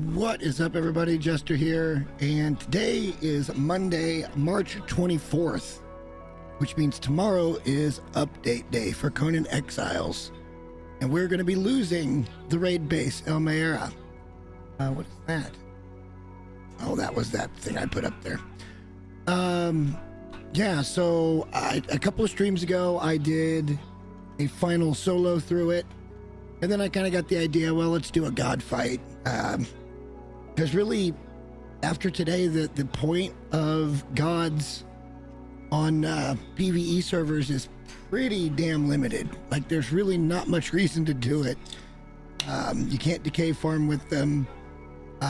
What is up, everybody? Jester here, and today is Monday, March 24th, which means tomorrow is update day for Conan Exiles, and we're going to be losing the raid base, Meryah. What is that? Oh, that was that thing I put up there. Yeah, so a couple of streams ago, I did a final solo through it, and then I kind of got the idea, well, let's do a god fight. Because really, after today, the point of gods on PvE servers is pretty damn limited. Like, there's really not much reason to do it. You can't decay farm with them.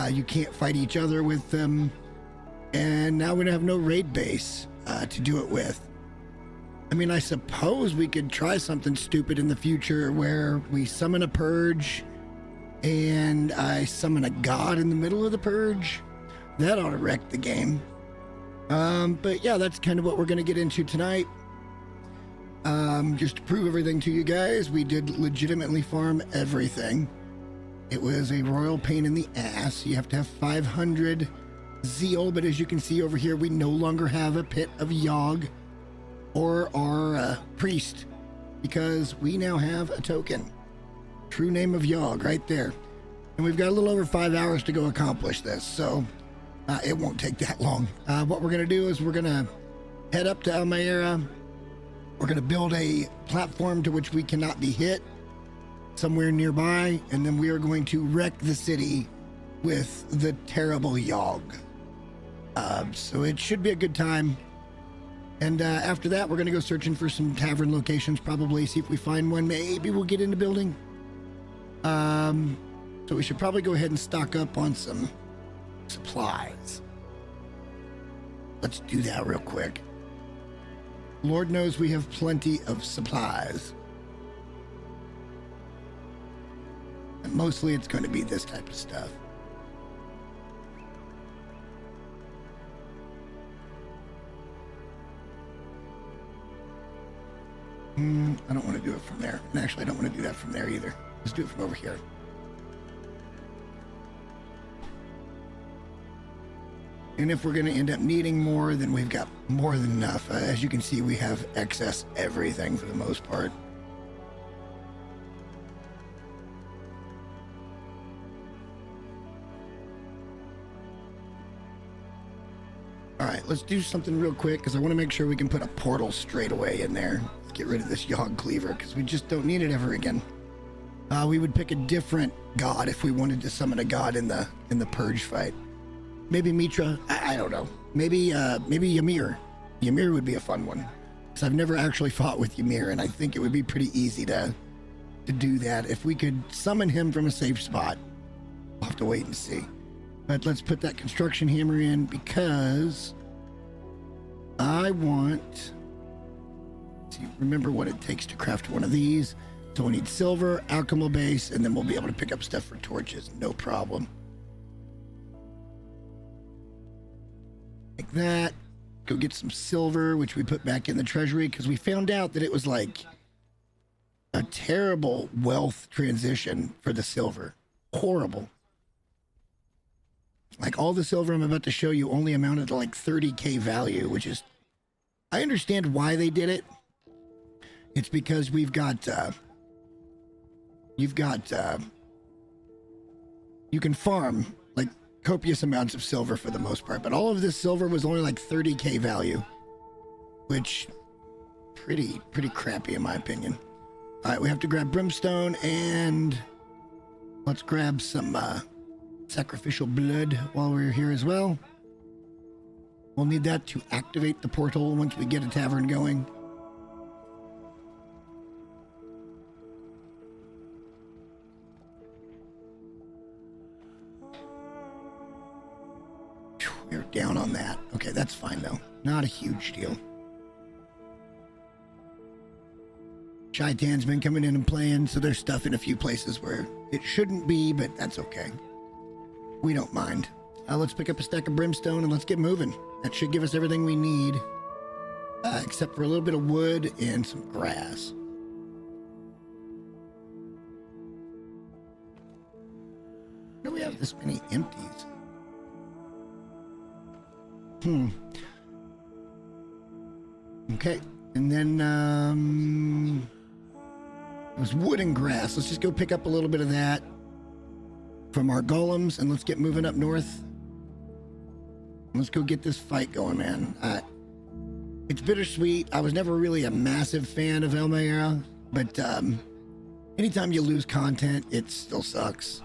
You can't fight each other with them. And now we have no raid base to do it with. I mean, I suppose we could try something stupid in the future where we summon a purge and I summon a god in the middle of the purge. That ought to wreck the game. But yeah, that's kind of what we're going to get into tonight. Just to prove everything to you guys, we did legitimately farm everything. It was a royal pain in the ass. You have to have 500 zeal, but as you can see over here, we no longer have a pit of Yogg or our priest, because we now have a token. True name of Yogg right there. And we've got a little over 5 hours to go accomplish this, so it won't take that long. What we're going to do is we're going to head up to Meryah. We're going to build a platform to which we cannot be hit somewhere nearby, and then we are going to wreck the city with the terrible Yogg. So it should be a good time. And after that, we're going to go searching for some tavern locations, probably see if we find one. Maybe we'll get into building. So we should probably go ahead and stock up on some supplies. Let's do that real quick. Lord knows we have plenty of supplies. And mostly it's going to be this type of stuff. I don't want to do it from there. And actually, I don't want to do that from there either. Let's do it from over here. And if we're going to end up needing more, then we've got more than enough. As you can see, we have excess everything for the most part. All right, let's do something real quick because I want to make sure we can put a portal straight away in there. Let's get rid of this Yogg cleaver because we just don't need it ever again. We would pick a different god if we wanted to summon a god in the purge fight. Maybe Mitra. I don't know. Maybe Ymir. Ymir would be a fun one because I've never actually fought with Ymir, and I think it would be pretty easy to do that if we could summon him from a safe spot. We'll have to wait and see. But let's put that construction hammer in because I want to remember what it takes to craft one of these. So we need silver, alchemy base, and then we'll be able to pick up stuff for torches. No problem. Like that. Go get some silver, which we put back in the treasury because we found out that it was like a terrible wealth transition for the silver. Horrible. Like, all the silver I'm about to show you only amounted to like 30k value, which is, I understand why they did it. It's because we've got, you can farm like copious amounts of silver for the most part, but all of this silver was only like 30k value, which pretty crappy in my opinion. All right, we have to grab brimstone, and let's grab some sacrificial blood while we're here as well. We'll need that to activate the portal once we get a tavern going. We're down on that. Okay, that's fine though. Not a huge deal. Shaitan's been coming in and playing, so there's stuff in a few places where it shouldn't be, but that's okay. We don't mind. Let's pick up a stack of brimstone and let's get moving. That should give us everything we need, except for a little bit of wood and some grass. we have this many empties? Okay, and then it was wood and grass. Let's just go pick up a little bit of that from our golems, and let's get moving up north. Let's go get this fight going, man. It's bittersweet. I was never really a massive fan of Meryah, but anytime you lose content, it still sucks.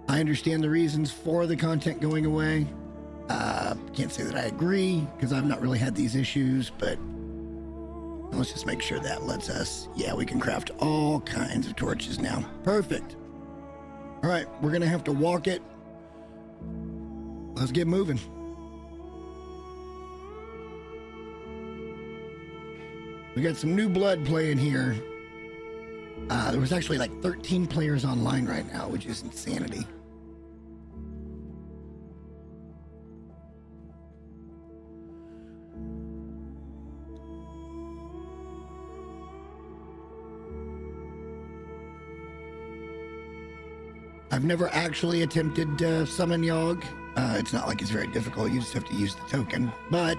I understand the reasons for the content going away. Can't say that I agree, because I've not really had these issues, but let's just make sure that lets us, yeah, we can craft all kinds of torches now. Perfect. All right, we're going to have to walk it. Let's get moving. We got some new blood playing here. There was actually like 13 players online right now, which is insanity. I've never actually attempted to summon Yogg. It's not like it's very difficult. You just have to use the token. But,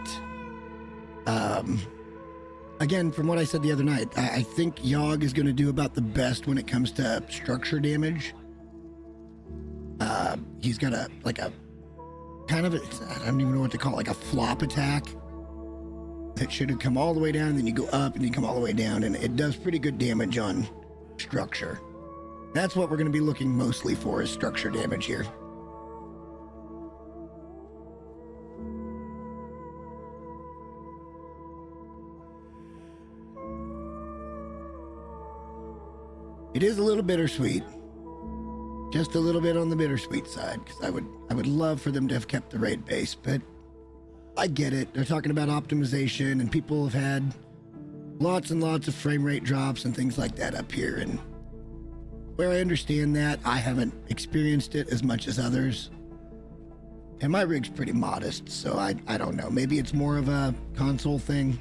again, from what I said the other night, I think Yogg is going to do about the best when it comes to structure damage. He's got a kind of, I don't even know what to call it, like a flop attack. That should have come all the way down, and then you go up, and you come all the way down, and it does pretty good damage on structure. That's what we're going to be looking mostly for, is structure damage here. It is a little bittersweet. Just a little bit on the bittersweet side, because I would love for them to have kept the raid base, but I get it. They're talking about optimization, and people have had lots and lots of frame rate drops and things like that up here, and where I understand that, I haven't experienced it as much as others. And my rig's pretty modest, so I don't know. Maybe it's more of a console thing.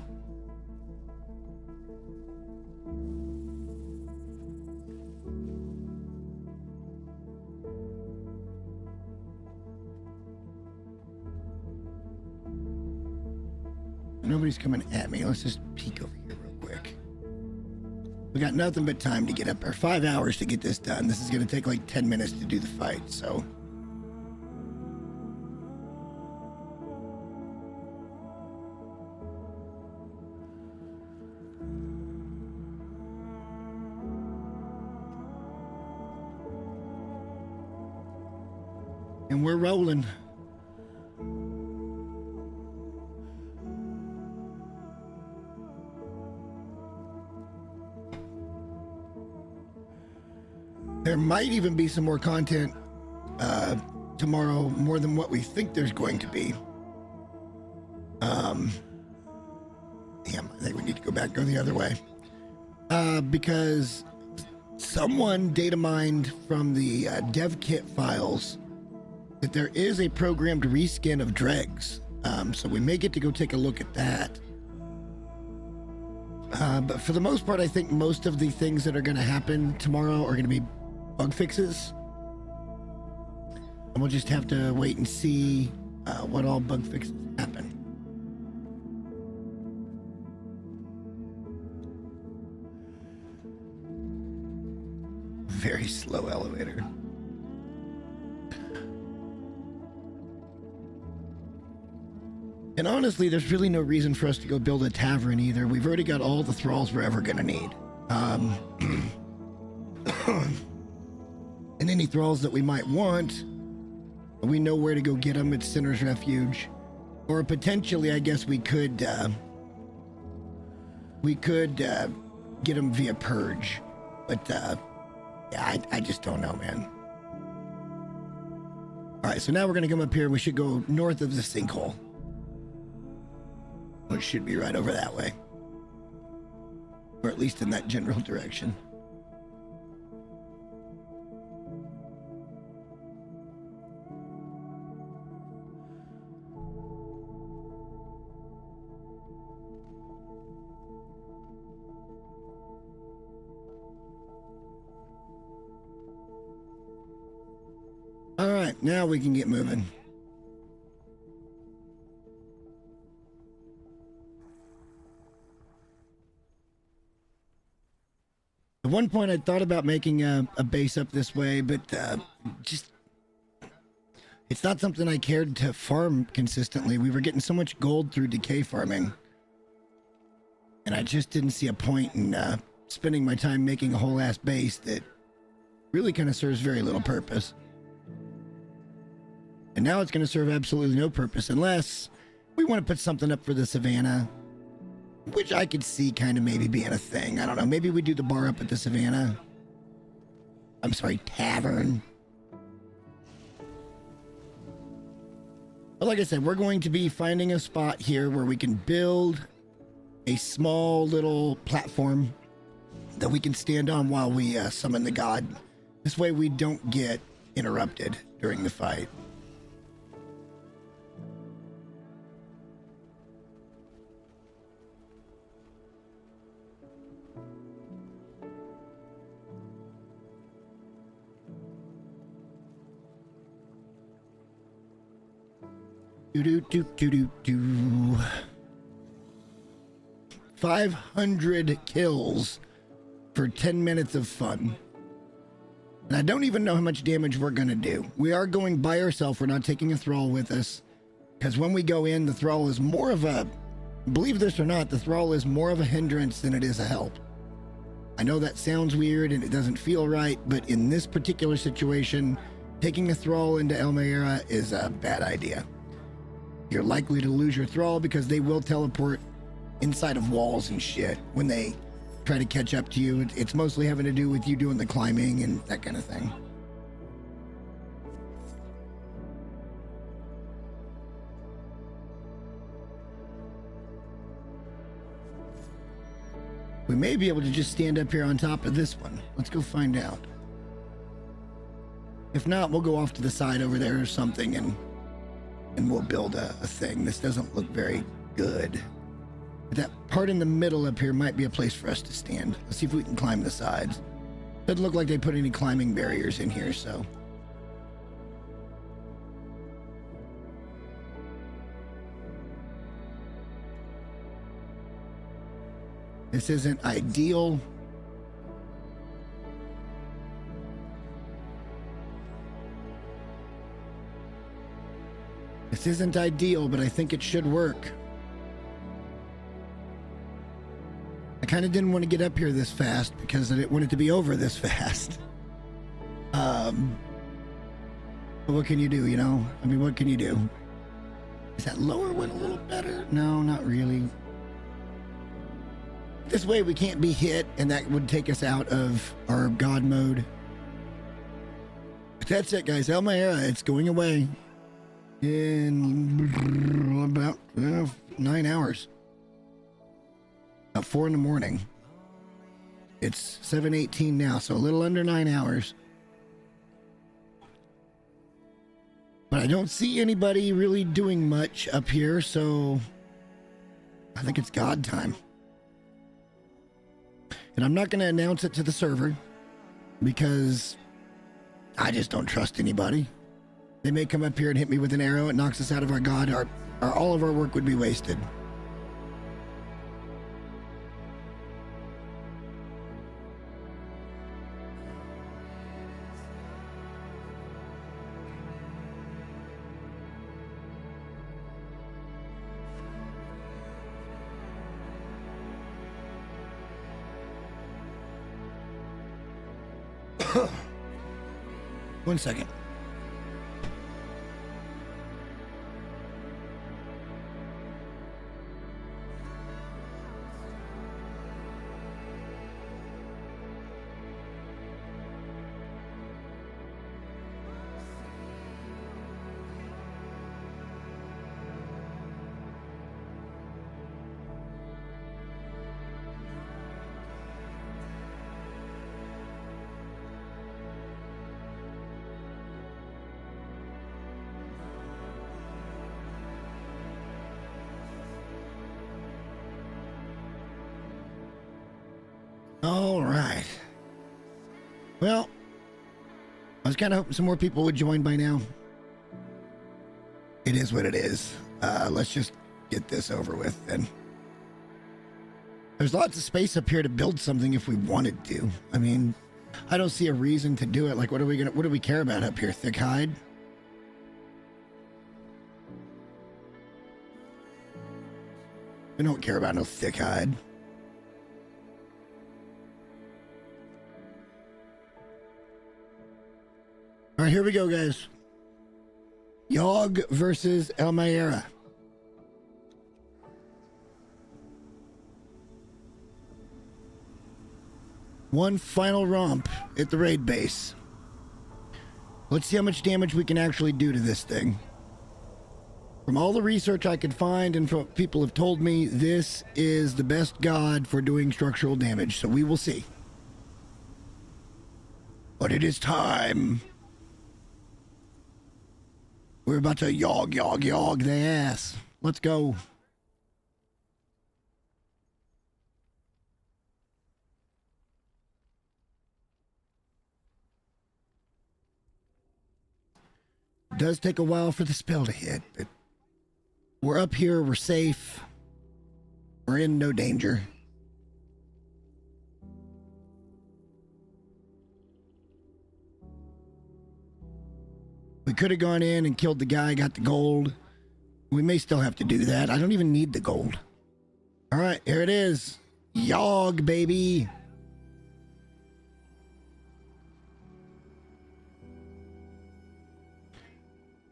Nobody's coming at me. Let's just peek over here real quick. We got nothing but time to get up there. 5 hours to get this done. This is going to take like 10 minutes to do the fight, so. And we're rolling. There might even be some more content tomorrow, more than what we think there's going to be. Damn, I think we need to go back, go the other way. Because someone data mined from the dev kit files that there is a programmed reskin of dregs. So we may get to go take a look at that. But for the most part, I think most of the things that are going to happen tomorrow are going to be bug fixes. And we'll just have to wait and see what all bug fixes happen. Very slow elevator. And honestly, there's really no reason for us to go build a tavern either. We've already got all the thralls we're ever going to need. And any thralls that we might want, we know where to go get them at Sinner's Refuge. Or potentially, I guess we could get them via Purge. But, yeah, I just don't know, man. All right, so now we're going to come up here, and we should go north of the sinkhole. Which should be right over that way. Or at least in that general direction. right, now we can get moving. At one point, I thought about making a base up this way, but just it's not something I cared to farm consistently. We were getting so much gold through decay farming, and I just didn't see a point in spending my time making a whole ass base that really kind of serves very little purpose. And now it's going to serve absolutely no purpose unless we want to put something up for the savannah, which I could see kind of maybe being a thing. I don't know. Maybe we do the bar up at the savannah. I'm sorry, tavern. But like I said, we're going to be finding a spot here where we can build a small little platform that we can stand on while we summon the god. This way we don't get interrupted during the fight. Do. 500 kills for 10 minutes of fun. And I don't even know how much damage we're going to do. We are going by ourselves. We're not taking a thrall with us. Because when we go in, the thrall is more of a... Believe this or not, the thrall is more of a hindrance than it is a help. I know that sounds weird and it doesn't feel right, but in this particular situation, taking a thrall into Meryah is a bad idea. You're likely to lose your thrall because they will teleport inside of walls and shit when they try to catch up to you. It's mostly having to do with you doing the climbing and that kind of thing. We may be able to just stand up here on top of this one. Let's go find out. If not, we'll go off to the side over there or something and we'll build a thing. This doesn't look very good. That part in the middle up here might be a place for us to stand. Let's see if we can climb the sides. Doesn't look like they put any climbing barriers in here, so. This isn't ideal. This isn't ideal, but I think it should work. I kind of didn't want to get up here this fast because I didn't want it to be over this fast. But what can you do, you know? I mean, what can you do? Is that lower one a little better? No, not really. This way we can't be hit, and that would take us out of our god mode. But that's it, guys. Meryah, it's going away in about 9 hours. About 4 in the morning. It's 7:18 now, so a little under 9 hours. But I don't see anybody really doing much up here, so I think it's God time. And I'm not going to announce it to the server because I just don't trust anybody. They may come up here and hit me with an arrow. It knocks us out of our god. All of our work would be wasted. One second. All right. Well, I was kind of hoping some more people would join by now. It is what it is. Let's just get this over with then. There's lots of space up here to build something if we wanted to. I mean, I don't see a reason to do it. Like, what do we care about up here? Thick hide? We don't care about no thick hide. All right, here we go, guys. Yogg versus Meryah. One final romp at the raid base. Let's see how much damage we can actually do to this thing. From all the research I could find and from what people have told me, this is the best god for doing structural damage, so we will see. But it is time. We're about to yogg the ass. Let's go. It does take a while for the spell to hit, but we're up here, we're safe. We're in no danger. We could have gone in and killed the guy, got the gold. We may still have to do that. I don't even need the gold. All right, here it is. Yogg, baby.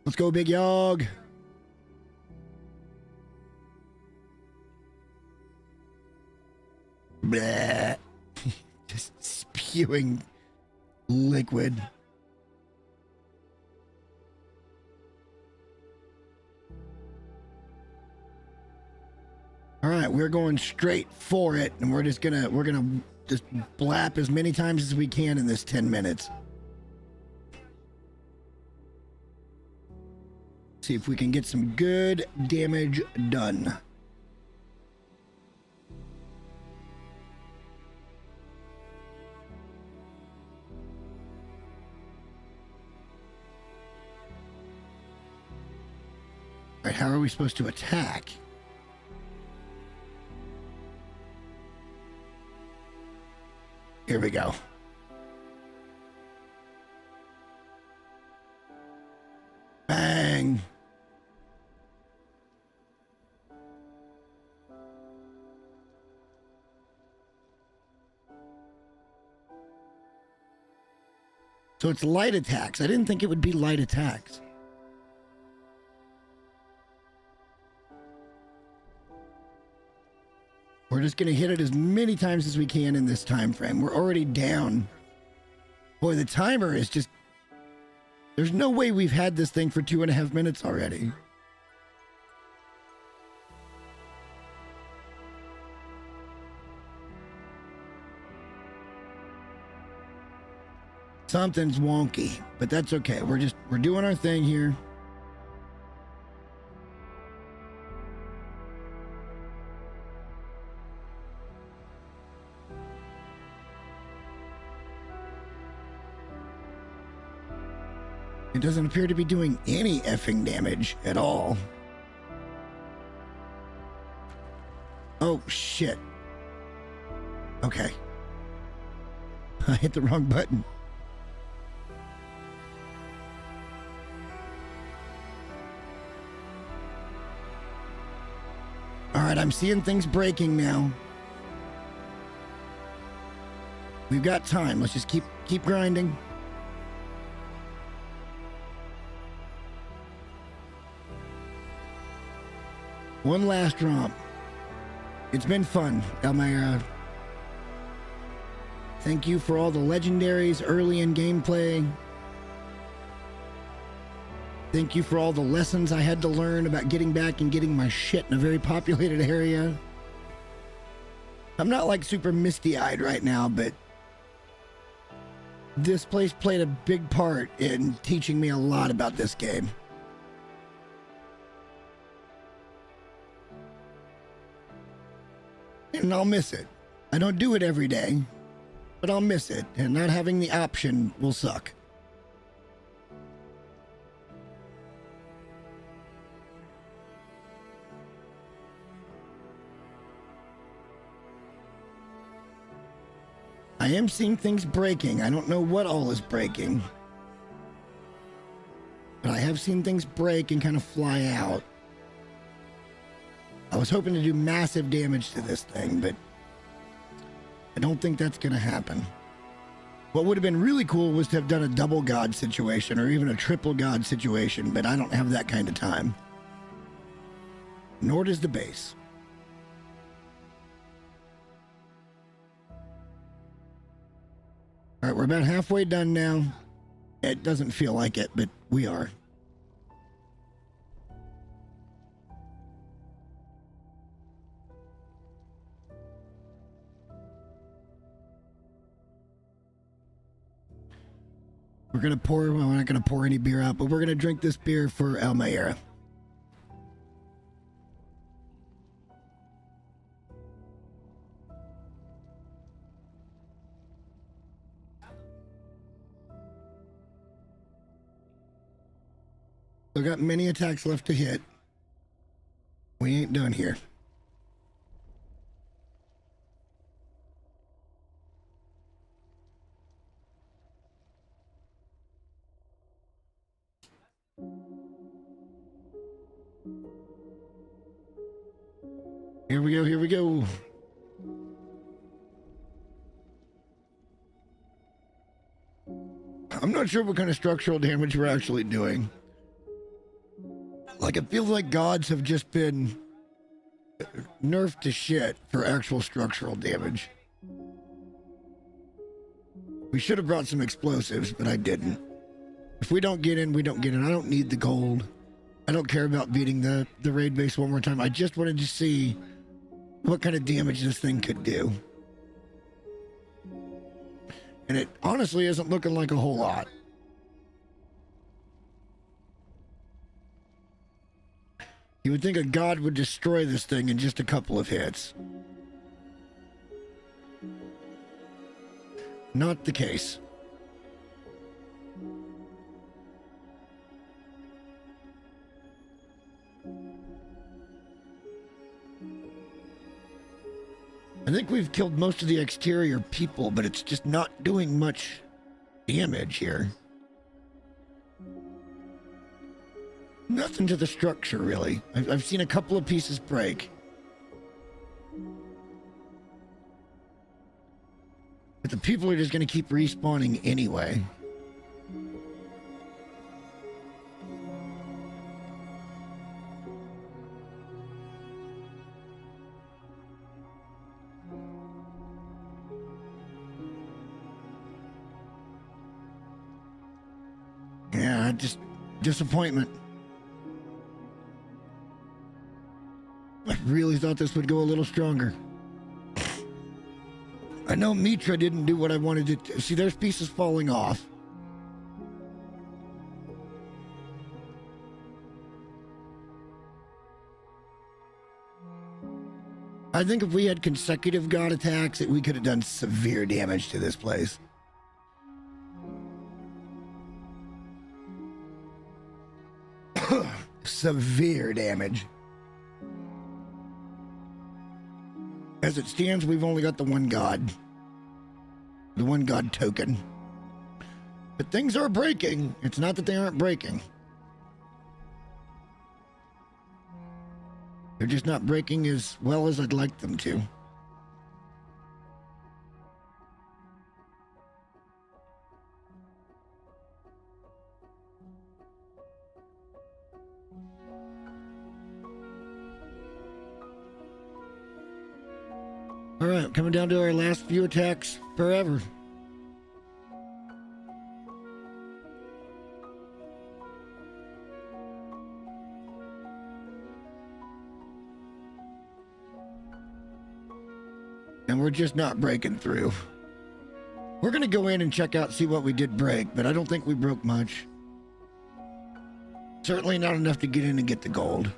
Let's go, big Yogg. Bleh. Just spewing liquid. All right, we're going straight for it, and we're gonna just blap as many times as we can in this 10 minutes. See if we can get some good damage done. All right, how are we supposed to attack? Here we go. Bang. So it's light attacks. I didn't think it would be light attacks. We're just going to hit it as many times as we can in this time frame. We're already down. Boy, the timer is just... There's no way we've had this thing for 2.5 minutes already. Something's wonky, but that's okay. We're doing our thing here. It doesn't appear to be doing any effing damage at all. Oh, shit. Okay. I hit the wrong button. All right, I'm seeing things breaking now. We've got time. Let's just keep grinding. One last romp. It's been fun, Meryah. Thank you for all the legendaries early in gameplay. Thank you for all the lessons I had to learn about getting back and getting my shit in a very populated area. I'm not like super misty-eyed right now, but this place played a big part in teaching me a lot about this game. And I'll miss it. I don't do it every day, but I'll miss it, and not having the option will suck. I am seeing things breaking. I don't know what all is breaking. But I have seen things break and kind of fly out. I was hoping to do massive damage to this thing, but I don't think that's going to happen. What would have been really cool was to have done a double god situation or even a triple god situation, but I don't have that kind of time. Nor does the base. All right, we're about halfway done now. It doesn't feel like it, but we are. We're going to pour, well, we're not going to pour any beer out, but we're going to drink this beer for Meryah. We got many attacks left to hit. We ain't done here. Here we go, here we go. I'm not sure what kind of structural damage we're actually doing. Like, it feels like gods have just been nerfed to shit for actual structural damage. We should have brought some explosives, but I didn't. If we don't get in, we don't get in. I don't need the gold. I don't care about beating the raid base one more time. I just wanted to see what kind of damage this thing could do. And it honestly isn't looking like a whole lot. You would think a god would destroy this thing in just a couple of hits. Not the case. I think we've killed most of the exterior people, but it's just not doing much damage here. Nothing to the structure, really. I've seen a couple of pieces break. But the people are just going to keep respawning anyway. Yeah, just disappointment. I really thought this would go a little stronger. I know Mitra didn't do what I wanted it to. See, there's pieces falling off. I think if we had consecutive god attacks, we could have done severe damage to this place. Severe damage. As it stands, we've only got the one god. The one god token. But things are breaking. It's not that they aren't breaking. They're just not breaking as well as I'd like them to. All right, coming down to our last few attacks forever. And we're just not breaking through. We're going to go in and check out, see what we did break, but I don't think we broke much. Certainly not enough to get in and get the gold.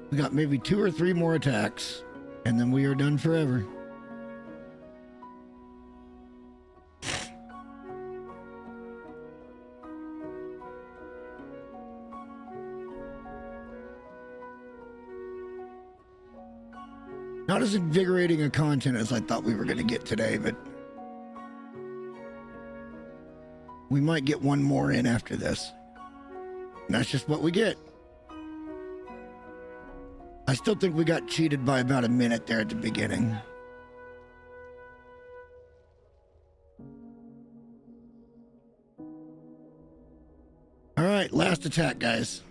We got maybe 2 or 3 more attacks, and then we are done forever. Not as invigorating a content as I thought we were going to get today, but we might get one more in after this. And that's just what we get. I still think we got cheated by about a minute there at the beginning. All right, last attack, guys.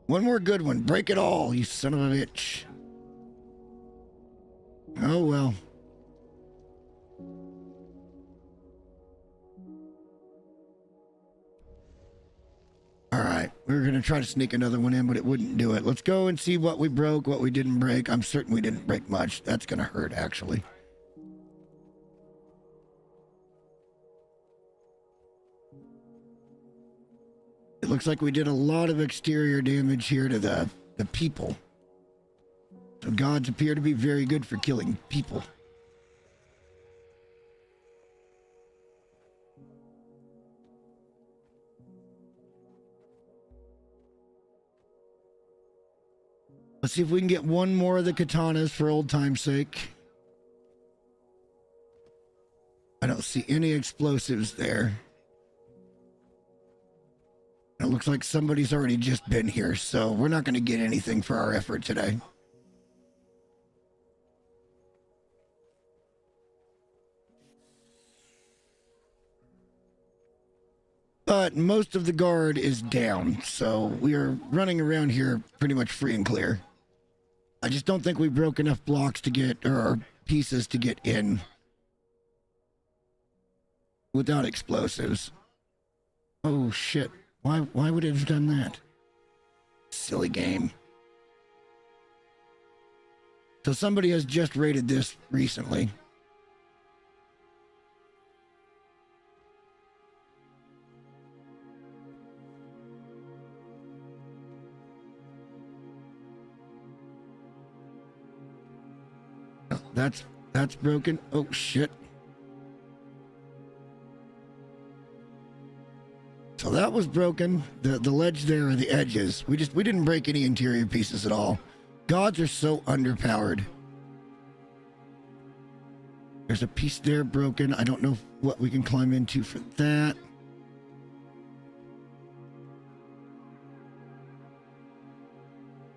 One more good one. Break it all, you son of a bitch. Oh, well. All right, we were going to try to sneak another one in, but it wouldn't do it. Let's go and see what we broke, what we didn't break. I'm certain we didn't break much. That's going to hurt, actually. It looks like we did a lot of exterior damage here to the people. So gods appear to be very good for killing people. Let's see if we can get one more of the katanas for old time's sake. I don't see any explosives there. It looks like somebody's already just been here, so we're not going to get anything for our effort today. But most of the guard is down, so we are running around here pretty much free and clear. I just don't think we broke enough blocks to get, or pieces to get in without explosives. Oh shit. Why would it have done that? Silly game. So somebody has just rated this recently. That's broken. Oh shit. So that was broken. The ledge there are the edges. We didn't break any interior pieces at all. Gods are so underpowered. There's a piece there broken. I don't know what we can climb into for that.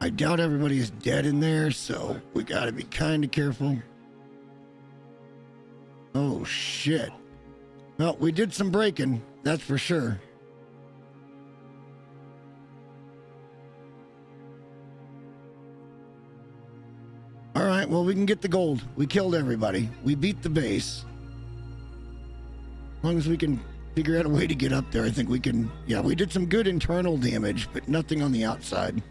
I doubt everybody is dead in there, so we gotta be kind of careful. Oh shit. Well, we did some breaking, that's for sure. All right, well, we can get the gold. We killed everybody. We beat the base. As long as we can figure out a way to get up there, I think we can. Yeah, we did some good internal damage, but nothing on the outside.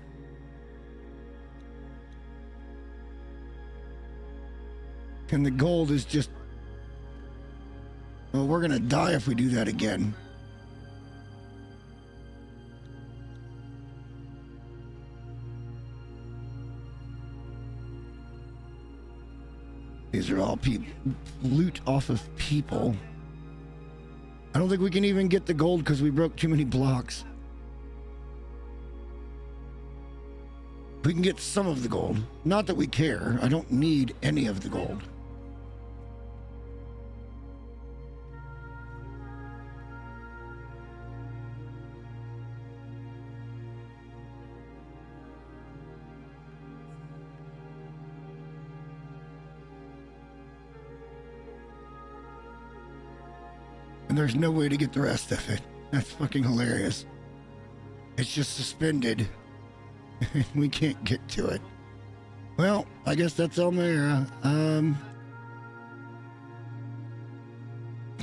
And the gold is just... Well, we're gonna die if we do that again. These are all people, loot off of people. I don't think we can even get the gold because we broke too many blocks. We can get some of the gold. Not that we care. I don't need any of the gold. And there's no way to get the rest of it. That's fucking hilarious. It's just suspended. We can't get to it. Well, I guess that's all Meryah. I'd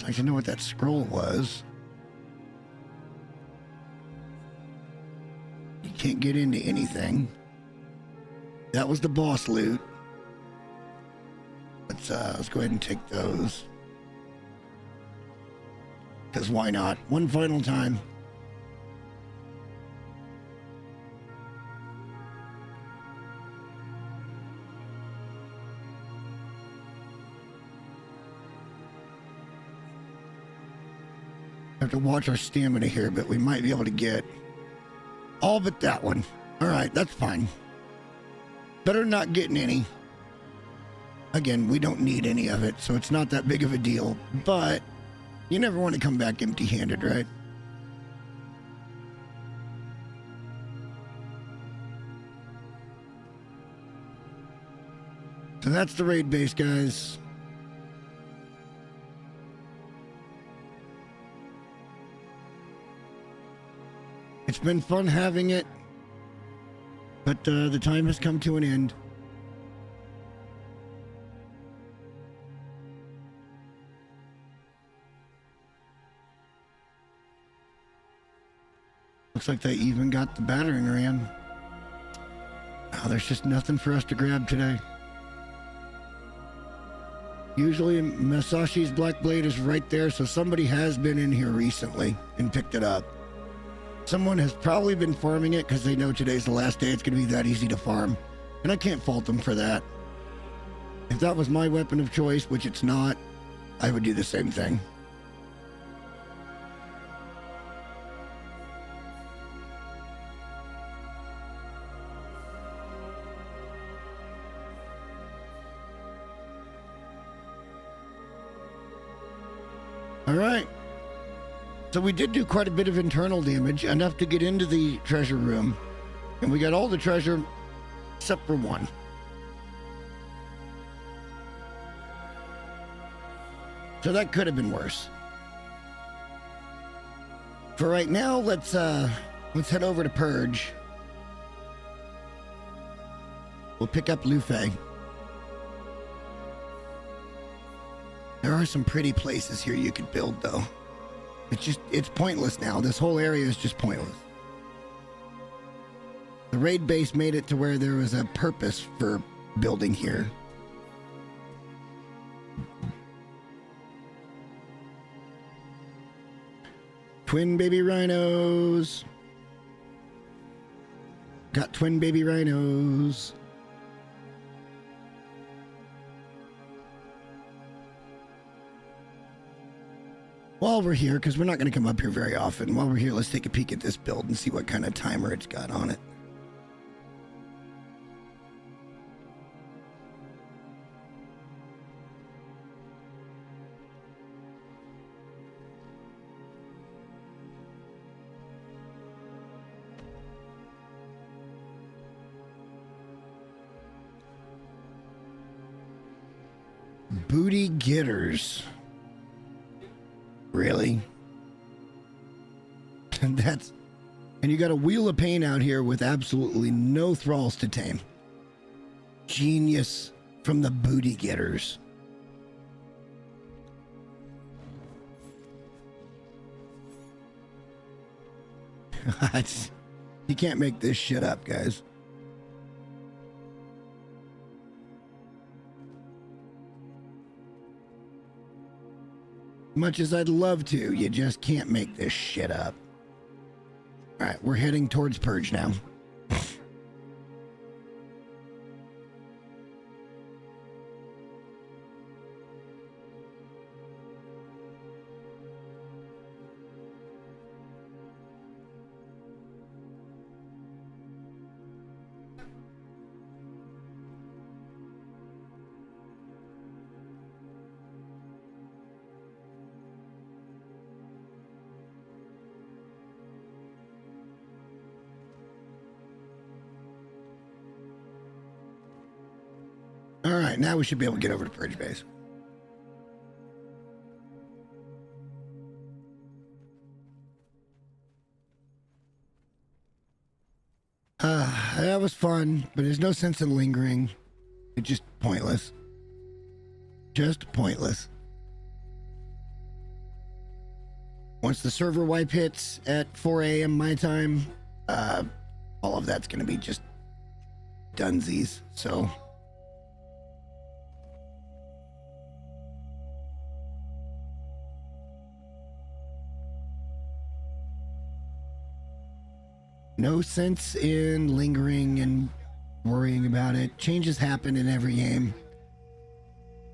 like to know what that scroll was. You can't get into anything. That was the boss loot. Let's go ahead and take those. Because why not? One final time. Have to watch our stamina here, but we might be able to get all but that one. All right, that's fine. Better not getting any. Again, we don't need any of it, so it's not that big of a deal. But you never want to come back empty-handed, right? So that's the raid base, guys. It's been fun having it, but the time has come to an end. Looks like they even got the battering ram. Oh, there's just nothing for us to grab today. Usually Masashi's Black Blade is right there, so somebody has been in here recently and picked it up. Someone has probably been farming it because they know today's the last day it's going to be that easy to farm. And I can't fault them for that. If that was my weapon of choice, which it's not, I would do the same thing. All right. So we did do quite a bit of internal damage, enough to get into the treasure room. And we got all the treasure except for one. So that could have been worse. For right now, let's head over to Purge. We'll pick up Luffy. There are some pretty places here you could build, though. It's pointless now. This whole area is just pointless. The raid base made it to where there was a purpose for building here. Twin baby rhinos. Got twin baby rhinos. While we're here, because we're not going to come up here very often, while we're here, let's take a peek at this build and see what kind of timer it's got on it. Booty getters. Really? And you got a wheel of pain out here with absolutely no thralls to tame. Genius from the booty getters. You can't make this shit up, guys. Much as I'd love to, you just can't make this shit up. All right, we're heading towards Purge now. All right, now we should be able to get over to Purge Base. That was fun, but there's no sense in lingering. It's just pointless. Just pointless. Once the server wipe hits at 4 a.m. my time, all of that's going to be just dunsies, so... No sense in lingering and worrying about it. Changes happen in every game.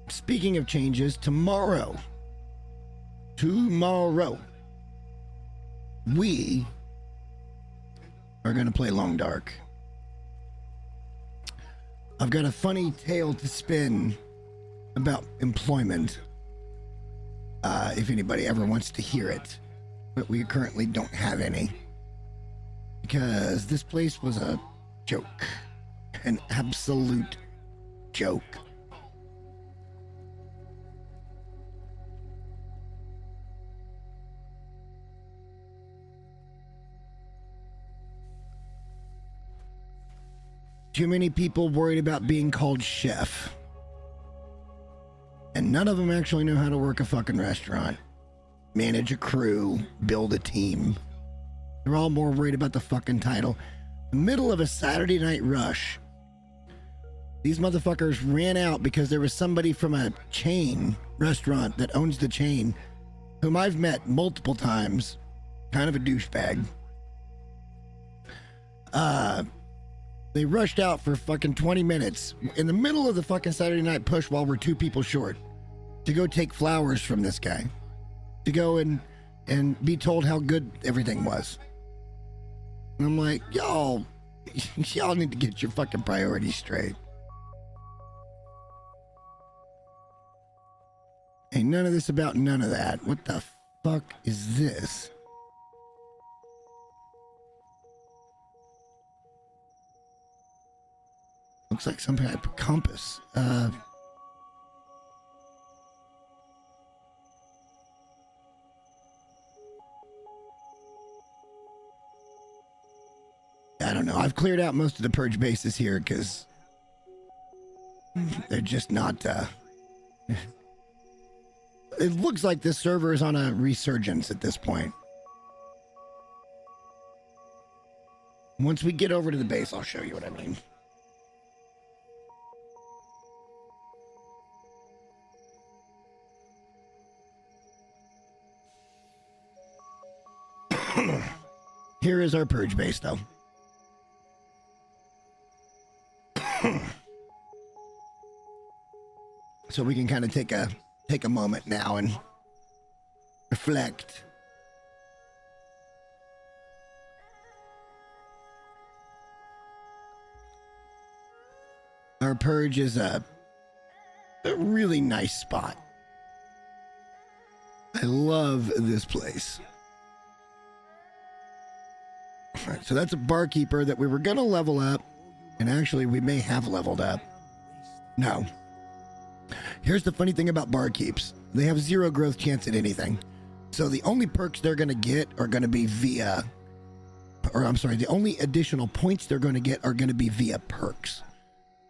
Speaking of changes, tomorrow, we are going to play Long Dark. I've got a funny tale to spin about employment. If anybody ever wants to hear it, but we currently don't have any. Because this place was a joke. An absolute joke. Too many people worried about being called chef. And none of them actually know how to work a fucking restaurant, manage a crew, build a team. They're all more worried about the fucking title. The middle of a Saturday night rush. These motherfuckers ran out because there was somebody from a chain restaurant that owns the chain, whom I've met multiple times. Kind of a douchebag. They rushed out for fucking 20 minutes in the middle of the fucking Saturday night push while we're 2 people short to go take flowers from this guy, to go and be told how good everything was. And I'm like, y'all need to get your fucking priorities straight. Ain't none of this about none of that. What the fuck is this? Looks like some type of compass. I don't know. I've cleared out most of the purge bases here because they're just not. It looks like this server is on a resurgence at this point. Once we get over to the base, I'll show you what I mean. Here is our purge base, though. So we can kind of take a moment now and reflect. Our purge is a really nice spot. I love this place. All right, so that's a barkeeper that we were going to level up, and actually we may have leveled up. No. Here's the funny thing about barkeeps. They have 0 growth chance at anything. So the only perks they're going to get are going to be via, or I'm sorry, the only additional points they're going to get are going to be via perks.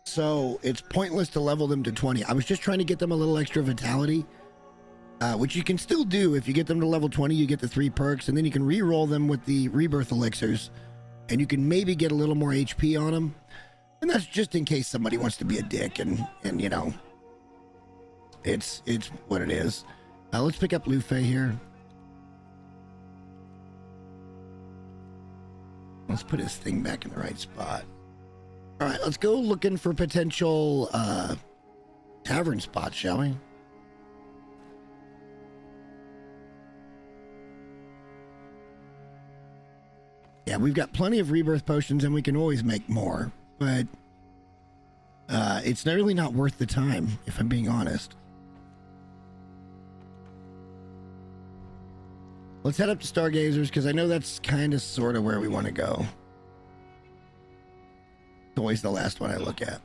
So it's pointless to level them to 20. I was just trying to get them a little extra vitality, which you can still do. If you get them to level 20, you get the 3 perks, and then you can re-roll them with the rebirth elixirs, and you can maybe get a little more HP on them. And that's just in case somebody wants to be a dick, and you know, it's what it is. Let's pick up Luffy here. Let's put his thing back in the right spot. All right, let's go looking for potential tavern spots, shall we? Yeah, we've got plenty of rebirth potions and we can always make more, but it's really not worth the time, if I'm being honest. Let's head up to Stargazers, because I know that's kind of sort of where we want to go. It's always the last one I look at.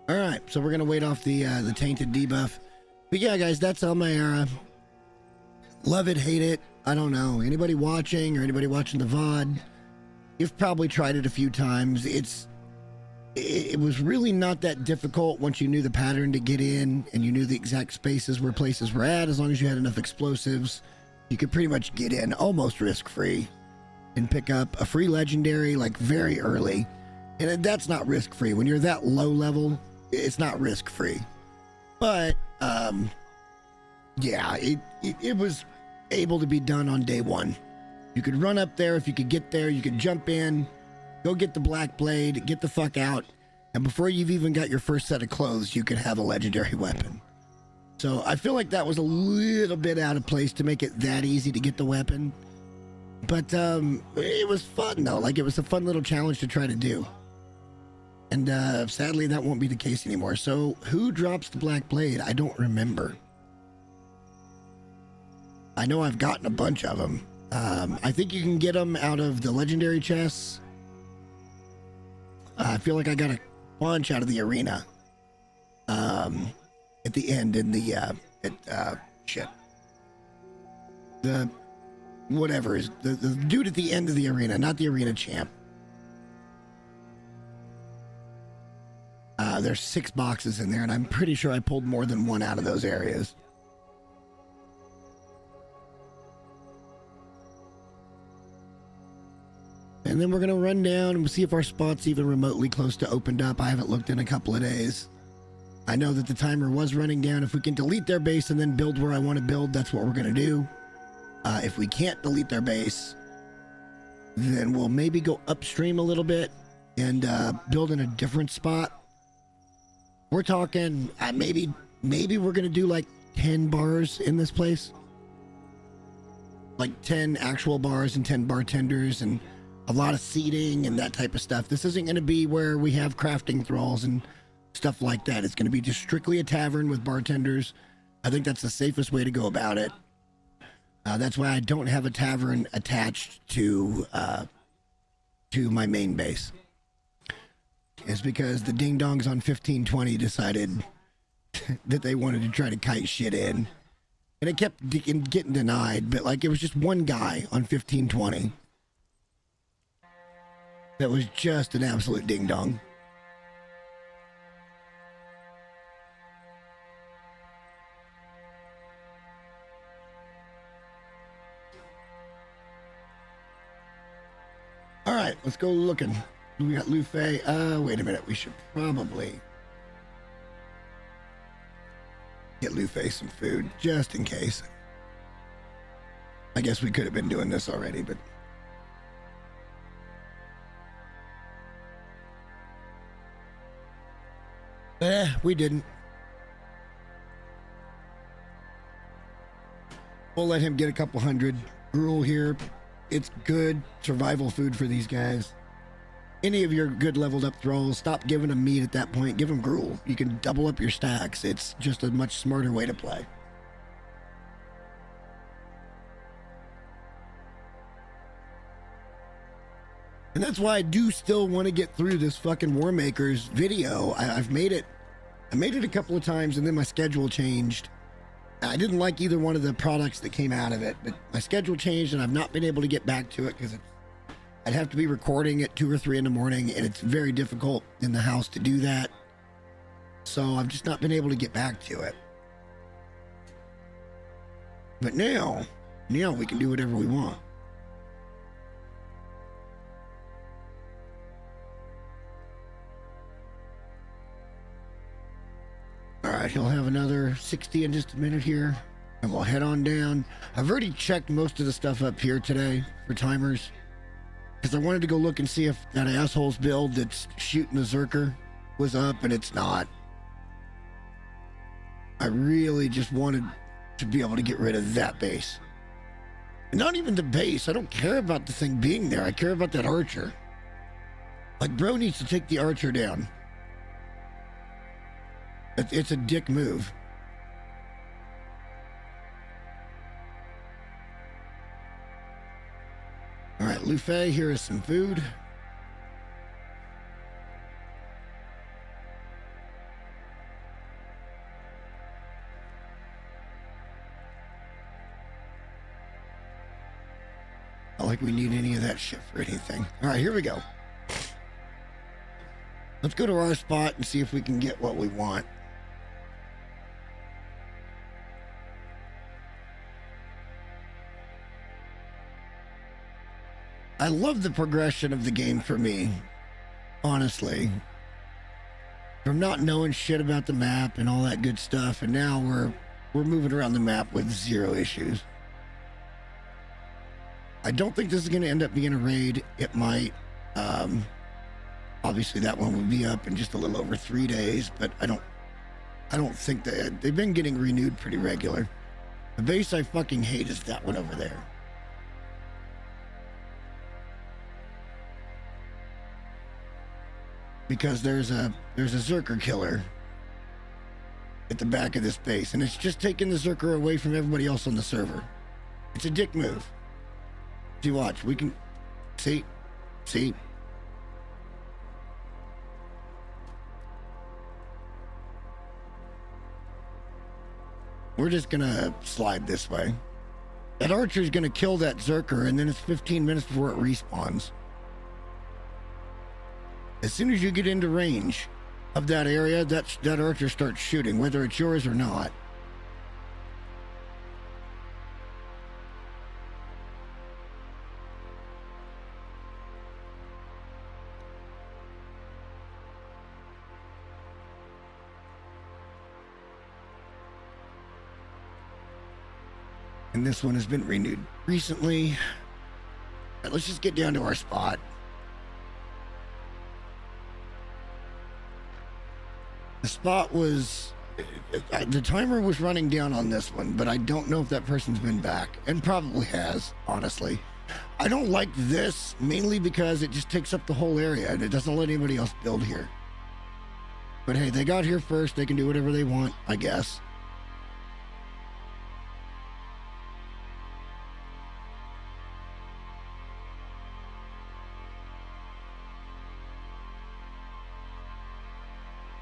All right, so we're gonna wait off the tainted debuff. But yeah, guys, that's Meryah. Love it, hate it. I don't know. Anybody watching or anybody watching the VOD, you've probably tried it a few times. It was really not that difficult once you knew the pattern to get in and you knew the exact spaces where places were at. As long as you had enough explosives, you could pretty much get in almost risk-free and pick up a free legendary like very early. And that's not risk-free. When you're that low level, it's not risk-free. But yeah, it was able to be done on day one. You could run up there. If you could get there, you could jump in, go get the black blade, get the fuck out, and before you've even got your first set of clothes, you could have a legendary weapon. So I feel like that was a little bit out of place to make it that easy to get the weapon. But it was fun, though. Like, it was a fun little challenge to try to do. And sadly, that won't be the case anymore. So who drops the Black Blade? I don't remember. I know I've gotten a bunch of them. I think you can get them out of the legendary chests. I feel like I got a bunch out of the arena. At the end in the, shit. The, whatever is, the dude at the end of the arena, not the arena champ. There's 6 boxes in there, and I'm pretty sure I pulled more than one out of those areas. And then we're going to run down and see if our spot's even remotely close to opened up. I haven't looked in a couple of days. I know that the timer was running down. If we can delete their base and then build where I want to build, that's what we're going to do. If we can't delete their base, then we'll maybe go upstream a little bit and build in a different spot. We're talking maybe we're going to do like 10 bars in this place. Like 10 actual bars and 10 bartenders and a lot of seating and that type of stuff. This isn't going to be where we have crafting thralls and stuff like that. It's going to be just strictly a tavern with bartenders. I think that's the safest way to go about it. That's why I don't have a tavern attached to my main base. It's because the ding-dongs on 1520 decided that they wanted to try to kite shit in. And it kept getting denied, but like it was just one guy on 1520 that was just an absolute ding-dong. All right, let's go looking. We got Luffy. Wait a minute. We should probably get Luffy some food just in case. I guess we could have been doing this already, but we didn't. We'll let him get a couple hundred gruel here. It's good survival food for these guys. Any of your good leveled up thralls, stop giving them meat at that point. Give them gruel. You can double up your stacks. It's just a much smarter way to play. And that's why I do still want to get through this fucking Warmakers video. I've made it. I made it a couple of times and then my schedule changed. I didn't like either one of the products that came out of it, but my schedule changed and I've not been able to get back to it because I'd have to be recording at 2 or 3 in the morning and it's very difficult in the house to do that. So I've just not been able to get back to it. But now we can do whatever we want. All right, he'll have another 60 in just a minute here, and we'll head on down. I've already checked most of the stuff up here today for timers, because I wanted to go look and see if that asshole's build that's shooting the Zerker was up, and it's not. I really just wanted to be able to get rid of that base. And not even the base. I don't care about the thing being there. I care about that archer. Like, bro needs to take the archer down. It's a dick move. All right, Luffy, here is some food. Not like we need any of that shit for anything. All right, here we go. Let's go to our spot and see if we can get what we want. I love the progression of the game for me, honestly. From not knowing shit about the map and all that good stuff, and now we're moving around the map with 0 issues. I don't think this is going to end up being a raid. It might. Obviously, that one would be up in just a little over 3 days, but I don't I don't think they've been getting renewed pretty regular. The base I fucking hate is that one over there. Because there's a Zerker killer at the back of this base, and it's just taking the Zerker away from everybody else on the server. It's a dick move. See, watch. We can... See? We're just gonna slide this way. That archer's gonna kill that Zerker, and then it's 15 minutes before it respawns. As soon as you get into range of that area, that archer starts shooting, whether it's yours or not. And this one has been renewed recently. All right, let's just get down to our spot. The spot was... the timer was running down on this one, but I don't know if that person's been back. And probably has, honestly. I don't like this, mainly because it just takes up the whole area, and it doesn't let anybody else build here. But hey, they got here first. They can do whatever they want, I guess.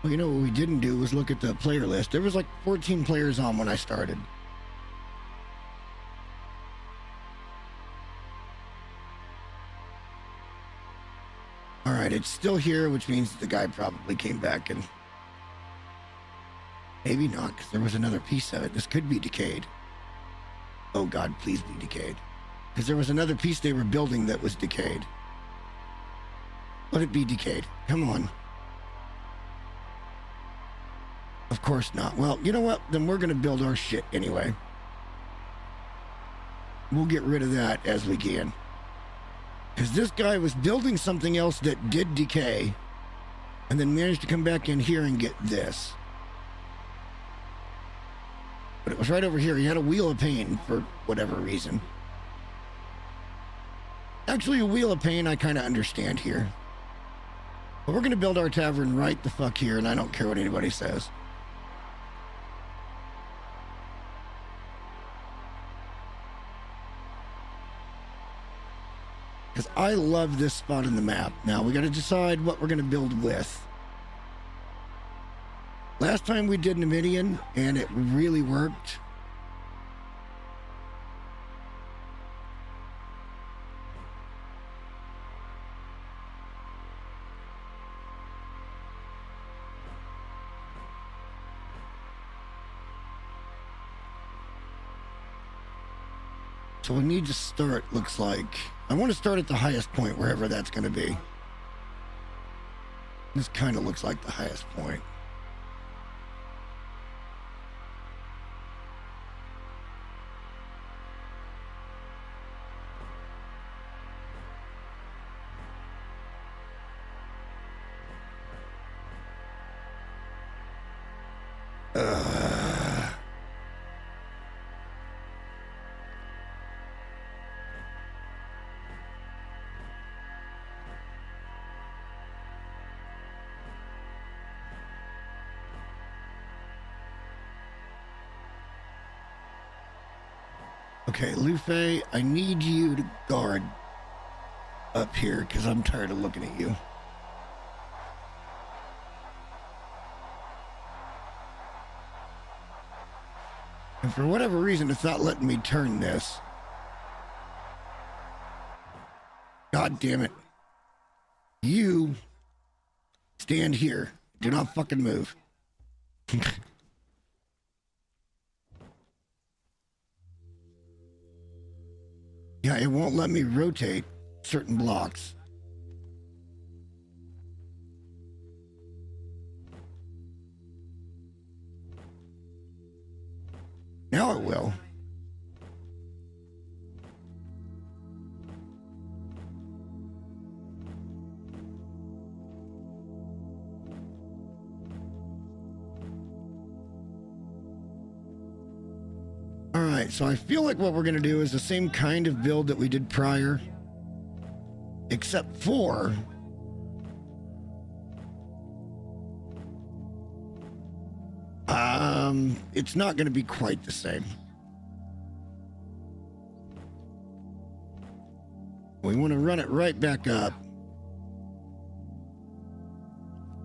Well, you know what we didn't do was look at the player list. There was like 14 players on when I started. All right, it's still here, which means the guy probably came back, and maybe not, because there was another piece of it. This could be decayed. Oh God, please be decayed. Because there was another piece they were building that was decayed. Let it be decayed. Come on. Of course not. Well, you know what? Then we're going to build our shit anyway. We'll get rid of that as we can. Because this guy was building something else that did decay, and then managed to come back in here and get this. But it was right over here. He had a wheel of pain for whatever reason. Actually, a wheel of pain I kind of understand here. But we're going to build our tavern right the fuck here, and I don't care what anybody says. Because I love this spot in the map. Now, we got to decide what we're going to build with. Last time we did Numidian, and it really worked. So we need to start, looks like. I want to start at the highest point, wherever that's going to be. This kind of looks like the highest point. Okay, Luffy, I need you to guard up here because I'm tired of looking at you. And for whatever reason, it's not letting me turn this. God damn it. You stand here. Do not fucking move. Yeah, it won't let me rotate certain blocks. Now it will. right, so I feel like what we're going to do is the same kind of build that we did prior, except for it's not going to be quite the same. We want to run it right back up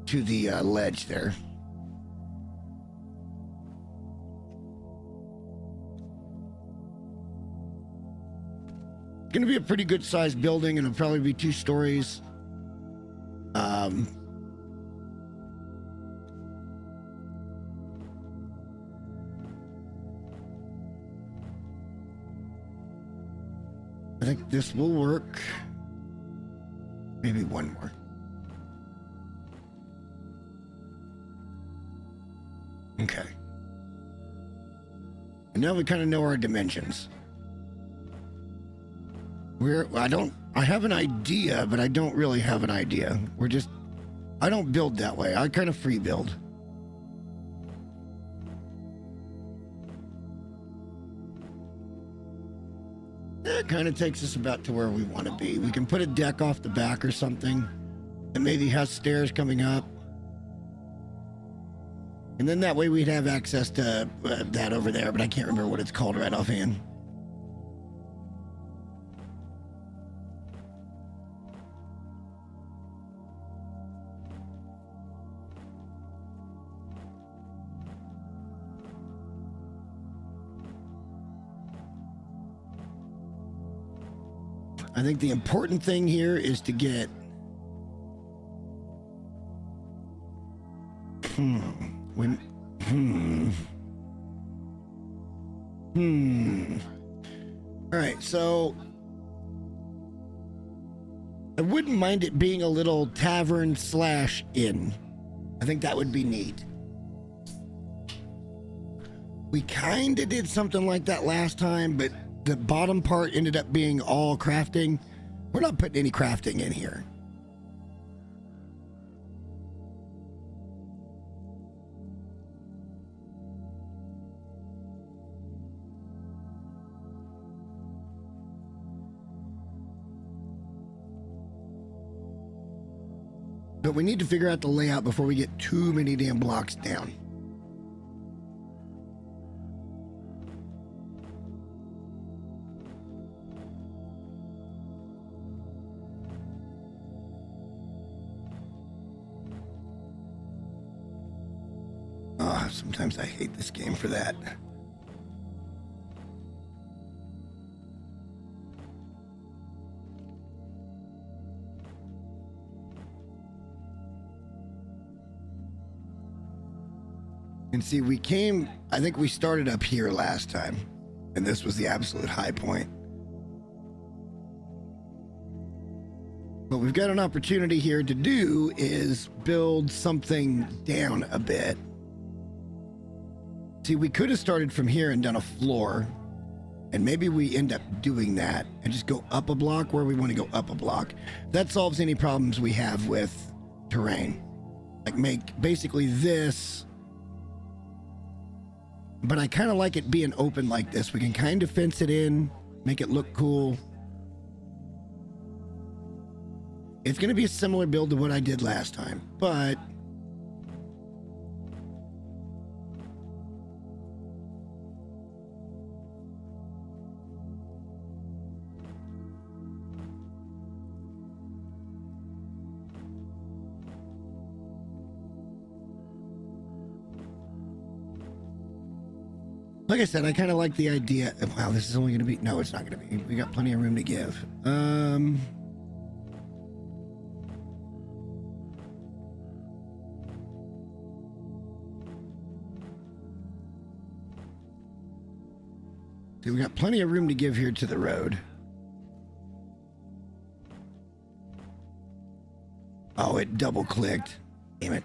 to the ledge there. Going to be a pretty good sized building, and it'll probably be 2 stories. I think this will work. Maybe one more. Okay. And now we kind of know our dimensions. I have an idea, but I don't really have an idea. I don't build that way. I kind of free build. It kind of takes us about to where we want to be. We can put a deck off the back or something that maybe has stairs coming up. And then that way we'd have access to that over there, but I can't remember what it's called right offhand. I think the important thing here is to get all right, so I wouldn't mind it being a little tavern / inn. I think that would be neat. We kind of did something like that last time, but the bottom part ended up being all crafting. We're not putting any crafting in here. But we need to figure out the layout before we get too many damn blocks down. Sometimes I hate this game for that. And see, I think we started up here last time, and this was the absolute high point. What we've got an opportunity here to do is build something down a bit. See, we could have started from here and done a floor, and maybe we end up doing that and just go up a block where we want to go up a block. That solves any problems we have with terrain. Like make basically this, but I kind of like it being open like this. We can kind of fence it in, make it look cool. It's going to be a similar build to what I did last time, but like I said, I kind of like the idea. Wow, this is only going to be... No, it's not going to be. We got plenty of room to give. See, we got plenty of room to give here to the road. Oh, it double-clicked. Damn it.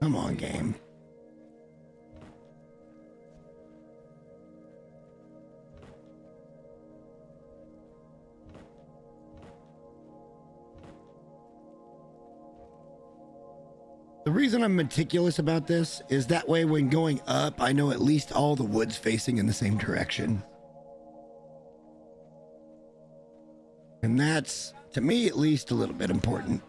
Come on, game. The reason I'm meticulous about this is that way when going up, I know at least all the wood's facing in the same direction. And that's, to me at least, a little bit important.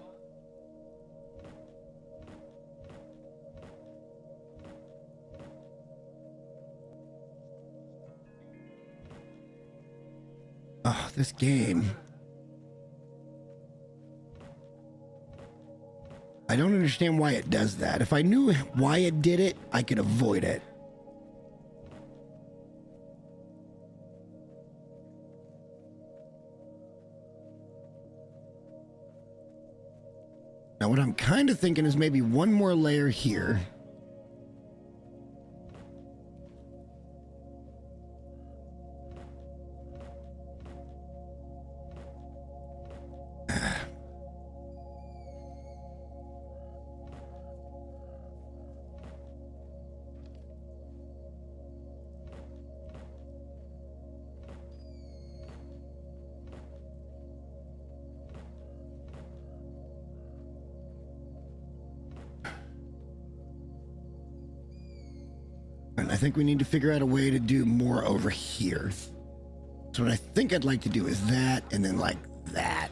Oh, this game. I don't understand why it does that. If I knew why it did it, I could avoid it. Now, what I'm kind of thinking is maybe one more layer here. And I think we need to figure out a way to do more over here. So what I think I'd like to do is that, and then like that.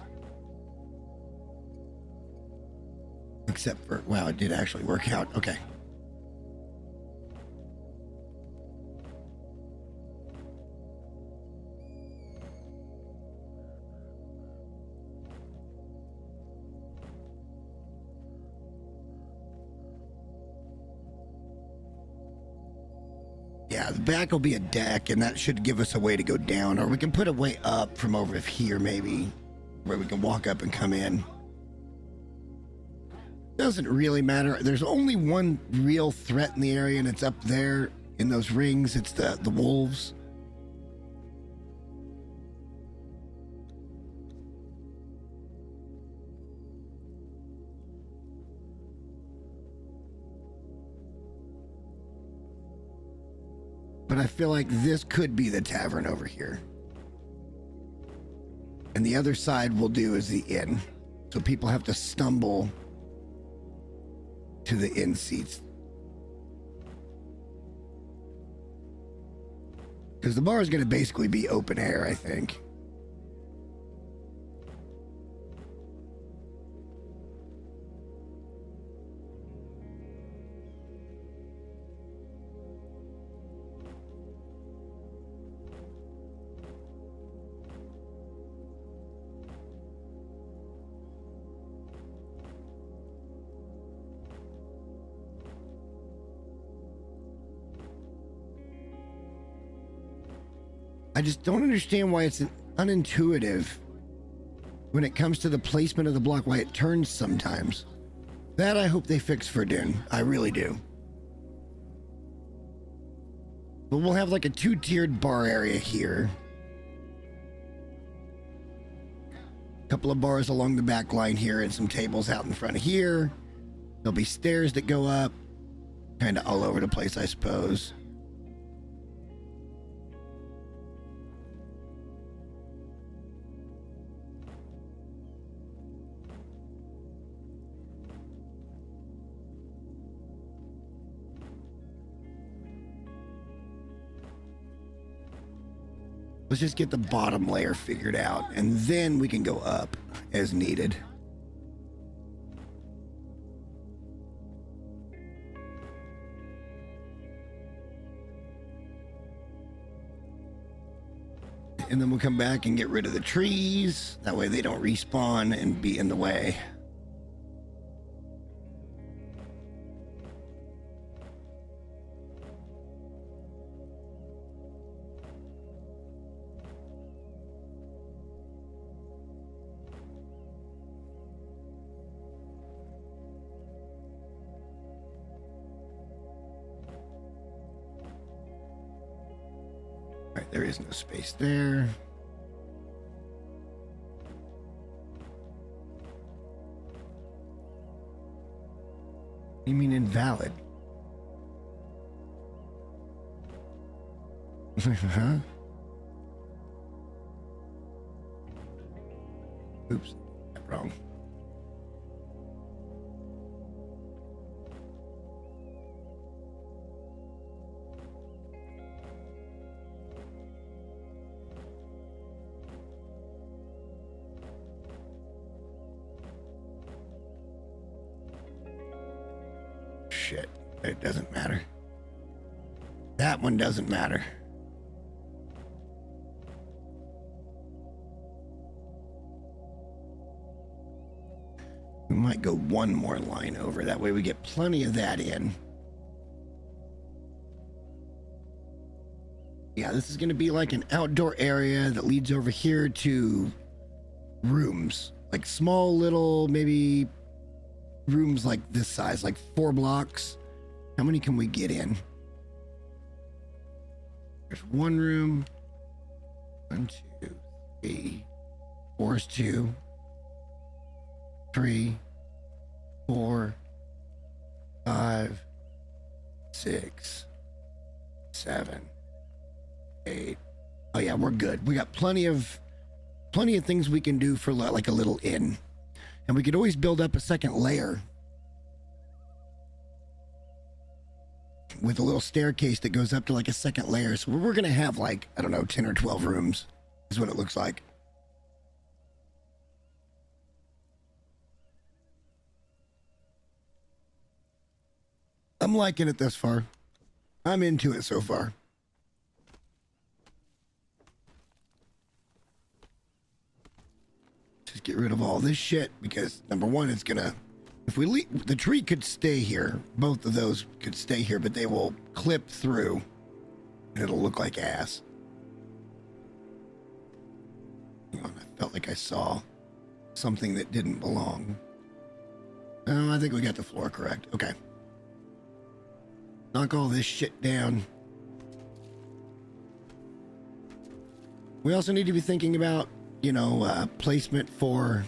Except for, wow, it did actually work out. Okay. Yeah, the back will be a deck, and that should give us a way to go down, or we can put a way up from over here, maybe, where we can walk up and come in. Doesn't really matter. There's only one real threat in the area, and it's up there in those rings. It's the wolves. But I feel like this could be the tavern over here. And the other side we'll do is the inn. So people have to stumble to the inn seats. Because the bar is going to basically be open air, I think. I just don't understand why it's unintuitive when it comes to the placement of the block, why it turns sometimes. That I hope they fix for Dune. I really do. But we'll have like a two-tiered bar area here. A couple of bars along the back line here and some tables out in front of here. There'll be stairs that go up. Kind of all over the place, I suppose. Let's just get the bottom layer figured out, and then we can go up as needed. And then we'll come back and get rid of the trees. That way they don't respawn and be in the way. Alright, there is no space there. You mean invalid? Huh? Oops, wrong. Shit, it doesn't matter. That one doesn't matter. We might go one more line over. That way we get plenty of that in. Yeah, this is going to be like an outdoor area that leads over here to rooms. Like small little, maybe rooms like this size, like 4 blocks. How many can we get in? There's one room. 1, 2, 3. 4 is 2. 3, 4, 5, 6, 7, 8. Oh yeah, we're good. We got plenty of things we can do for like a little inn. And we could always build up a second layer with a little staircase that goes up to like a second layer. So we're going to have like, I don't know, 10 or 12 rooms is what it looks like. I'm liking it thus far. I'm into it so far. Just get rid of all this shit because number one, it's gonna, if we leave, the tree could stay here. Both of those could stay here, but they will clip through and it'll look like ass. Hang on, I felt like I saw something that didn't belong. Oh, I think we got the floor correct. Okay. Knock all this shit down. We also need to be thinking about, you know, placement for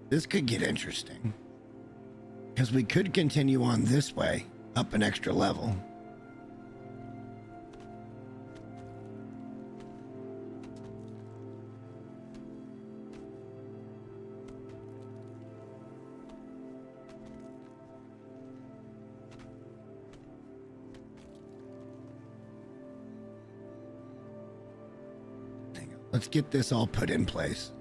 this could get interesting because we could continue on this way up an extra level. Let's get this all put in place.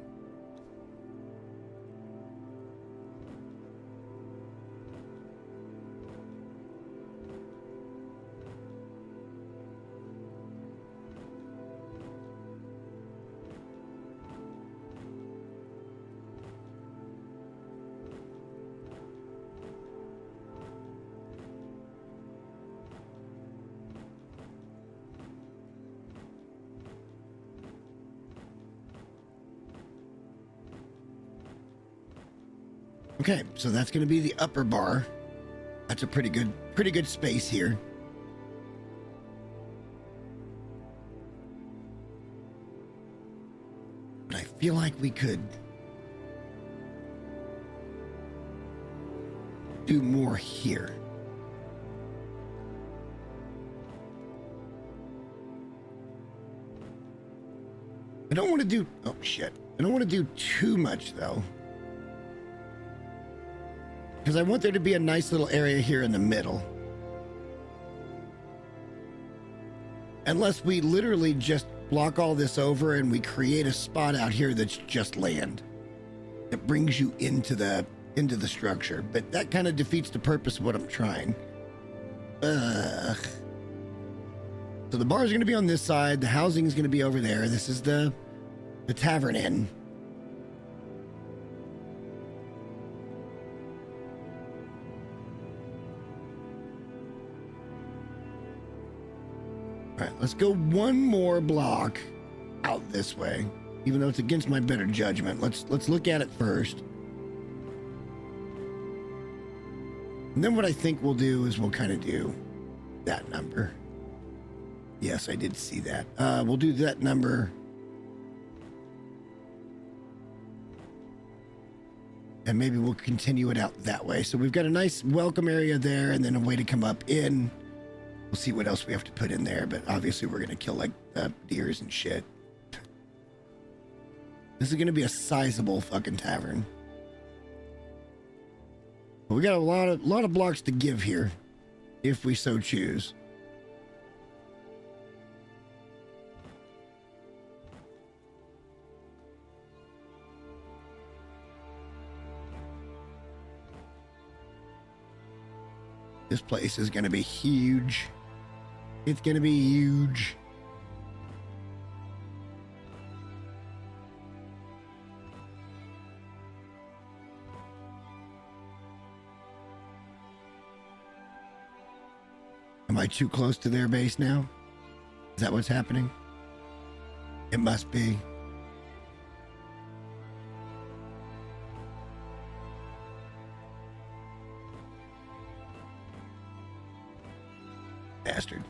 Okay, so that's going to be the upper bar. That's a pretty good space here. But I feel like we could do more here. I don't want to do, oh shit. I don't want to do too much though. Because I want there to be a nice little area here in the middle. Unless we literally just block all this over and we create a spot out here that's just land. That brings you into the structure. But that kind of defeats the purpose of what I'm trying. Ugh. So the bar is going to be on this side. The housing is going to be over there. This is the Tavern Inn. All right, let's go one more block out this way, even though it's against my better judgment. Let's look at it first. And then what I think we'll do is we'll kind of do that number. Yes, I did see that. We'll do that number. And maybe we'll continue it out that way. So we've got a nice welcome area there and then a way to come up in. We'll see what else we have to put in there, but obviously we're going to kill like deers and shit. This is going to be a sizable fucking tavern. But we got a lot of blocks to give here, if we so choose. This place is going to be huge. It's going to be huge. Am I too close to their base now? Is that what's happening? It must be. Bastard.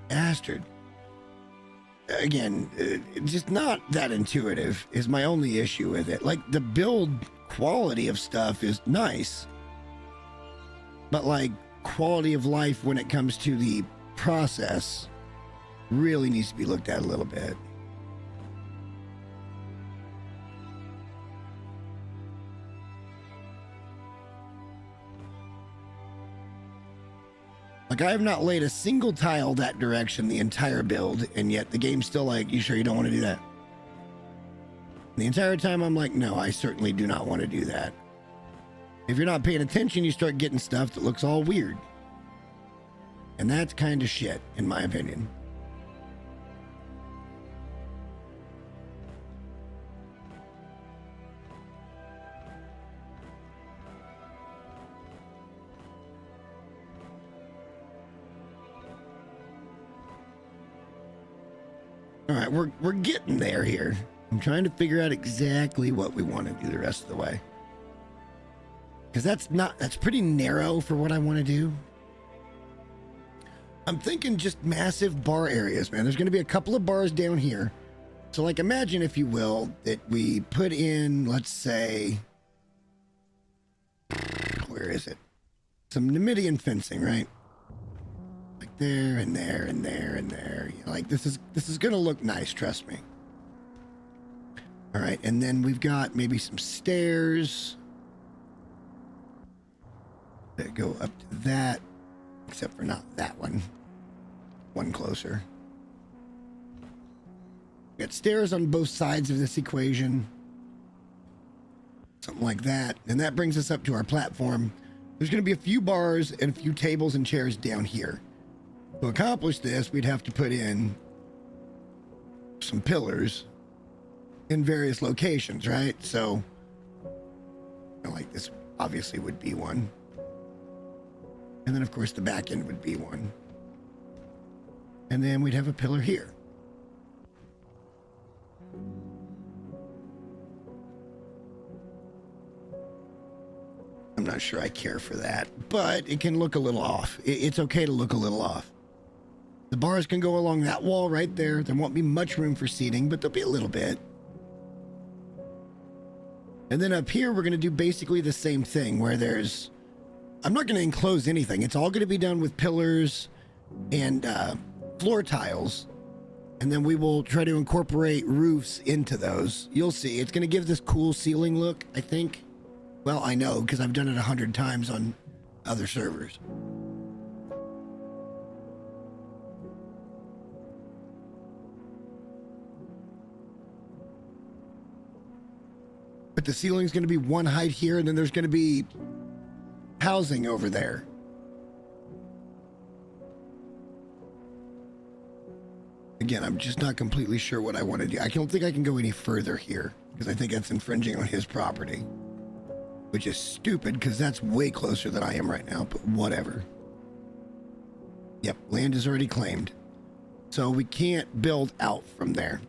Bastard. Again, just not that intuitive is my only issue with it. Like, the build quality of stuff is nice, but like quality of life when it comes to the process really needs to be looked at a little bit. Like, I have not laid a single tile that direction the entire build, and yet the game's still like, you sure you don't want to do that? The entire time I'm like, no, I certainly do not want to do that. If you're not paying attention, you start getting stuff that looks all weird. And that's kind of shit, in my opinion. All right, we're getting there here. I'm trying to figure out exactly what we want to do the rest of the way. Because that's pretty narrow for what I want to do. I'm thinking just massive bar areas, man. There's going to be a couple of bars down here. So, like, imagine, if you will, that we put in, let's say, where is it? Some Numidian fencing, right? Like there and there and there and there. You know, like, this is going to look nice, trust me. All right, and then we've got maybe some stairs that go up to that, except for not that one. One closer. We got stairs on both sides of this equation. Something like that. And that brings us up to our platform. There's going to be a few bars and a few tables and chairs down here. To accomplish this, we'd have to put in some pillars in various locations, right? So, like, this obviously would be one. And then, of course, the back end would be one. And then we'd have a pillar here. I'm not sure I care for that, but it can look a little off. It's okay to look a little off. The bars can go along that wall right there. There won't be much room for seating, but there'll be a little bit. And then up here, we're going to do basically the same thing where there's... I'm not going to enclose anything. It's all going to be done with pillars and floor tiles. And then we will try to incorporate roofs into those. You'll see. It's going to give this cool ceiling look, I think. Well, I know, because I've done it 100 times on other servers. But the ceiling's going to be one height here, and then there's going to be housing over there. Again, I'm just not completely sure what I want to do. I don't think I can go any further here, because I think that's infringing on his property. Which is stupid, because that's way closer than I am right now, but whatever. Yep, land is already claimed. So we can't build out from there.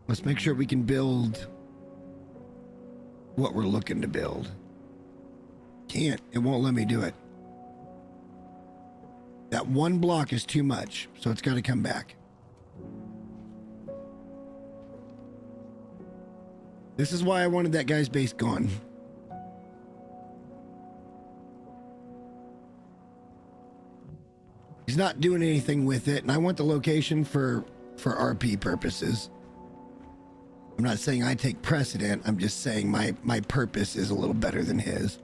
Let's make sure we can build what we're looking to build. Can't. It won't let me do it. That one block is too much, so it's got to come back. This is why I wanted that guy's base gone. He's not doing anything with it, and I want the location for RP purposes. I'm not saying I take precedent. I'm just saying my purpose is a little better than his.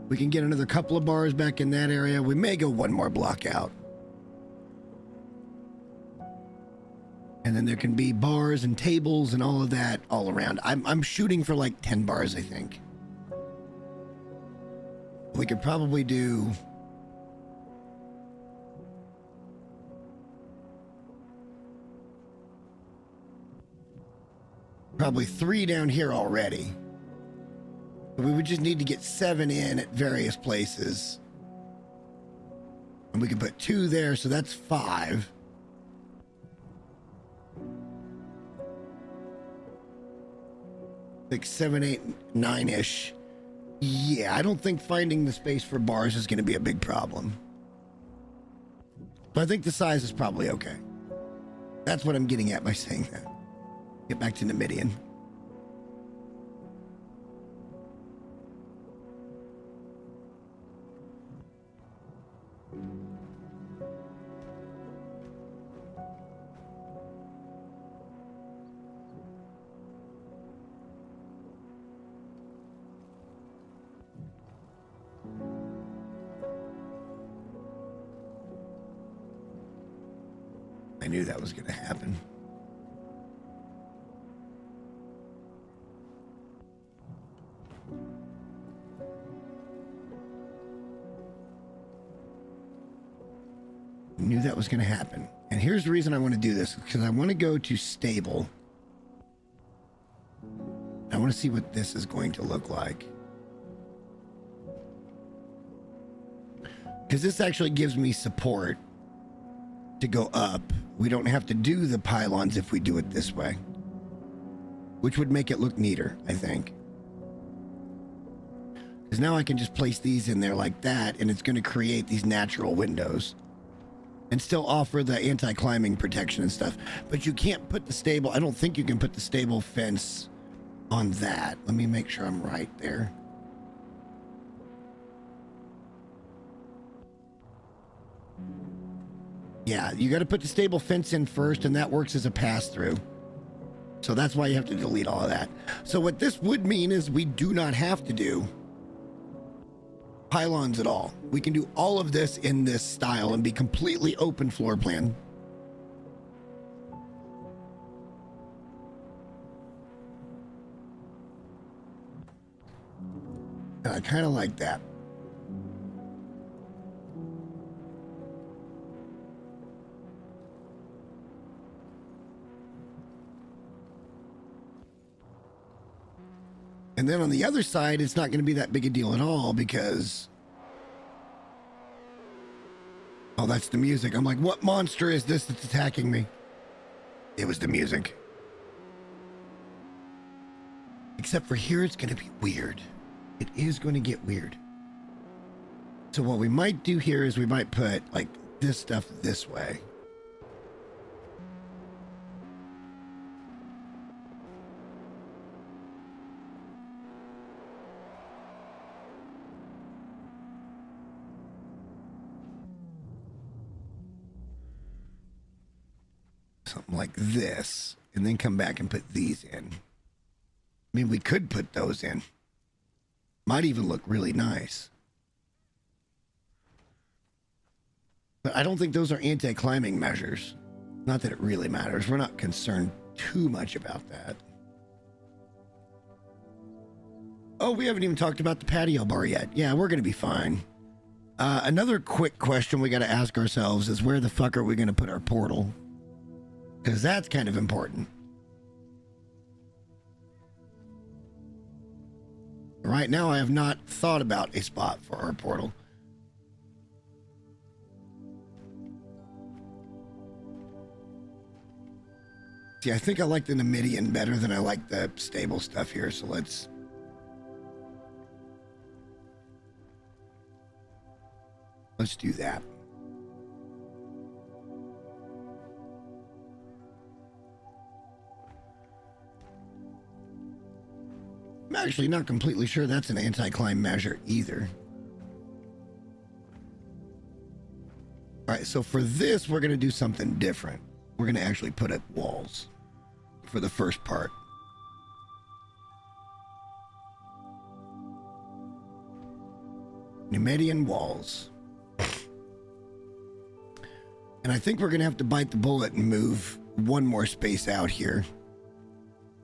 We can get another couple of bars back in that area. We may go one more block out. And then there can be bars and tables and all of that all around. I'm shooting for like 10 bars, I think. We could probably do... probably 3 down here already. We would just need to get 7 in at various places. And we could put 2 there, so that's 5. Like 7, 8, 9-ish. Yeah, I don't think finding the space for bars is going to be a big problem. But I think the size is probably okay. That's what I'm getting at by saying that. Get back to Numidian. I knew that was going to happen. Knew that was going to happen. And here's the reason I want to do this, because I want to go to stable. I want to see what this is going to look like. Because this actually gives me support to go up. We don't have to do the pylons if we do it this way, which would make it look neater, I think. Because now I can just place these in there like that, and it's going to create these natural windows and still offer the anti-climbing protection and stuff. But you can't put the stable, I don't think you can put the stable fence on that. Let me make sure I'm right there. Yeah, you got to put the stable fence in first, and that works as a pass-through. So that's why you have to delete all of that. So what this would mean is we do not have to do pylons at all. We can do all of this in this style and be completely open floor plan. And I kind of like that. And then on the other side, it's not going to be that big a deal at all because... Oh, that's the music. I'm like, what monster is this that's attacking me? It was the music. Except for here, it's going to be weird. It is going to get weird. So what we might do here is we might put, like, this stuff this way. Something like this, and then come back and put these in. I mean, we could put those in. Might even look really nice. But I don't think those are anti-climbing measures. Not that it really matters. We're not concerned too much about that. Oh, we haven't even talked about the patio bar yet. Yeah, we're going to be fine. Another quick question we got to ask ourselves is where the fuck are we going to put our portal? Because that's kind of important. Right now, I have not thought about a spot for our portal. See, I think I like the Numidian better than I like the stable stuff here, so let's do that. I'm actually not completely sure that's an anti-climb measure either. All right, so for this, we're going to do something different. We're going to actually put up walls for the first part. Numidian walls. And I think we're going to have to bite the bullet and move one more space out here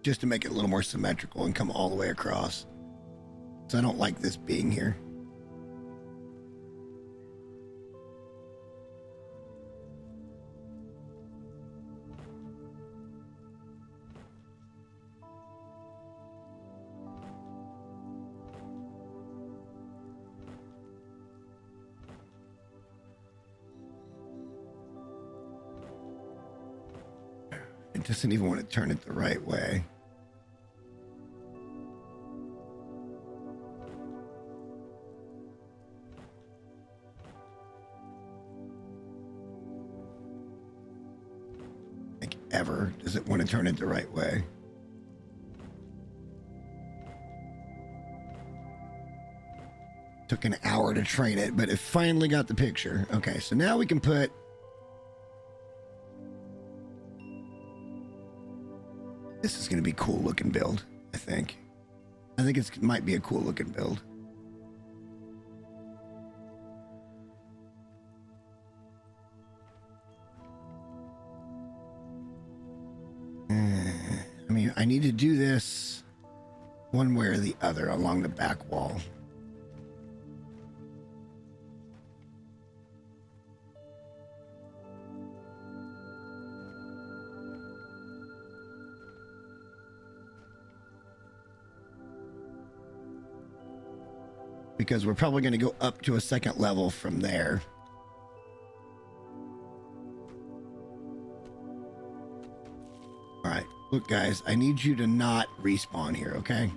just to make it a little more symmetrical and come all the way across. So I don't like this being here. It doesn't even want to turn it the right way. Like ever, does it want to turn it the right way? Took an hour to train it, but it finally got the picture. Okay, so now we can put this is going to be a cool looking build, I think. I think it might be a cool looking build. I mean, I need to do this one way or the other along the back wall. Because we're probably going to go up to a second level from there. All right, look guys, I need you to not respawn here, okay?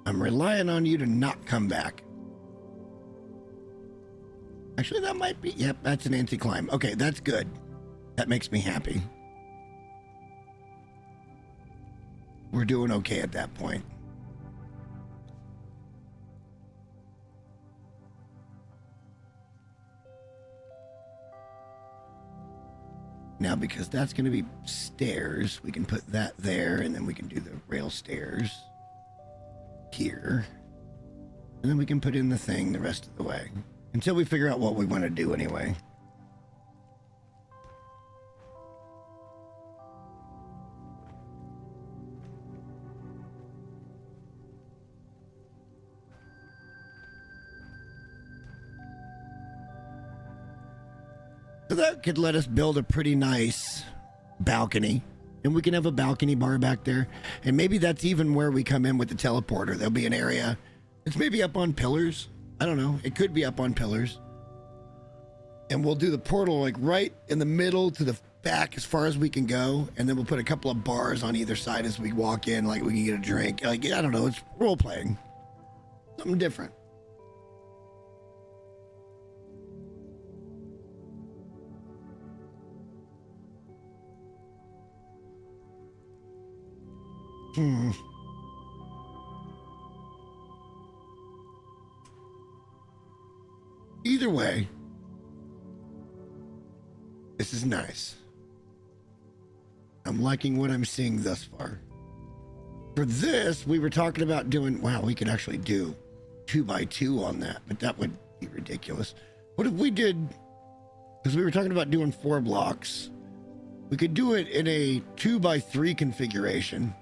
I'm relying on you to not come back. Actually, that might be, yep, that's an anti-climb. Okay, that's good. That makes me happy. We're doing okay at that point. Now, because that's going to be stairs, we can put that there, and then we can do the rail stairs here. And then we can put in the thing the rest of the way. Until we figure out what we want to do anyway. So that could let us build a pretty nice balcony. And we can have a balcony bar back there. And maybe that's even where we come in with the teleporter. There'll be an area. It's maybe up on pillars. I don't know. It could be up on pillars. And we'll do the portal like right in the middle to the back as far as we can go. And then we'll put a couple of bars on either side as we walk in. Like we can get a drink. Like, I don't know. It's role playing. Something different. Either way, this is nice. I'm liking what I'm seeing thus far. For this, we were talking about doing, wow, we could actually do 2x2 on that, but that would be ridiculous. What if we did, because we were talking about doing 4 blocks, we could do it in a 2x3 configuration.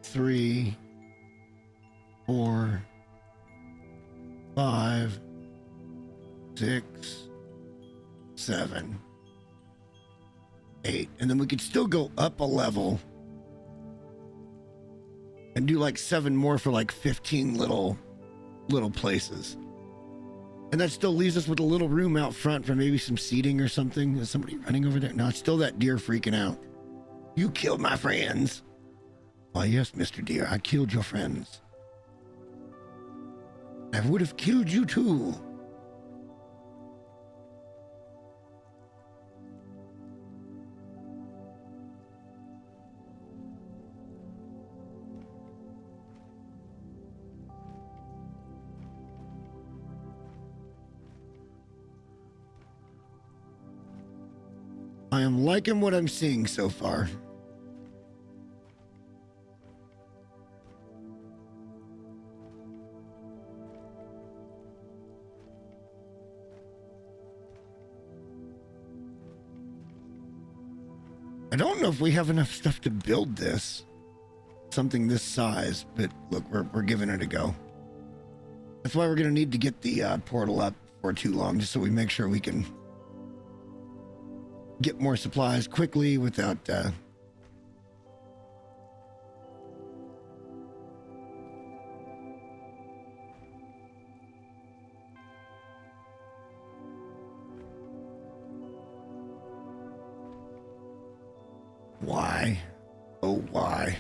Three, 4, 5, 6, 7, 8. And then we could still go up a level and do like 7 more for like 15 little places. And that still leaves us with a little room out front for maybe some seating or something. Is somebody running over there? No, it's still that deer freaking out. You killed my friends. Why, yes, Mr. Deer, I killed your friends. I would have killed you too. I am liking what I'm seeing so far. I don't know if we have enough stuff to build this. Something this size, but look, we're giving it a go. That's why we're going to need to get the portal up for too long, just so we make sure we can get more supplies quickly without why? Oh, why?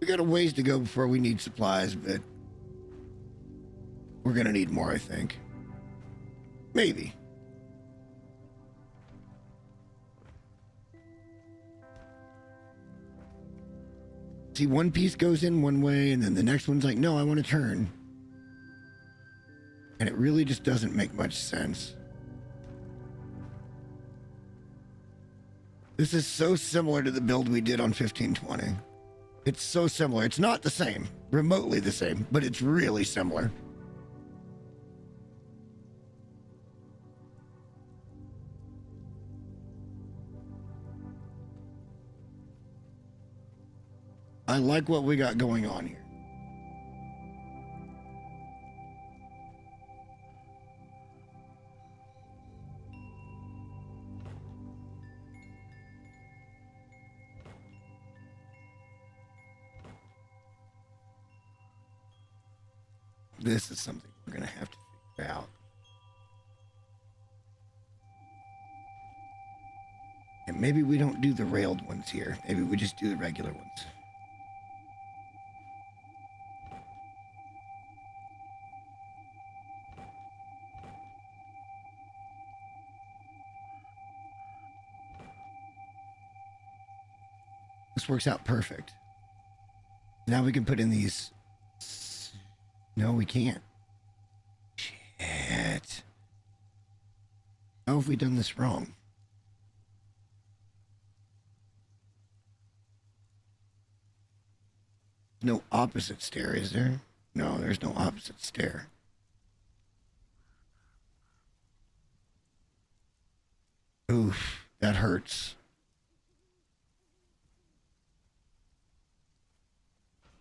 We got a ways to go before we need supplies, but we're gonna need more, I think. Maybe. See, one piece goes in one way, and then the next one's like, no, I want to turn. And it really just doesn't make much sense. This is so similar to the build we did on 1520. It's so similar. It's not the same, remotely the same, but it's really similar. I like what we got going on here. This is something we're going to have to figure out. And maybe we don't do the railed ones here. Maybe we just do the regular ones. This works out perfect. Now we can put in these. No, we can't. Shit. How have we done this wrong? No opposite stair, is there? No, there's no opposite stair. Oof, that hurts.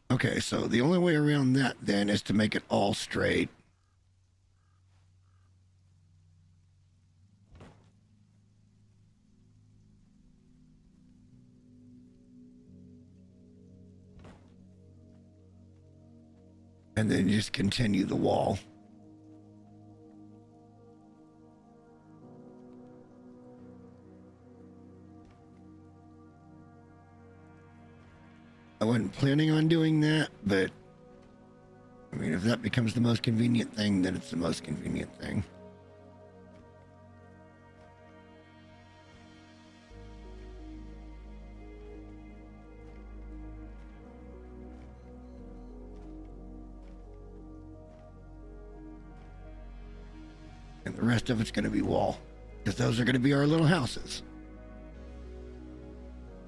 Okay, so the only way around that then is to make it all straight. And then just continue the wall. I wasn't planning on doing that, but I mean, if that becomes the most convenient thing, then it's the most convenient thing. And the rest of it's going to be wall, because those are going to be our little houses.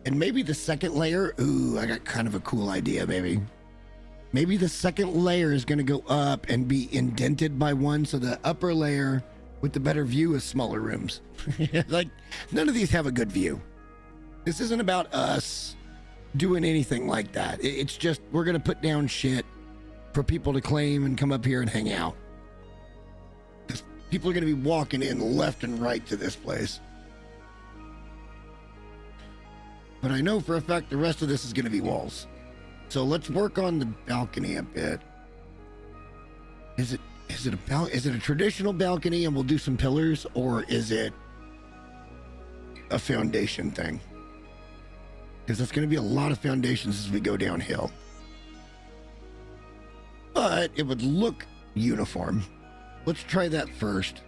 And maybe the second layer, ooh, I got kind of a cool idea, maybe. Maybe the second layer is going to go up and be indented by one, so the upper layer with the better view is smaller rooms. Like, none of these have a good view. This isn't about us doing anything like that. It's just, we're going to put down shit for people to claim and come up here and hang out. Because people are going to be walking in left and right to this place. But I know for a fact the rest of this is going to be walls. So let's work on the balcony a bit. Is it a traditional balcony and we'll do some pillars, or is it a foundation thing? Because that's going to be a lot of foundations as we go downhill. But it would look uniform. Let's try that first.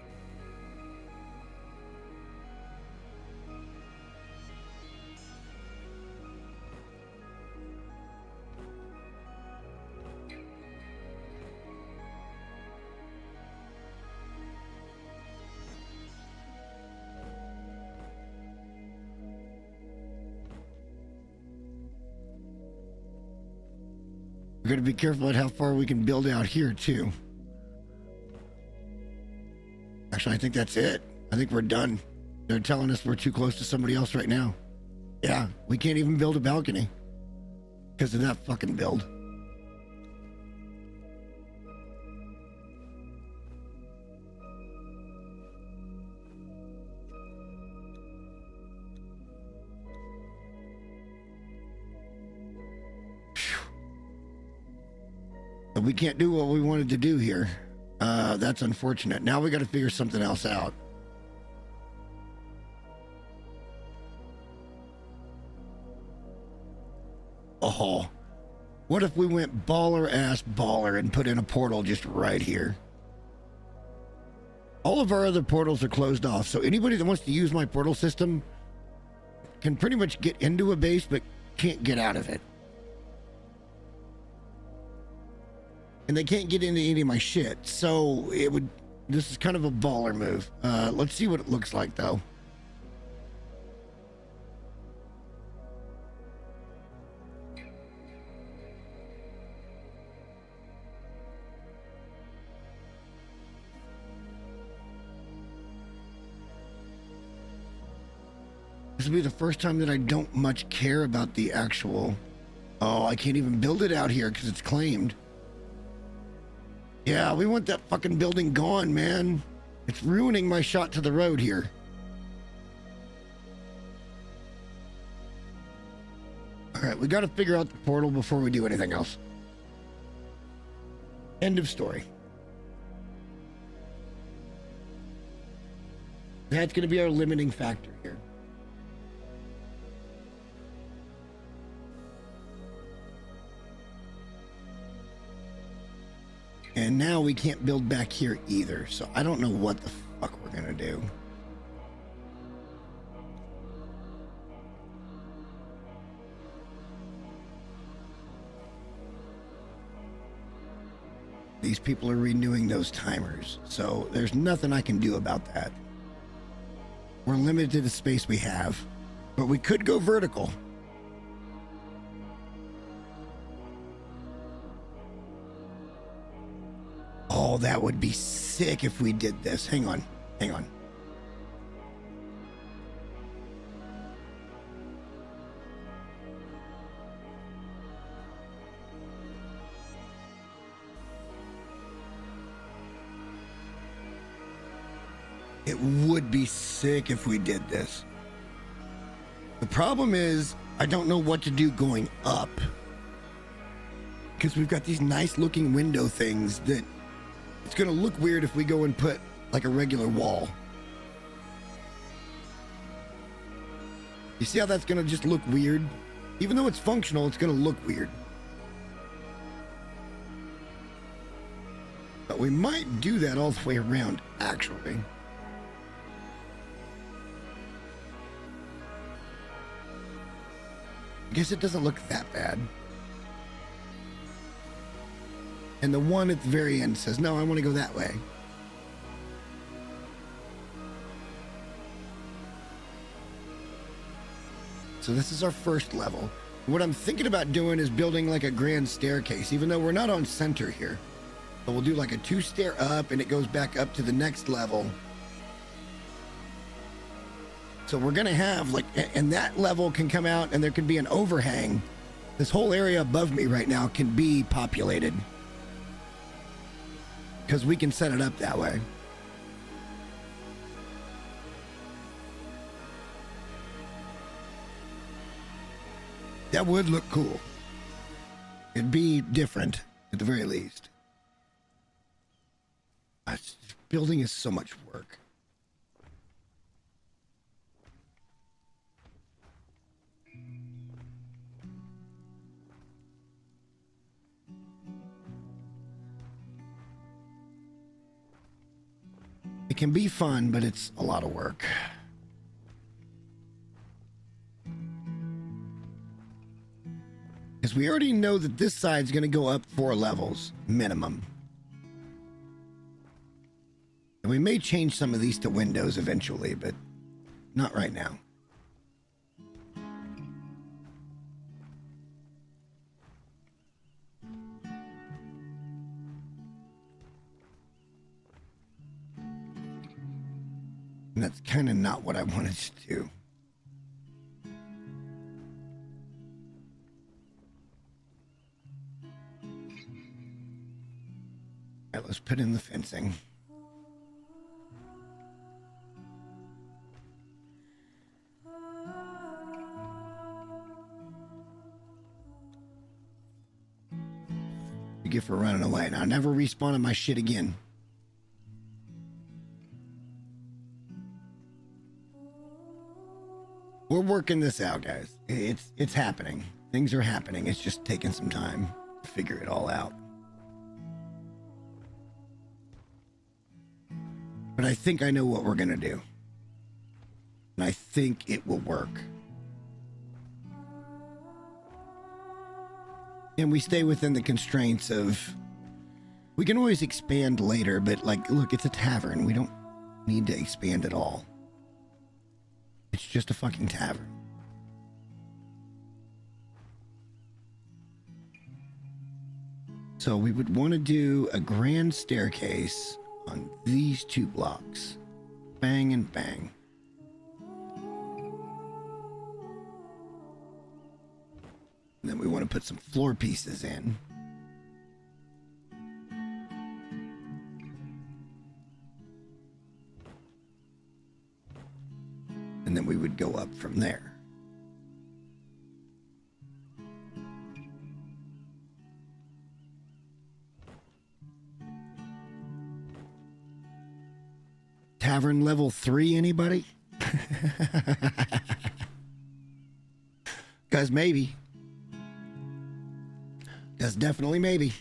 We're going to be careful about how far we can build out here, too. Actually, I think that's it. I think we're done. They're telling us we're too close to somebody else right now. Yeah, we can't even build a balcony because of that fucking build. But we can't do what we wanted to do here. That's unfortunate. Now we got to figure something else out. Oh, what if we went baller ass baller and put in a portal just right here? All of our other portals are closed off, so anybody that wants to use my portal system can pretty much get into a base but can't get out of it. And they can't get into any of my shit, so this is kind of a baller move. Let's see what it looks like, though. This will be the first time that I don't much care about the actual... Oh, I can't even build it out here because it's claimed. Yeah, we want that fucking building gone, man. It's ruining my shot to the road here. All right, we got to figure out the portal before we do anything else. End of story. That's going to be our limiting factor here. And now we can't build back here either, so I don't know what the fuck we're gonna do. These people are renewing those timers, so there's nothing I can do about that. We're limited to the space we have, but we could go vertical. Oh, that would be sick if we did this. Hang on. It would be sick if we did this. The problem is, I don't know what to do going up. Because we've got these nice looking window things that it's going to look weird if we go and put like a regular wall. You see how that's going to just look weird? Even though it's functional, it's going to look weird. But we might do that all the way around, actually. I guess it doesn't look that bad. And the one at the very end says, no, I want to go that way. So this is our first level. What I'm thinking about doing is building like a grand staircase, even though we're not on center here. But we'll do like a 2-stair up and it goes back up to the next level. So we're going to have like, and that level can come out and there can be an overhang. This whole area above me right now can be populated. Because we can set it up that way. That would look cool. It'd be different, at the very least. Building is so much work. It can be fun, but it's a lot of work. Because we already know that this side's going to go up 4 levels, minimum. And we may change some of these to windows eventually, but not right now. And that's kind of not what I wanted to do. All right, let's put in the fencing. You get for running away. Now, never respawn on my shit again. We're working this out, guys. It's happening. Things are happening. It's just taking some time to figure it all out. But I think I know what we're gonna do. And I think it will work. And we stay within the constraints of... We can always expand later, but like, look, it's a tavern. We don't need to expand at all. It's just a fucking tavern. So we would want to do a grand staircase on these 2 blocks. Bang and bang. And then we want to put some floor pieces in. And then we would go up from there. Tavern level 3, anybody? Guys, maybe. That's definitely maybe.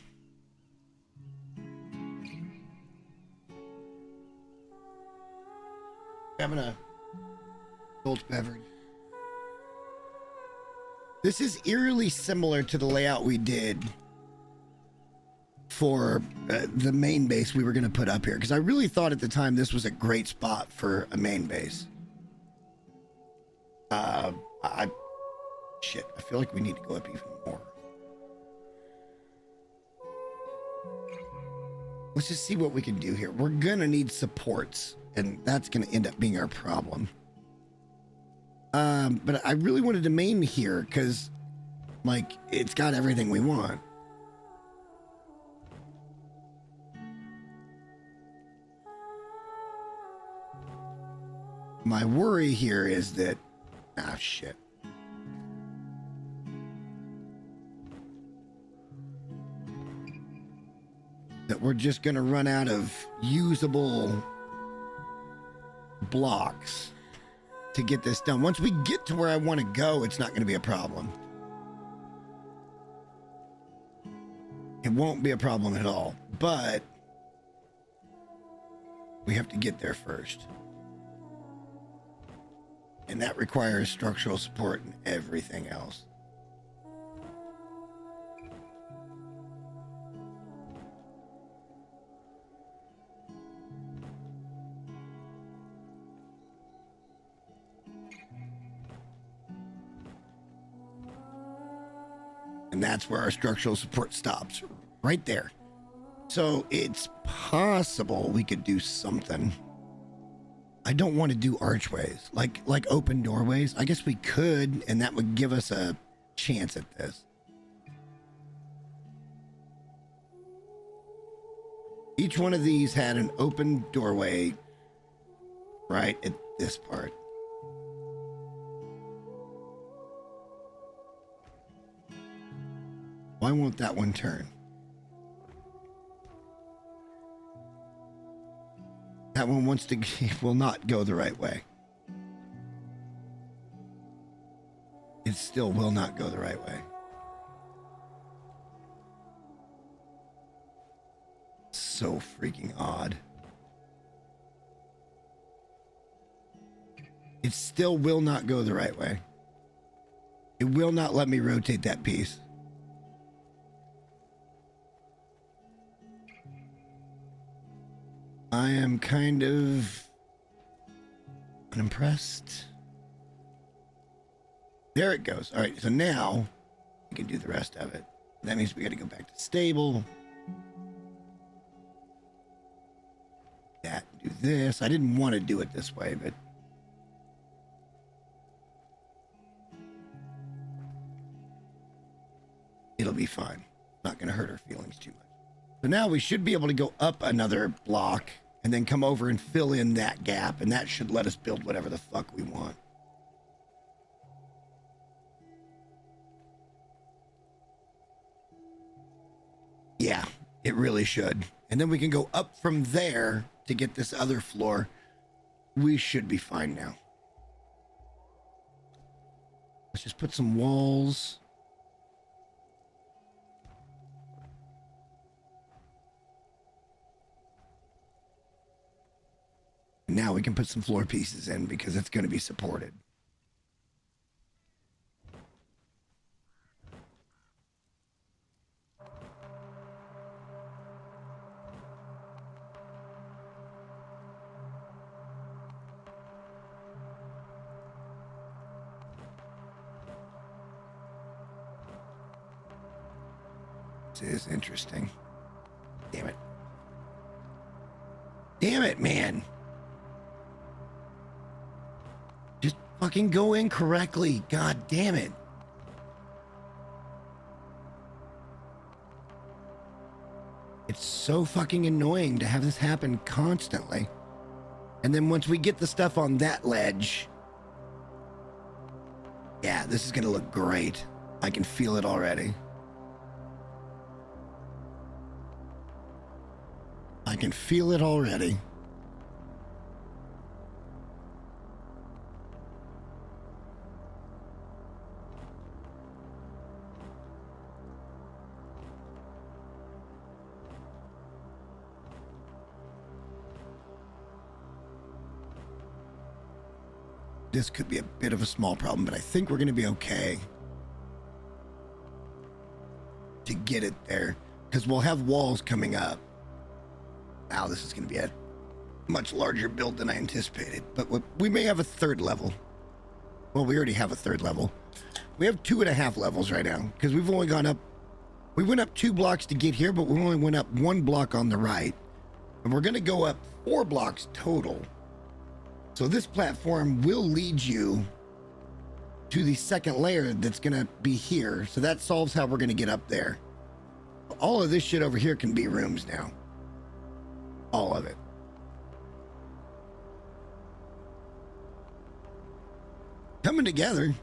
Having a cold beverage. This is eerily similar to the layout we did for the main base we were going to put up here, because I really thought at the time this was a great spot for a main base. Shit, I feel like we need to go up even more. Let's just see what we can do here. We're gonna need supports, and that's gonna end up being our problem. But I really wanted to main here because, like, it's got everything we want. My worry here is that, shit. That we're just gonna run out of usable blocks to get this done. Once we get to where I want to go, it's not going to be a problem. It won't be a problem at all, but we have to get there first. And that requires structural support and everything else. And that's where our structural support stops, right there. So it's possible we could do something. I don't want to do archways, like open doorways. I guess we could, and that would give us a chance at this. Each one of these had an open doorway right at this part. Why won't that one turn? That one wants to, will not go the right way. It still will not go the right way. So freaking odd. It still will not go the right way. It will not let me rotate that piece. I am kind of unimpressed. There it goes. All right, so now we can do the rest of it. That means we got to go back to stable. That, do this. I didn't want to do it this way, but it'll be fine. Not going to hurt her feelings too much. So now we should be able to go up another block and then come over and fill in that gap, and that should let us build whatever the fuck we want. Yeah, it really should. And then we can go up from there to get this other floor. We should be fine now. Let's just put some walls. Now we can put some floor pieces in because it's going to be supported. This is interesting. Damn it. Damn it, man. Just fucking go in correctly. God damn it. It's so fucking annoying to have this happen constantly. And then once we get the stuff on that ledge, yeah, this is gonna look great. I can feel it already. I can feel it already. This could be a bit of a small problem, but I think we're going to be okay to get it there because we'll have walls coming up. Wow, this is going to be a much larger build than I anticipated, but we may have a third level. Well, we already have a third level. We have 2.5 levels right now because we've only gone up. We went up 2 blocks to get here, but we only went up 1 block on the right, and we're going to go up 4 blocks total. So this platform will lead you to the second layer that's going to be here. So that solves how we're going to get up there. All of this shit over here can be rooms now. All of it. Coming together.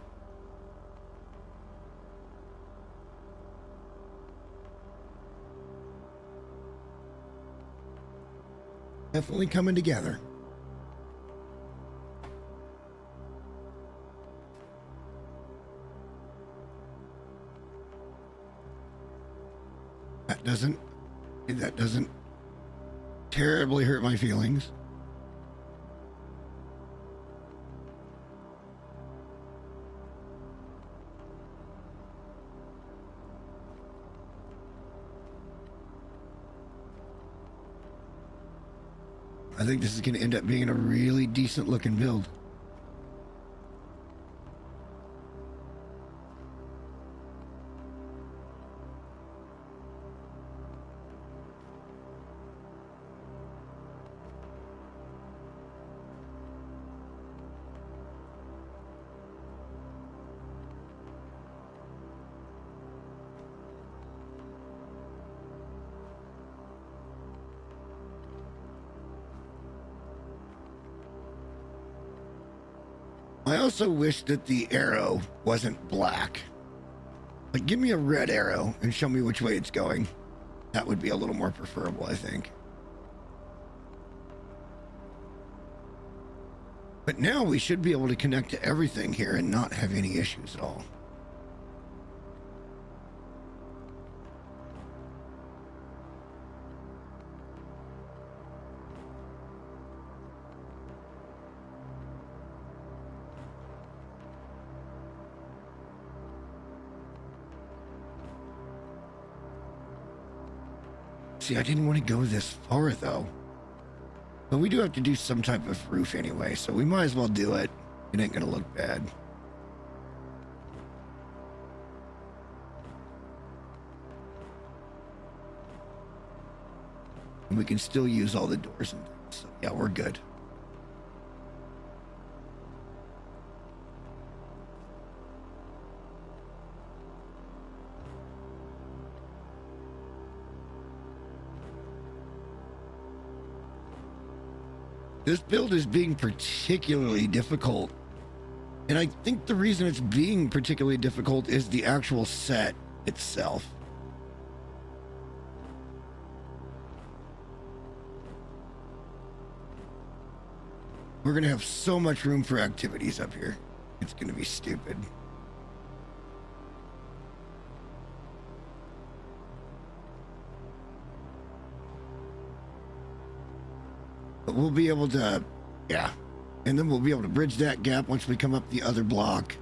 Definitely coming together. That doesn't terribly hurt my feelings. I think this is going to end up being a really decent looking build. I also wish that the arrow wasn't black. Like, give me a red arrow and show me which way it's going. That would be a little more preferable, I think. But now we should be able to connect to everything here and not have any issues at all. See, I didn't want to go this far, though. But we do have to do some type of roof anyway, so we might as well do it. It ain't gonna look bad. And we can still use all the doors and things, so yeah, we're good. This build is being particularly difficult. And I think the reason it's being particularly difficult is the actual set itself. We're going to have so much room for activities up here. It's going to be stupid. But we'll be able to, yeah. And then we'll be able to bridge that gap once we come up the other block.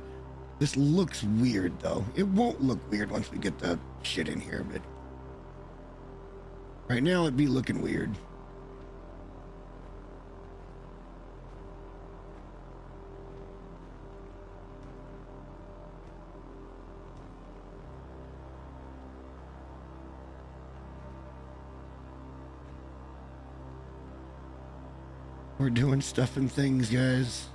This looks weird, though. It won't look weird once we get the shit in here, but right now it'd be looking weird. We're doing stuff and things, guys.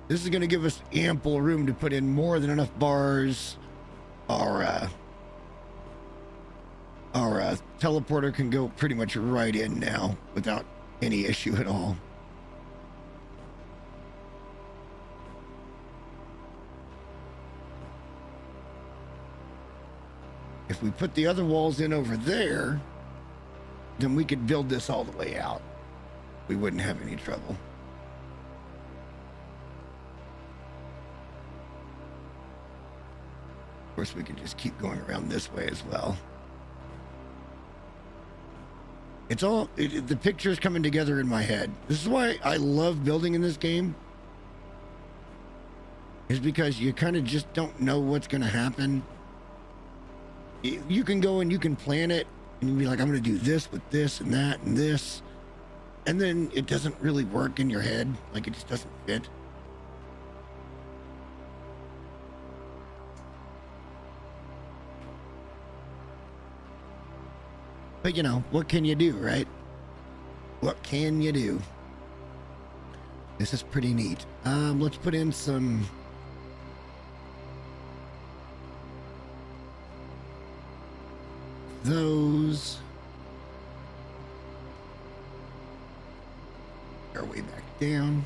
This is going to give us ample room to put in more than enough bars. Our teleporter can go pretty much right in now without any issue at all. If we put the other walls in over there, then we could build this all the way out. We wouldn't have any trouble. Of course, we could just keep going around this way as well. It's all, the picture's coming together in my head. This is why I love building in this game. Is because you kind of just don't know what's going to happen. You can go and you can plan it and you'll be like, I'm going to do this with this and that and this. And then it doesn't really work in your head. Like, it just doesn't fit. But you know, what can you do, right? What can you do? This is pretty neat. Let's put in some those. Our way back down.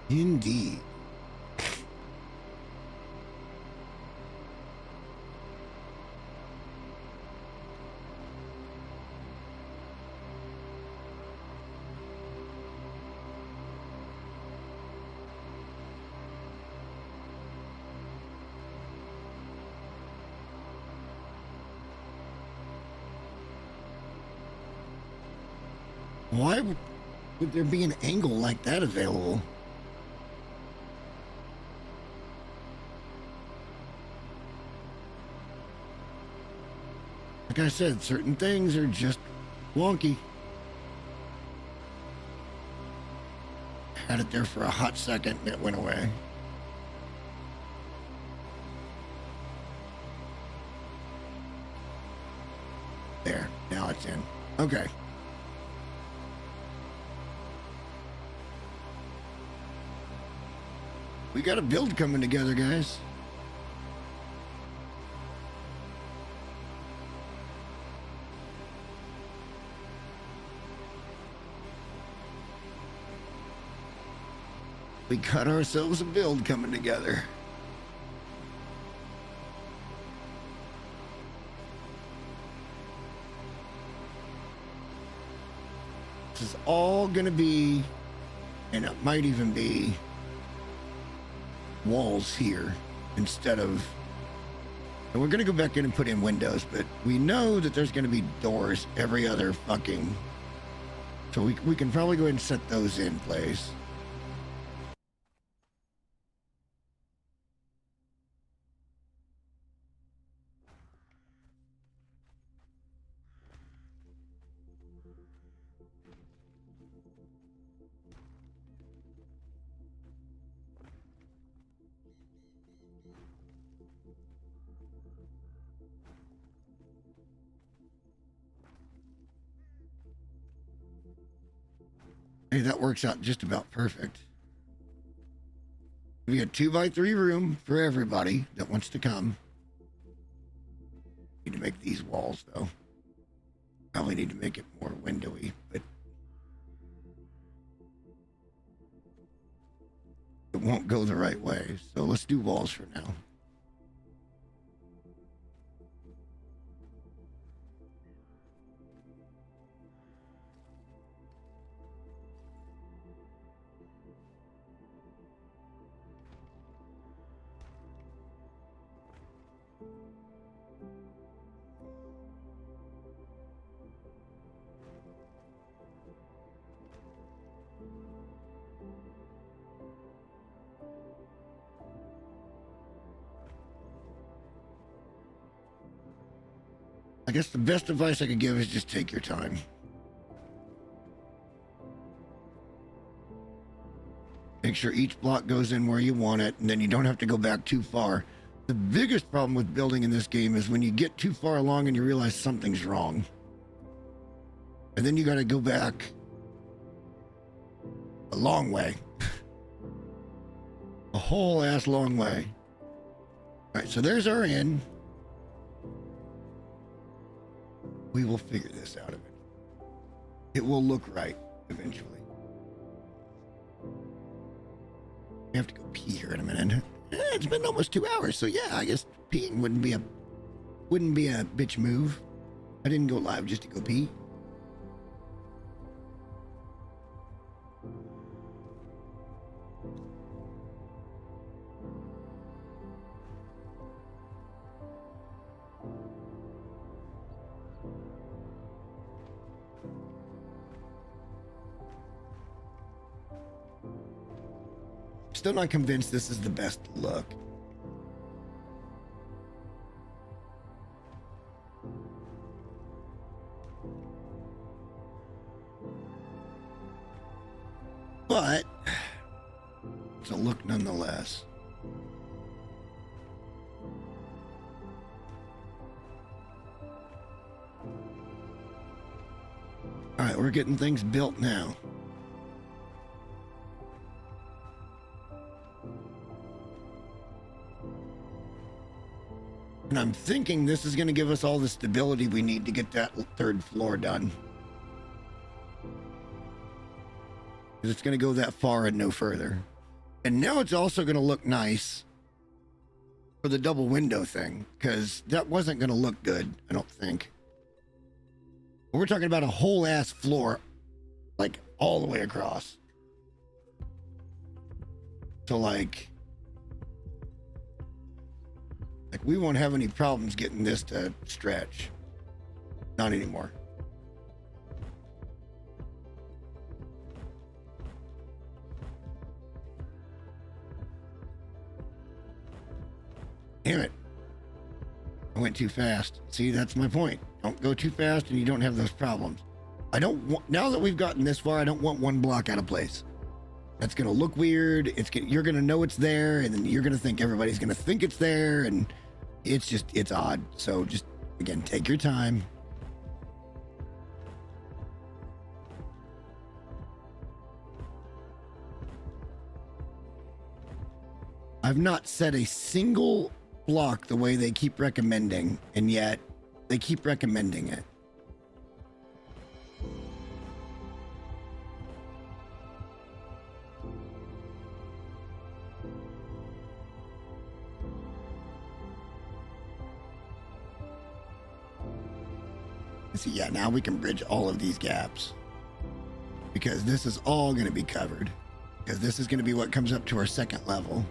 Indeed. Why would there be an angle like that available? Like I said, certain things are just wonky. Had it there for a hot second and it went away. There, now it's in. Okay. We got a build coming together, guys. We got ourselves a build coming together. This is all gonna be, and it might even be walls here instead of, and we're gonna go back in and put in windows, but we know that there's gonna be doors every other fucking, so we can probably go ahead and set those in place. Hey, that works out just about perfect. We got 2x3 room for everybody that wants to come. Need to make these walls though. Probably need to make it more windowy, but it won't go the right way. So let's do walls for now. I guess the best advice I could give is just take your time. Make sure each block goes in where you want it, and then you don't have to go back too far. The biggest problem with building in this game is when you get too far along and you realize something's wrong. And then you got to go back a long way. A whole ass long way. All right, so there's our inn. We will figure this out eventually. It will look right eventually. We have to go pee here in a minute. It's been almost 2 hours, so yeah, I guess peeing wouldn't be a bitch move. I didn't go live just to go pee. Still not convinced this is the best look. But it's a look nonetheless. All right, we're getting things built now. And I'm thinking this is going to give us all the stability we need to get that third floor done. Because it's going to go that far and no further. And now it's also going to look nice for the double window thing. Because that wasn't going to look good, I don't think. But we're talking about a whole ass floor. Like all the way across. So like we won't have any problems getting this to stretch. Not anymore. Damn it. I went too fast. See, that's my point. Don't go too fast and you don't have those problems. I don't want, now that we've gotten this far, I don't want one block out of place. That's going to look weird. You're going to know it's there, and then you're going to think everybody's going to think it's there, and it's odd. So just, again, take your time. I've not set a single block the way they keep recommending, and yet they keep recommending it. See, yeah, now we can bridge all of these gaps because this is all going to be covered, because this is going to be what comes up to our second level.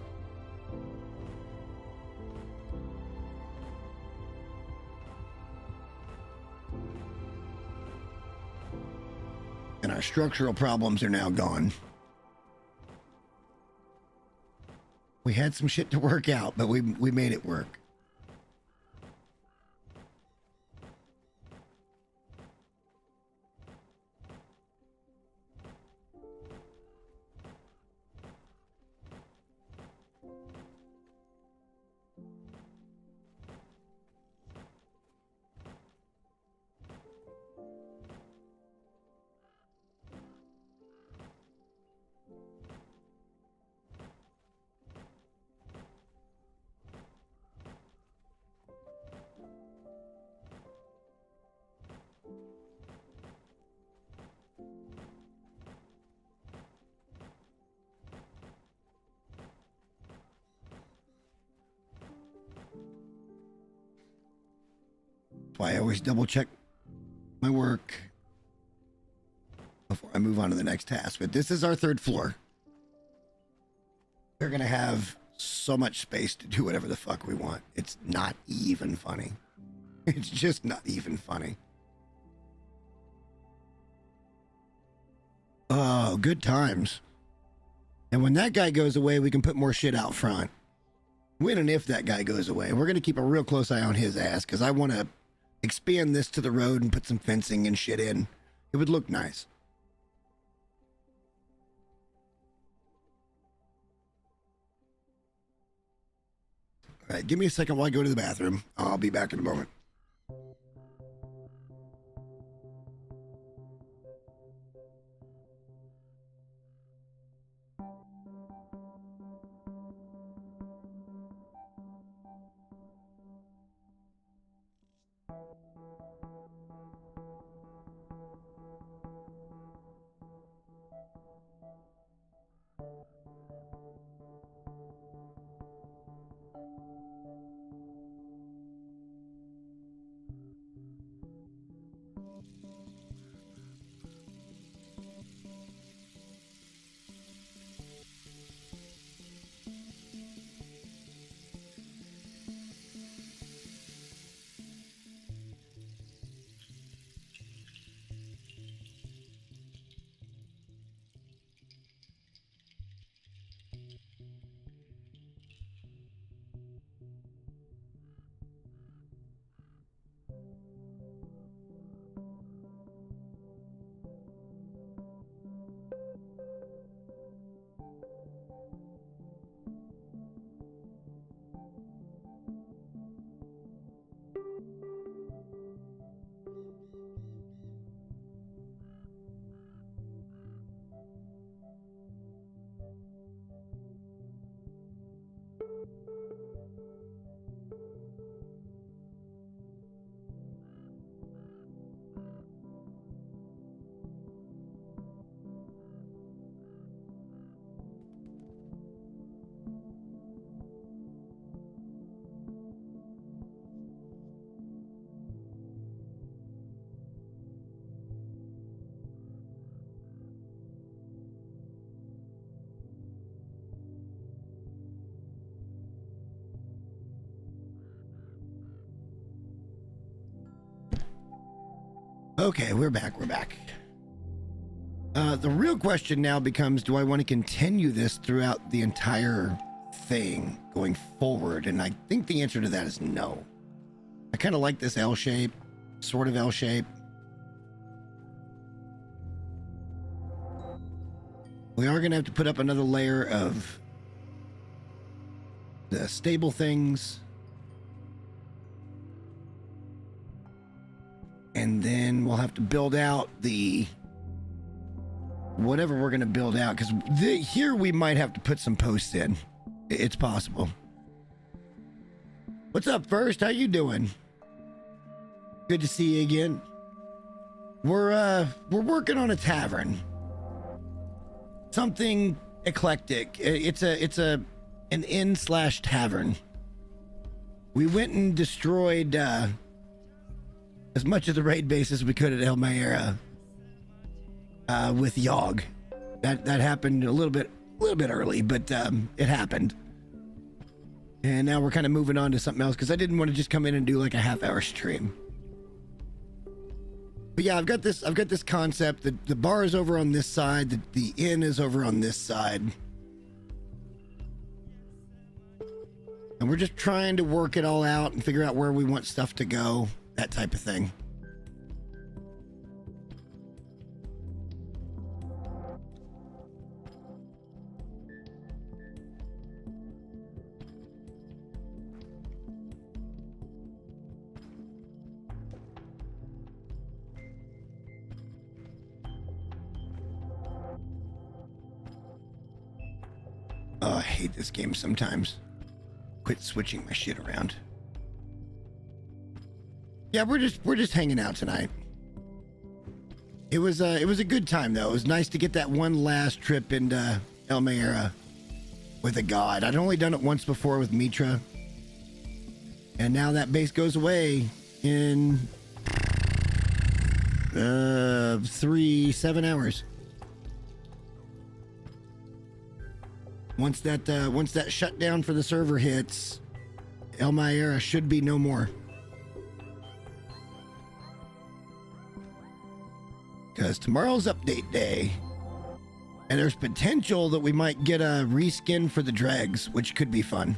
And our structural problems are now gone. We had some shit to work out, but we made it work. That's why I always double check my work before I move on to the next task. But this is our third floor. We're going to have so much space to do whatever the fuck we want. It's not even funny. It's just not even funny. Oh, good times. And when that guy goes away, we can put more shit out front. When and if that guy goes away, we're going to keep a real close eye on his ass, because I want to expand this to the road and put some fencing and shit in. It would look nice. All right, give me a second while I go to the bathroom. I'll be back in a moment. Okay, we're back. The real question now becomes, do I want to continue this throughout the entire thing going forward? And I think the answer to that is no. I kind of like this L shape, sort of L shape. We are going to have to put up another layer of the stable things. And then we'll have to build out the whatever we're going to build out, because here we might have to put some posts in. It's possible. What's up, First? How you doing? Good to see you again. We're working on a tavern. Something eclectic. It's an inn/tavern. We went and destroyed as much of the raid base as we could at El Meryah with Yogg. That happened a little bit early, but it happened. And now we're kind of moving on to something else because I didn't want to just come in and do like a half-hour stream. But yeah, I've got this concept that the bar is over on this side, the inn is over on this side. And we're just trying to work it all out and figure out where we want stuff to go, that type of thing. Oh, I hate this game sometimes. Quit switching my shit around. Yeah, we're just hanging out tonight. It was a good time though. It was nice to get that one last trip into El Meryah with a god. I'd only done it once before with Mitra, and now that base goes away in 7 hours. Once that shutdown for the server hits, El Meryah should be no more. Because tomorrow's update day. And there's potential that we might get a reskin for the dregs, which could be fun.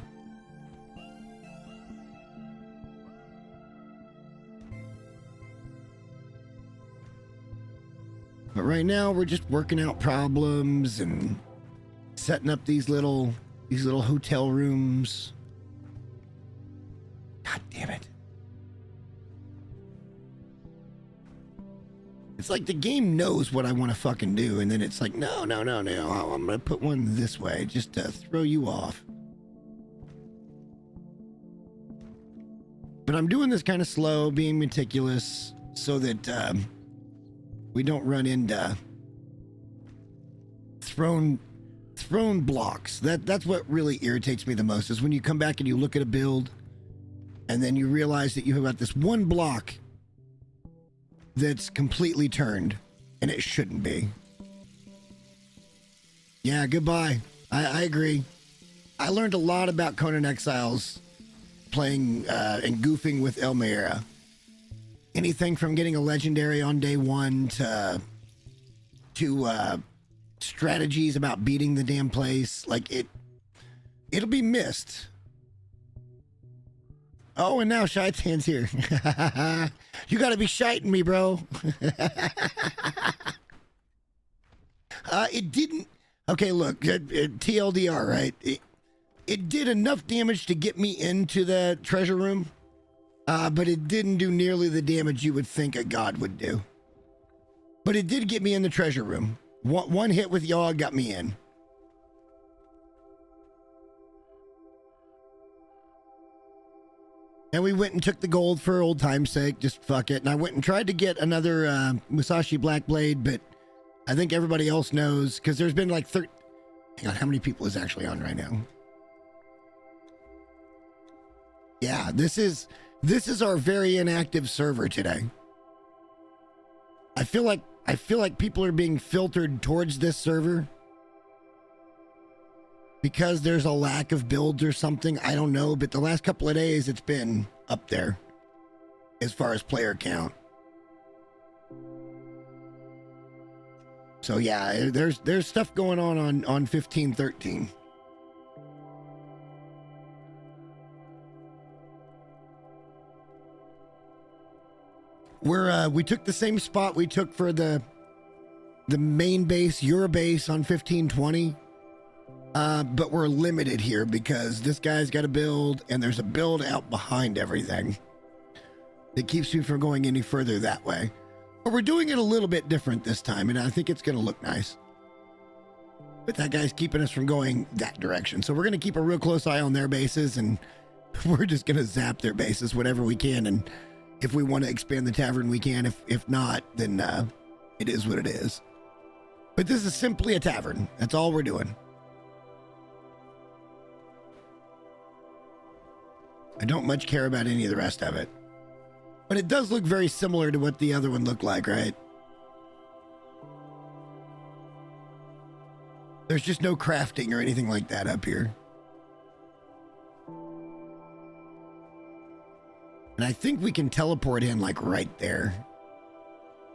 But right now we're just working out problems and setting up these little hotel rooms. God damn it. It's like the game knows what I want to fucking do, and then it's like, no, I'm gonna put one this way just to throw you off. But I'm doing this kind of slow, being meticulous, so that we don't run into thrown blocks. That's what really irritates me the most, is when you come back and you look at a build and then you realize that you've got this one block that's completely turned and it shouldn't be. Yeah, goodbye. I agree. I learned a lot about Conan Exiles playing and goofing with El Meryah. Anything from getting a legendary on day one to strategies about beating the damn place. Like it'll be missed. Oh, and now Shaitan's here. You gotta be shiting me, bro. It didn't. Okay, look, TLDR, right? It did enough damage to get me into the treasure room, but it didn't do nearly the damage you would think a god would do. But it did get me in the treasure room. One hit with Yogg got me in. And we went and took the gold for old time's sake, just fuck it. And I went and tried to get another Musashi Blackblade, but I think everybody else knows, because there's been like hang on, how many people is actually on right now? Yeah, this is our very inactive server today. I feel like people are being filtered towards this server because there's a lack of builds or something. I don't know, but the last couple of days it's been up there as far as player count. So yeah, there's stuff going on 1513. We took the same spot we took for the main base, your base on 1520. But we're limited here because this guy's got a build and there's a build out behind everything that keeps me from going any further that way. But we're doing it a little bit different this time, and I think it's going to look nice. But that guy's keeping us from going that direction. So we're going to keep a real close eye on their bases, and we're just going to zap their bases whenever we can. And if we want to expand the tavern, we can. If not, then it is what it is. But this is simply a tavern. That's all we're doing. I don't much care about any of the rest of it. But it does look very similar to what the other one looked like, right? There's just no crafting or anything like that up here. And I think we can teleport in like right there.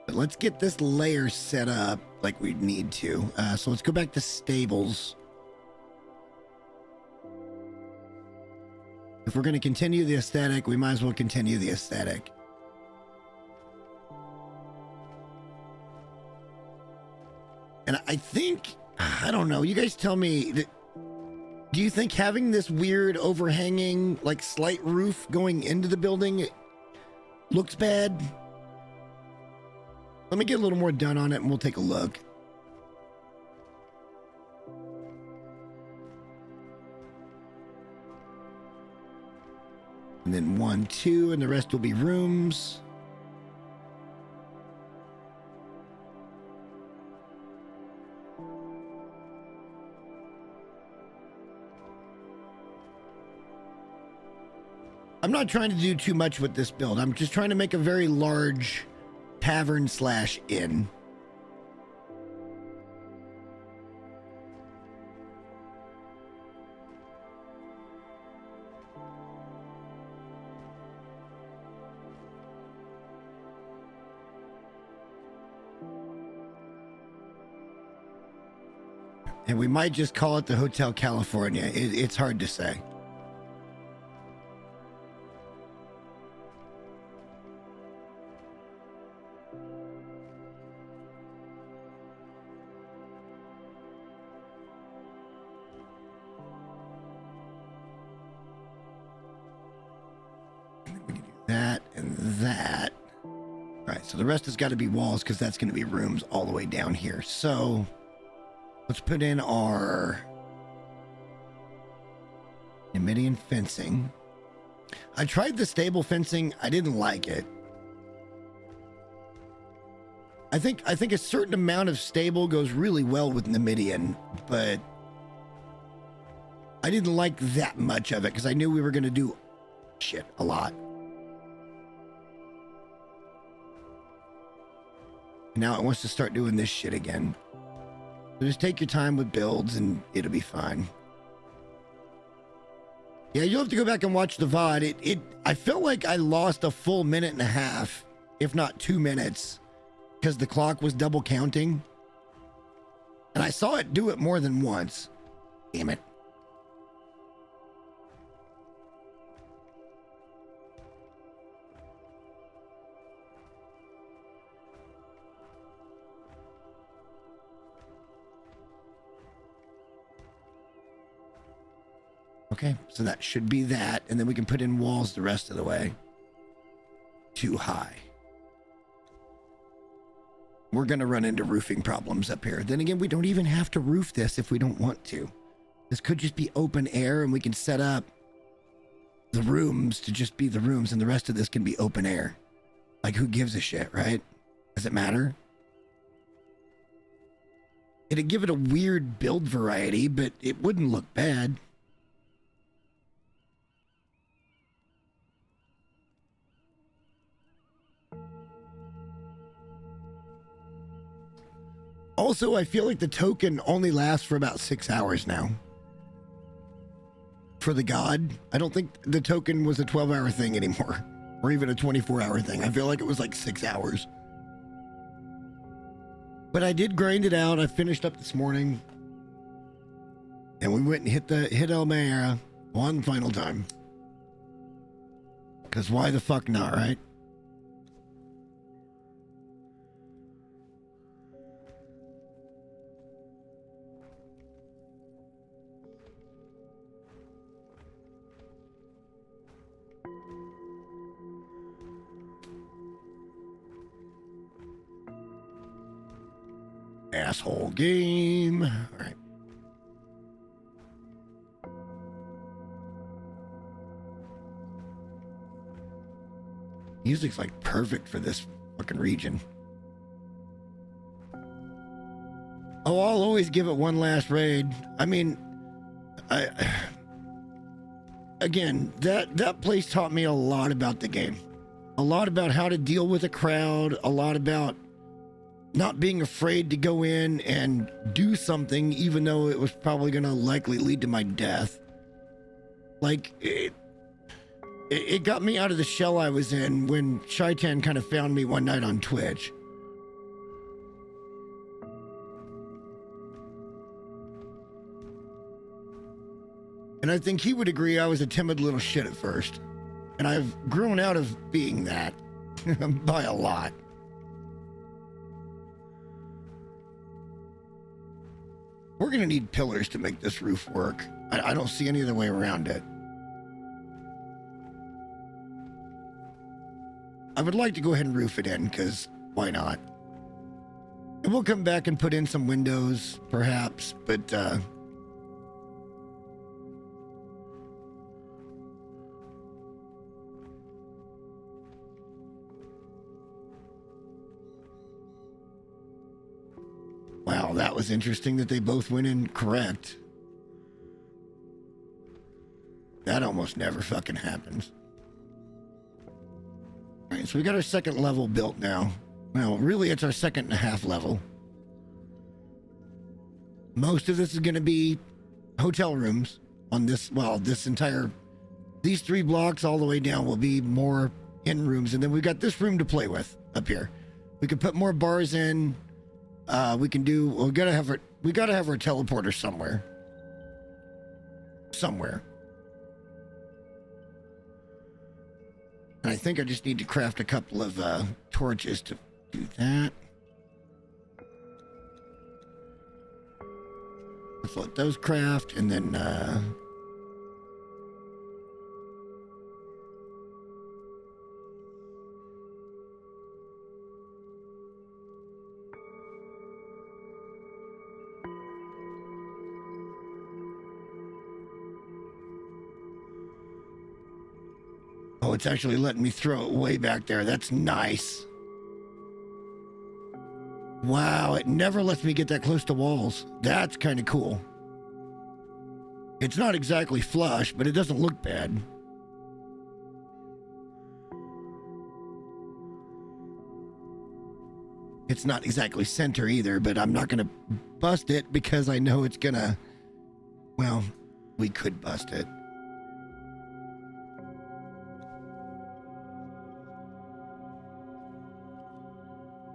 But let's get this layer set up like we need to. So let's go back to stables. If we're going to continue the aesthetic, we might as well continue the aesthetic. And I think, I don't know, you guys tell me, do you think having this weird overhanging, like slight roof going into the building looks bad? Let me get a little more done on it and we'll take a look. And then 1, 2, and the rest will be rooms. I'm not trying to do too much with this build. I'm just trying to make a very large tavern / inn. And we might just call it the Hotel California. It's hard to say. That and that. All right, so the rest has got to be walls because that's going to be rooms all the way down here. So let's put in our Numidian fencing. I tried the stable fencing. I didn't like it. I think a certain amount of stable goes really well with Numidian, but I didn't like that much of it because I knew we were going to do shit a lot. Now it wants to start doing this shit again. So just take your time with builds and it'll be fine. Yeah, you'll have to go back and watch the VOD. I felt like I lost a full 1.5 minutes, if not 2 minutes, because the clock was double counting. And I saw it do it more than once. Damn it. Okay, so that should be that, and then we can put in walls the rest of the way. Too high. We're going to run into roofing problems up here. Then again, we don't even have to roof this if we don't want to. This could just be open air, and we can set up the rooms to just be the rooms, and the rest of this can be open air. Like, who gives a shit, right? Does it matter? It'd give it a weird build variety, but it wouldn't look bad. Also, I feel like the token only lasts for about 6 hours now. For the god, I don't think the token was a 12-hour thing anymore. Or even a 24-hour thing. I feel like it was like 6 hours. But I did grind it out. I finished up this morning. And we went and hit El Meryah one final time. Because why the fuck not, right? Asshole game. All right. Music's like perfect for this fucking region. Oh, I'll always give it one last raid. I mean, again, that place taught me a lot about the game. a lot about how to deal with a crowd, a lot about not being afraid to go in and do something, even though it was probably going to likely lead to my death. Like, it got me out of the shell I was in when Shaitan kind of found me one night on Twitch. And I think he would agree I was a timid little shit at first. And I've grown out of being that by a lot. We're going to need pillars to make this roof work. I don't see any other way around it. I would like to go ahead and roof it in, because why not? And we'll come back and put in some windows, perhaps, but wow, that was interesting that they both went in correct. That almost never fucking happens. All right, so we got our second level built now. Well, really, it's our 2.5 level. Most of this is going to be hotel rooms on this, well, these 3 blocks all the way down will be more in rooms. And then we've got this room to play with up here. We can put more bars in. We gotta have our teleporter somewhere. And I think I just need to craft a couple of torches to do that. Let's let those craft, and then oh, it's actually letting me throw it way back there. That's nice. Wow, it never lets me get that close to walls. That's kind of cool. It's not exactly flush, but it doesn't look bad. It's not exactly center either, but I'm not going to bust it because I know it's going to... Well, we could bust it.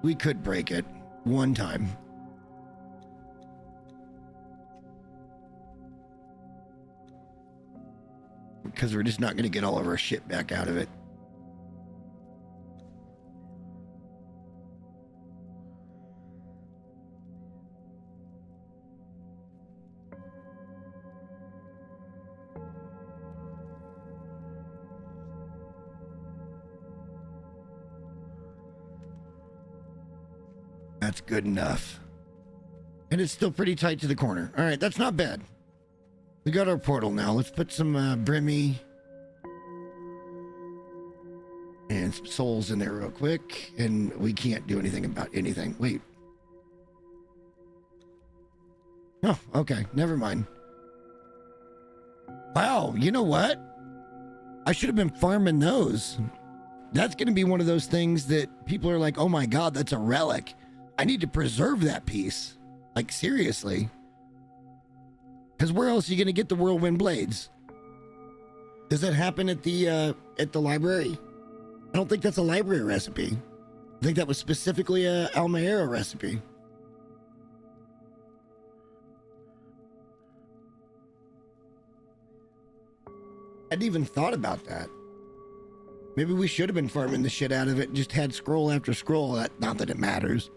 We could break it one time. Because we're just not going to get all of our shit back out of it. That's good enough. And it's still pretty tight to the corner. All right, that's not bad. We got our portal now. Let's put some Brimmy and some souls in there real quick. And we can't do anything about anything. Wait. Oh, okay. Never mind. Wow, you know what? I should have been farming those. That's going to be one of those things that people are like, oh my God, that's a relic. I need to preserve that piece. Like, seriously. Because where else are you going to get the whirlwind blades? Does that happen at the library? I don't think that's a library recipe. I think that was specifically a Almaera recipe. I hadn't even thought about that. Maybe we should have been farming the shit out of it and just had scroll after scroll. Not that it matters.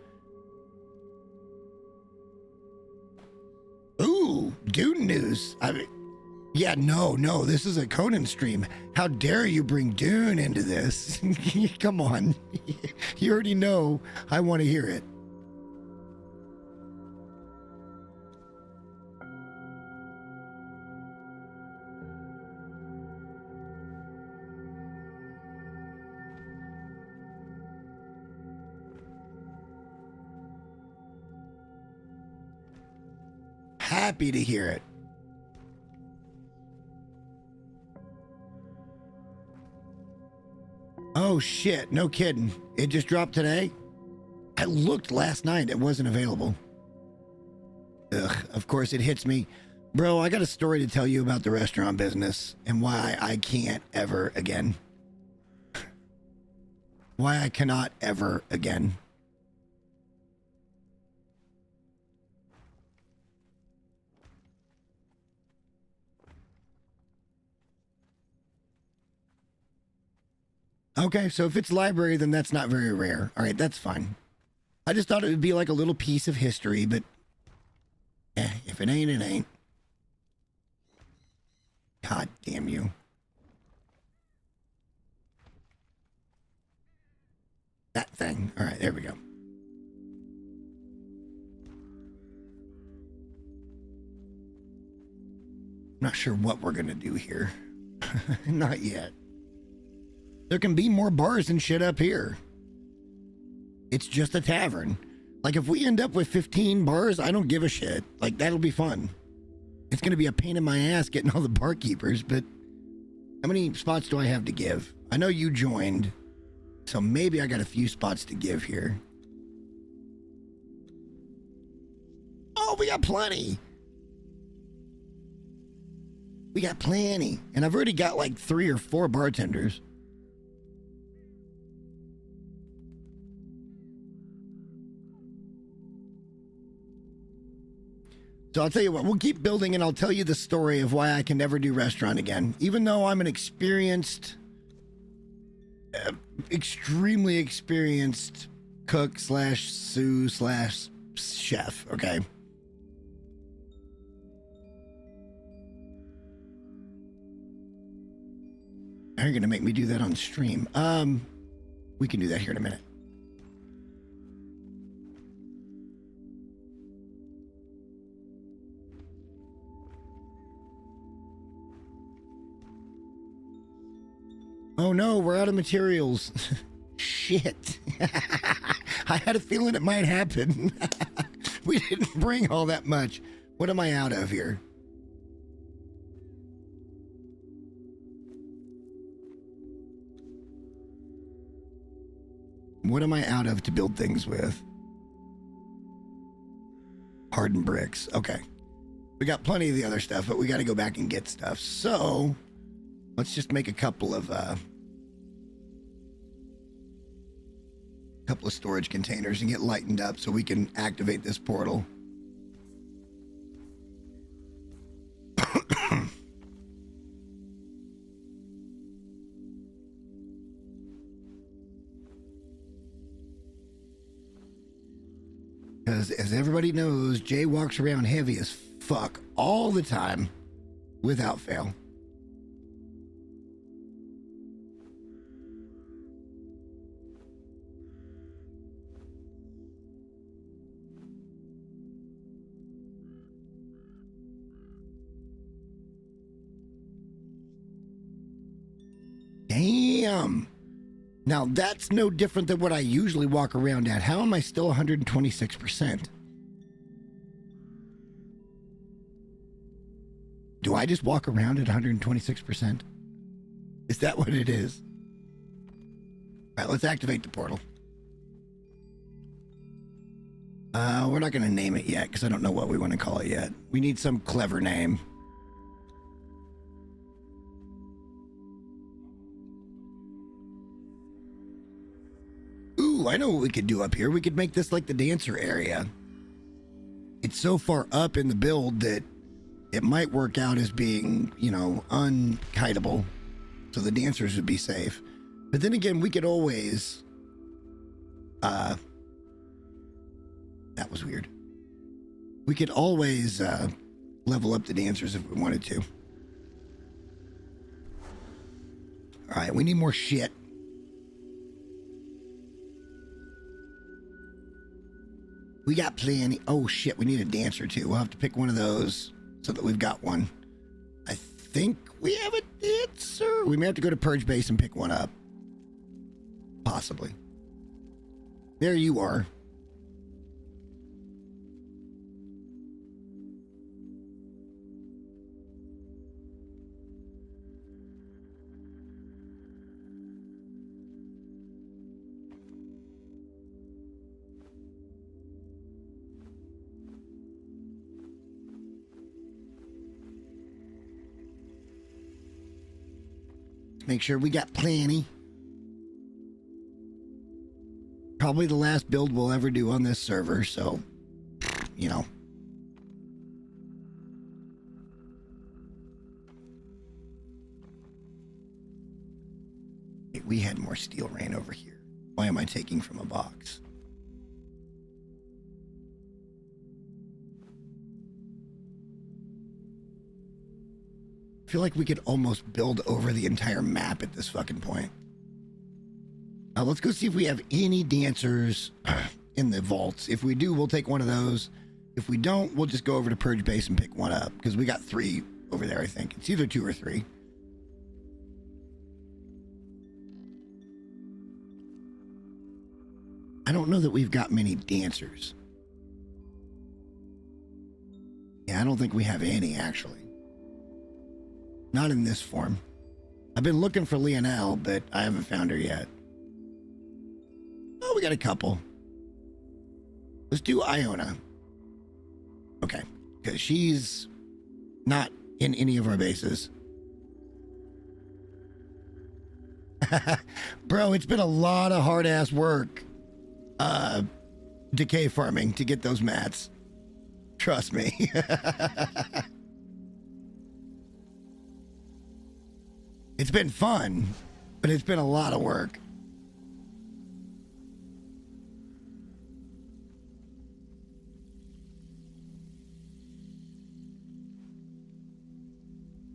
Ooh, Dune news. I mean, yeah, no, this is a Conan stream. How dare you bring Dune into this? Come on. You already know I want to hear it. Happy to hear it. Oh shit, no kidding. It just dropped today? I looked last night, it wasn't available. Ugh, of course it hits me. Bro, I got a story to tell you about the restaurant business and why I can't ever again. Why I cannot ever again. Okay, so if it's library, then that's not very rare. All right, that's fine. I just thought it would be like a little piece of history, but if it ain't, it ain't. God damn you. That thing. All right, there we go. Not sure what we're gonna do here. Not yet. There can be more bars and shit up here. It's just a tavern. Like, if we end up with 15 bars, I don't give a shit. Like, that'll be fun. It's gonna be a pain in my ass getting all the barkeepers, but how many spots do I have to give? I know you joined, so maybe I got a few spots to give here. Oh, we got plenty. We got plenty. And I've already got like 3 or 4 bartenders. So I'll tell you what, we'll keep building and I'll tell you the story of why I can never do restaurant again. Even though I'm an extremely experienced cook slash sous slash chef, okay? You're gonna make me do that on stream. We can do that here in a minute. Oh no, we're out of materials. Shit. I had a feeling it might happen. We didn't bring all that much. What am I out of here? What am I out of to build things with? Hardened bricks. Okay. We got plenty of the other stuff, but we got to go back and get stuff. So let's just make a couple of storage containers and get lightened up so we can activate this portal. Because as everybody knows, Jay walks around heavy as fuck all the time without fail. Damn. Now that's no different than what I usually walk around at. How am I still 126%? Do I just walk around at 126%? Is that what it is? All right, let's activate the portal. We're not going to name it yet because I don't know what we want to call it yet. We need some clever name. Ooh, I know what we could do up here. We could make this like the dancer area. It's so far up in the build that it might work out as being, you know, unkiteable. So the dancers would be safe. But then again, we could always... that was weird. We could always level up the dancers if we wanted to. All right, we need more shit. We got plenty. Oh shit, we need a dancer too. We'll have to pick one of those so that we've got one. I think we have a dancer. We may have to go to Purge Base and pick one up. Possibly. There you are. make sure we got plenty. Probably the last build we'll ever do on this server, so, you know. We had more steel rain over here. Why am I taking from a box? I feel like we could almost build over the entire map at this fucking point. Let's go see if we have any dancers in the vaults. If we do, we'll take one of those. If we don't, we'll just go over to Purge Base and pick one up, because we got 3 over there, I think. It's either 2 or 3. I don't know that we've got many dancers. Yeah, I don't think we have any, actually. Not in this form. I've been looking for Lionel, but I haven't found her yet. Oh, we got a couple. Let's do Iona. Okay, because she's not in any of our bases. Bro, it's been a lot of hard-ass work. Decay farming to get those mats. Trust me. It's been fun, but it's been a lot of work.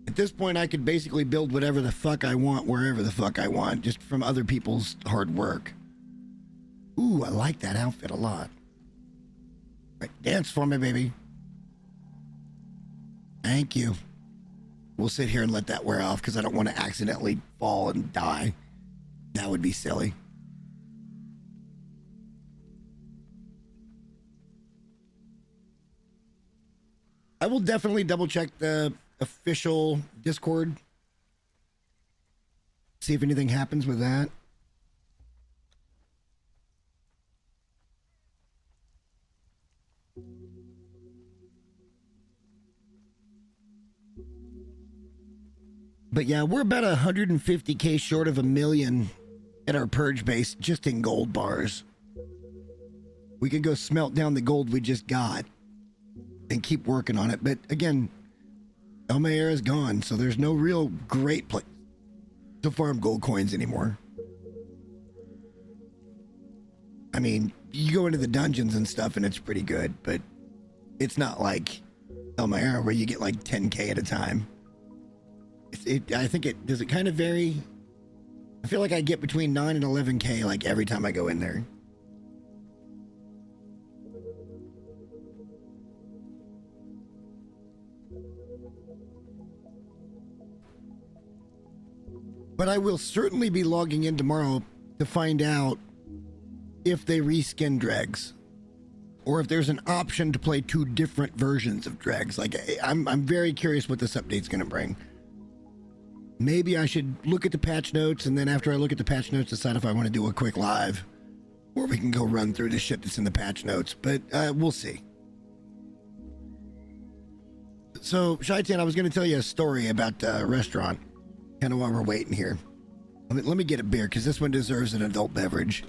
At this point, I could basically build whatever the fuck I want, wherever the fuck I want, just from other people's hard work. Ooh, I like that outfit a lot. Right, dance for me, baby. Thank you. We'll sit here and let that wear off because I don't want to accidentally fall and die. That would be silly. I will definitely double check the official Discord. See if anything happens with that. But yeah, we're about 150K short of $1 million at our purge base just in gold bars. We could go smelt down the gold we just got and keep working on it. But again, El Meryah is gone, so there's no real great place to farm gold coins anymore. I mean, you go into the dungeons and stuff and it's pretty good, but it's not like El Meryah where you get like 10K at a time. I think it does it kind of vary. I feel like I get between 9 and 11K like every time I go in there. But I will certainly be logging in tomorrow to find out if they reskin dregs or if there's an option to play 2 different versions of dregs. Like I'm very curious what this update's going to bring. Maybe I should look at the patch notes, and then after I look at the patch notes, decide if I want to do a quick live where we can go run through the shit that's in the patch notes, but we'll see. So, Shaitan, I was going to tell you a story about a restaurant, kind of while we're waiting here. Let me get a beer, because this one deserves an adult beverage.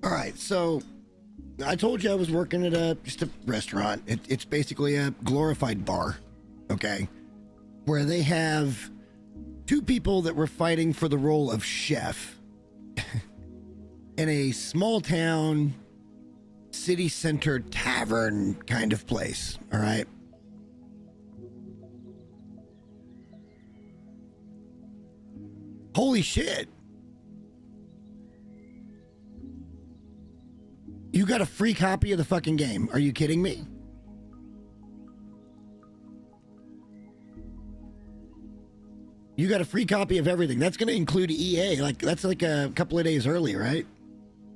All right, so I told you I was working at just a restaurant. It's basically a glorified bar, okay? Where they have 2 people that were fighting for the role of chef in a small town, city center tavern kind of place, all right? Holy shit. You got a free copy of the fucking game. Are you kidding me? You got a free copy of everything. That's going to include EA. Like, that's like a couple of days early, right?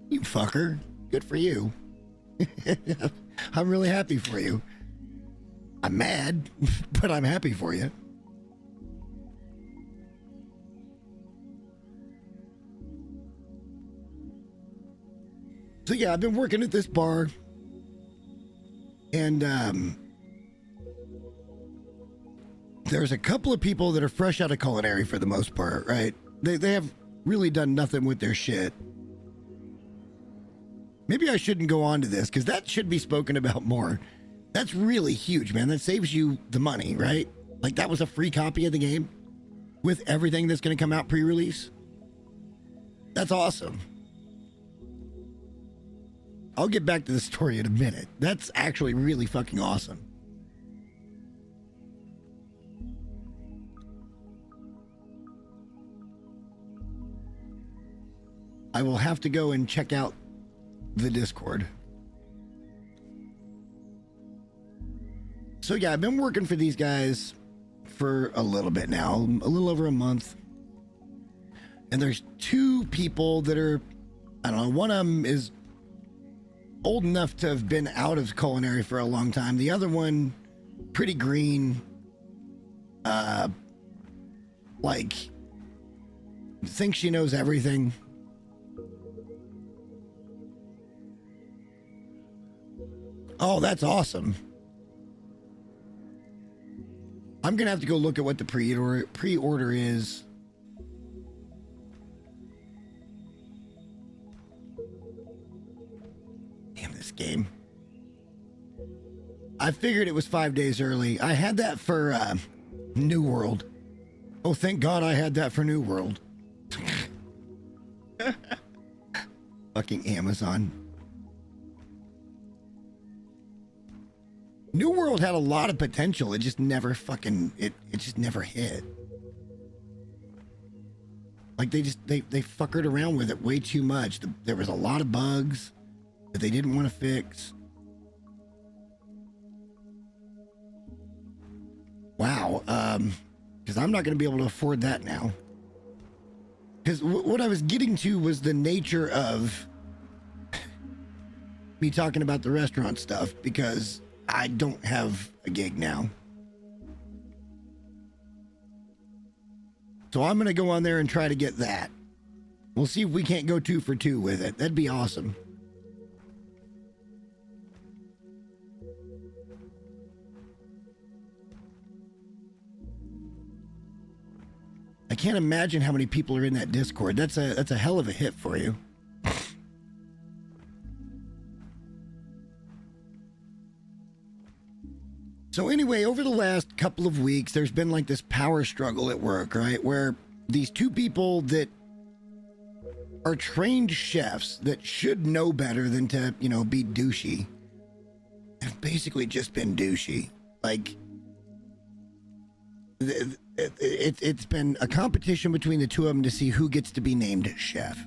You fucker. Good for you. I'm really happy for you. I'm mad, but I'm happy for you. So yeah, I've been working at this bar And there's a couple of people that are fresh out of culinary for the most part, right? They have really done nothing with their shit. Maybe I shouldn't go on to this because that should be spoken about more. That's really huge, man. That saves you the money, right? Like that was a free copy of the game with everything that's going to come out pre-release. That's awesome. I'll get back to the story in a minute. That's actually really fucking awesome. I will have to go and check out the Discord. So yeah, I've been working for these guys for a little bit now, a little over a month. And there's two people that are, I don't know, one of them is old enough to have been out of culinary for a long time. The other one, pretty green, like, thinks she knows everything. Oh, that's awesome. I'm going to have to go look at what the pre-order is. Damn this game. I figured it was 5 days early. I had that for New World. Oh, thank God I had that for New World. Fucking Amazon. New World had a lot of potential. It just never fucking, it just never hit. Like they fuckered around with it way too much. There was a lot of bugs that they didn't want to fix. Wow. Because I'm not going to be able to afford that now. Because what I was getting to was the nature of me talking about the restaurant stuff, because I don't have a gig now. So I'm going to go on there and try to get that. We'll see if we can't go 2 for 2 with it. That'd be awesome. I can't imagine how many people are in that Discord. That's a hell of a hit for you. So anyway, over the last couple of weeks, there's been like this power struggle at work, right? Where these two people that are trained chefs that should know better than to, you know, be douchey, have basically just been douchey. Like, it's been a competition between the two of them to see who gets to be named chef.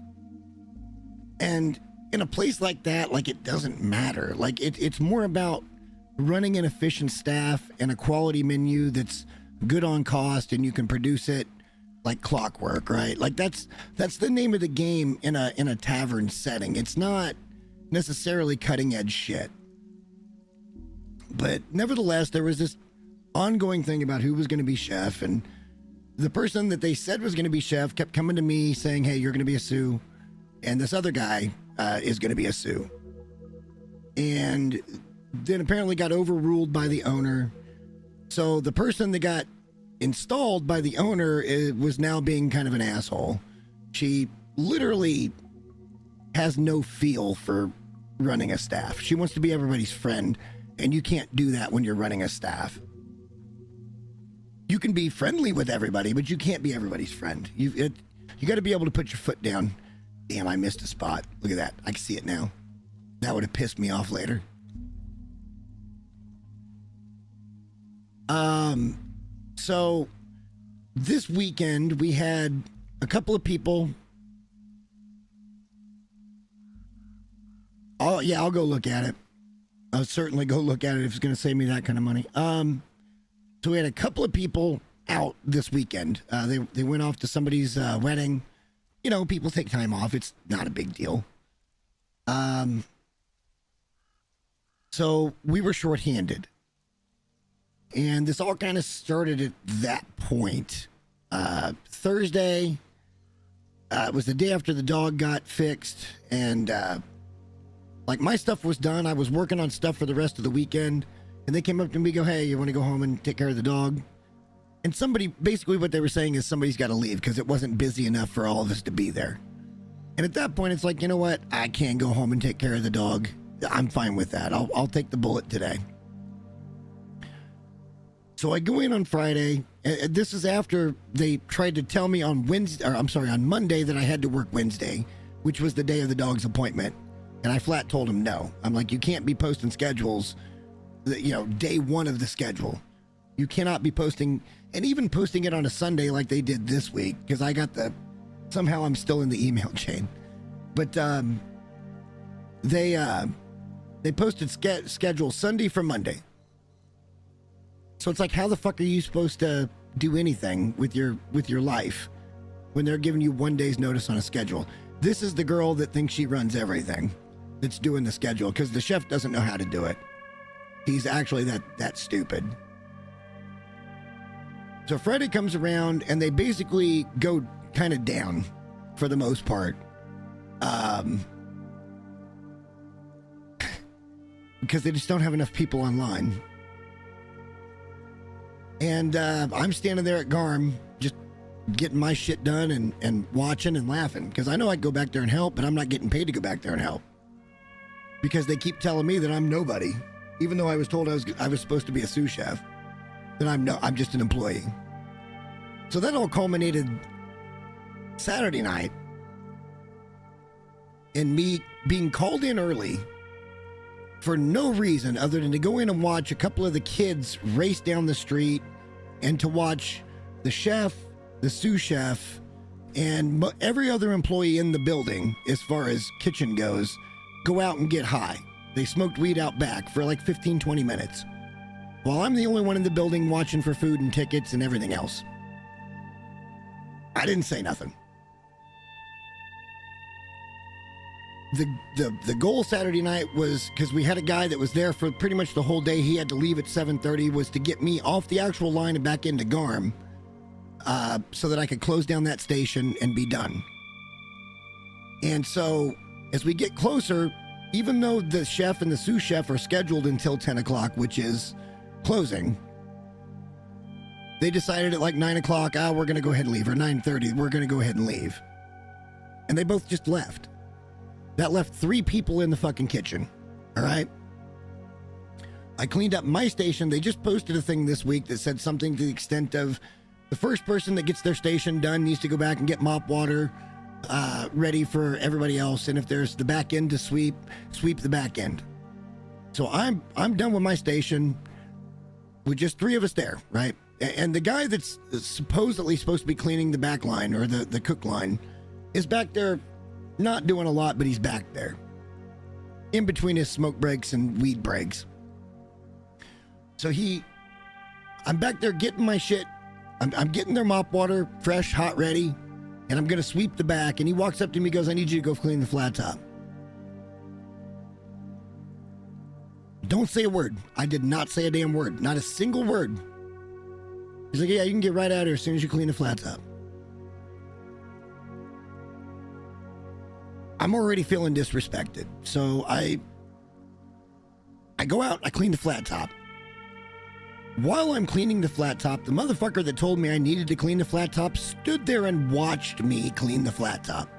And in a place like that, like, it doesn't matter. Like, it's more about running an efficient staff and a quality menu that's good on cost and you can produce it like clockwork, right? Like that's the name of the game in a tavern setting. It's not necessarily cutting edge shit. But nevertheless, there was this ongoing thing about who was going to be chef, and the person that they said was going to be chef kept coming to me saying, hey, you're going to be a sous, and this other guy is going to be a sous. And then apparently got overruled by the owner. So the person that got installed by the owner was now being kind of an asshole. She literally has no feel for running a staff. She wants to be everybody's friend, and you can't do that when you're running a staff. You can be friendly with everybody, but you can't be everybody's friend. You got to be able to put your foot down. Damn, I missed a spot. Look at that. I can see it now. That would have pissed me off later. So this weekend we had a couple of people. Oh yeah, I'll go look at it. I'll certainly go look at it if it's going to save me that kind of money. So we had a couple of people out this weekend. They went off to somebody's wedding. You know, people take time off. It's not a big deal. So we were shorthanded. And this all kind of started at that point. Thursday was the day after the dog got fixed. And Like, my stuff was done. I was working on stuff for the rest of the weekend. And they came up to me and go, hey, you want to go home and take care of the dog? And somebody, basically what they were saying is somebody's got to leave because it wasn't busy enough for all of us to be there. And at that point, it's like, you know what? I can't go home and take care of the dog. I'm fine with that. I'll take the bullet today. So I go in on Friday. This is after they tried to tell me on on Monday that I had to work Wednesday, which was the day of the dog's appointment. And I flat told them no. I'm like, you can't be posting schedules, day one of the schedule. You cannot be posting, and even posting it on a Sunday like they did this week, because I got somehow I'm still in the email chain. But they posted schedule Sunday for Monday. So it's like, how the fuck are you supposed to do anything with your life when they're giving you 1 day's notice on a schedule? This is the girl that thinks she runs everything that's doing the schedule, because the chef doesn't know how to do it. He's actually that stupid. So Friday comes around and they basically go kind of down for the most part. Because they just don't have enough people online. And I'm standing there at Garm just getting my shit done and watching and laughing, because I know I can go back there and help, but I'm not getting paid to go back there and help. Because they keep telling me that I'm nobody, even though I was told I was supposed to be a sous chef. That I'm just an employee. So that all culminated Saturday night in me being called in early for no reason other than to go in and watch a couple of the kids race down the street, and to watch the chef, the sous chef, and every other employee in the building, as far as kitchen goes, go out and get high. They smoked weed out back for like 15, 20 minutes. While I'm the only one in the building watching for food and tickets and everything else. I didn't say nothing. The goal Saturday night was, because we had a guy that was there for pretty much the whole day, he had to leave at 7:30, was to get me off the actual line and back into Garm, so that I could close down that station and be done. And so as we get closer, even though the chef and the sous chef are scheduled until 10 o'clock, which is closing, they decided at like 9 o'clock, we're going to go ahead and leave, or 9:30, we're going to go ahead and leave. And they both just left. That left 3 people in the fucking kitchen. All right. I cleaned up my station. They just posted a thing this week that said something to the extent of, the first person that gets their station done needs to go back and get mop water ready for everybody else. And if there's the back end to sweep the back end. So I'm done with my station with just 3 of us there, right? And the guy that's supposedly supposed to be cleaning the back line, or the cook line, is back there not doing a lot, but he's back there in between his smoke breaks and weed breaks. So I'm back there getting my shit. I'm getting their mop water fresh, hot, ready, and I'm going to sweep the back. And he walks up to me and goes, I need you to go clean the flat top. Don't say a word. I did not say a damn word. Not a single word. He's like, yeah, you can get right out of here as soon as you clean the flat top. I'm already feeling disrespected. So I go out, I clean the flat top. While I'm cleaning the flat top, the motherfucker that told me I needed to clean the flat top stood there and watched me clean the flat top.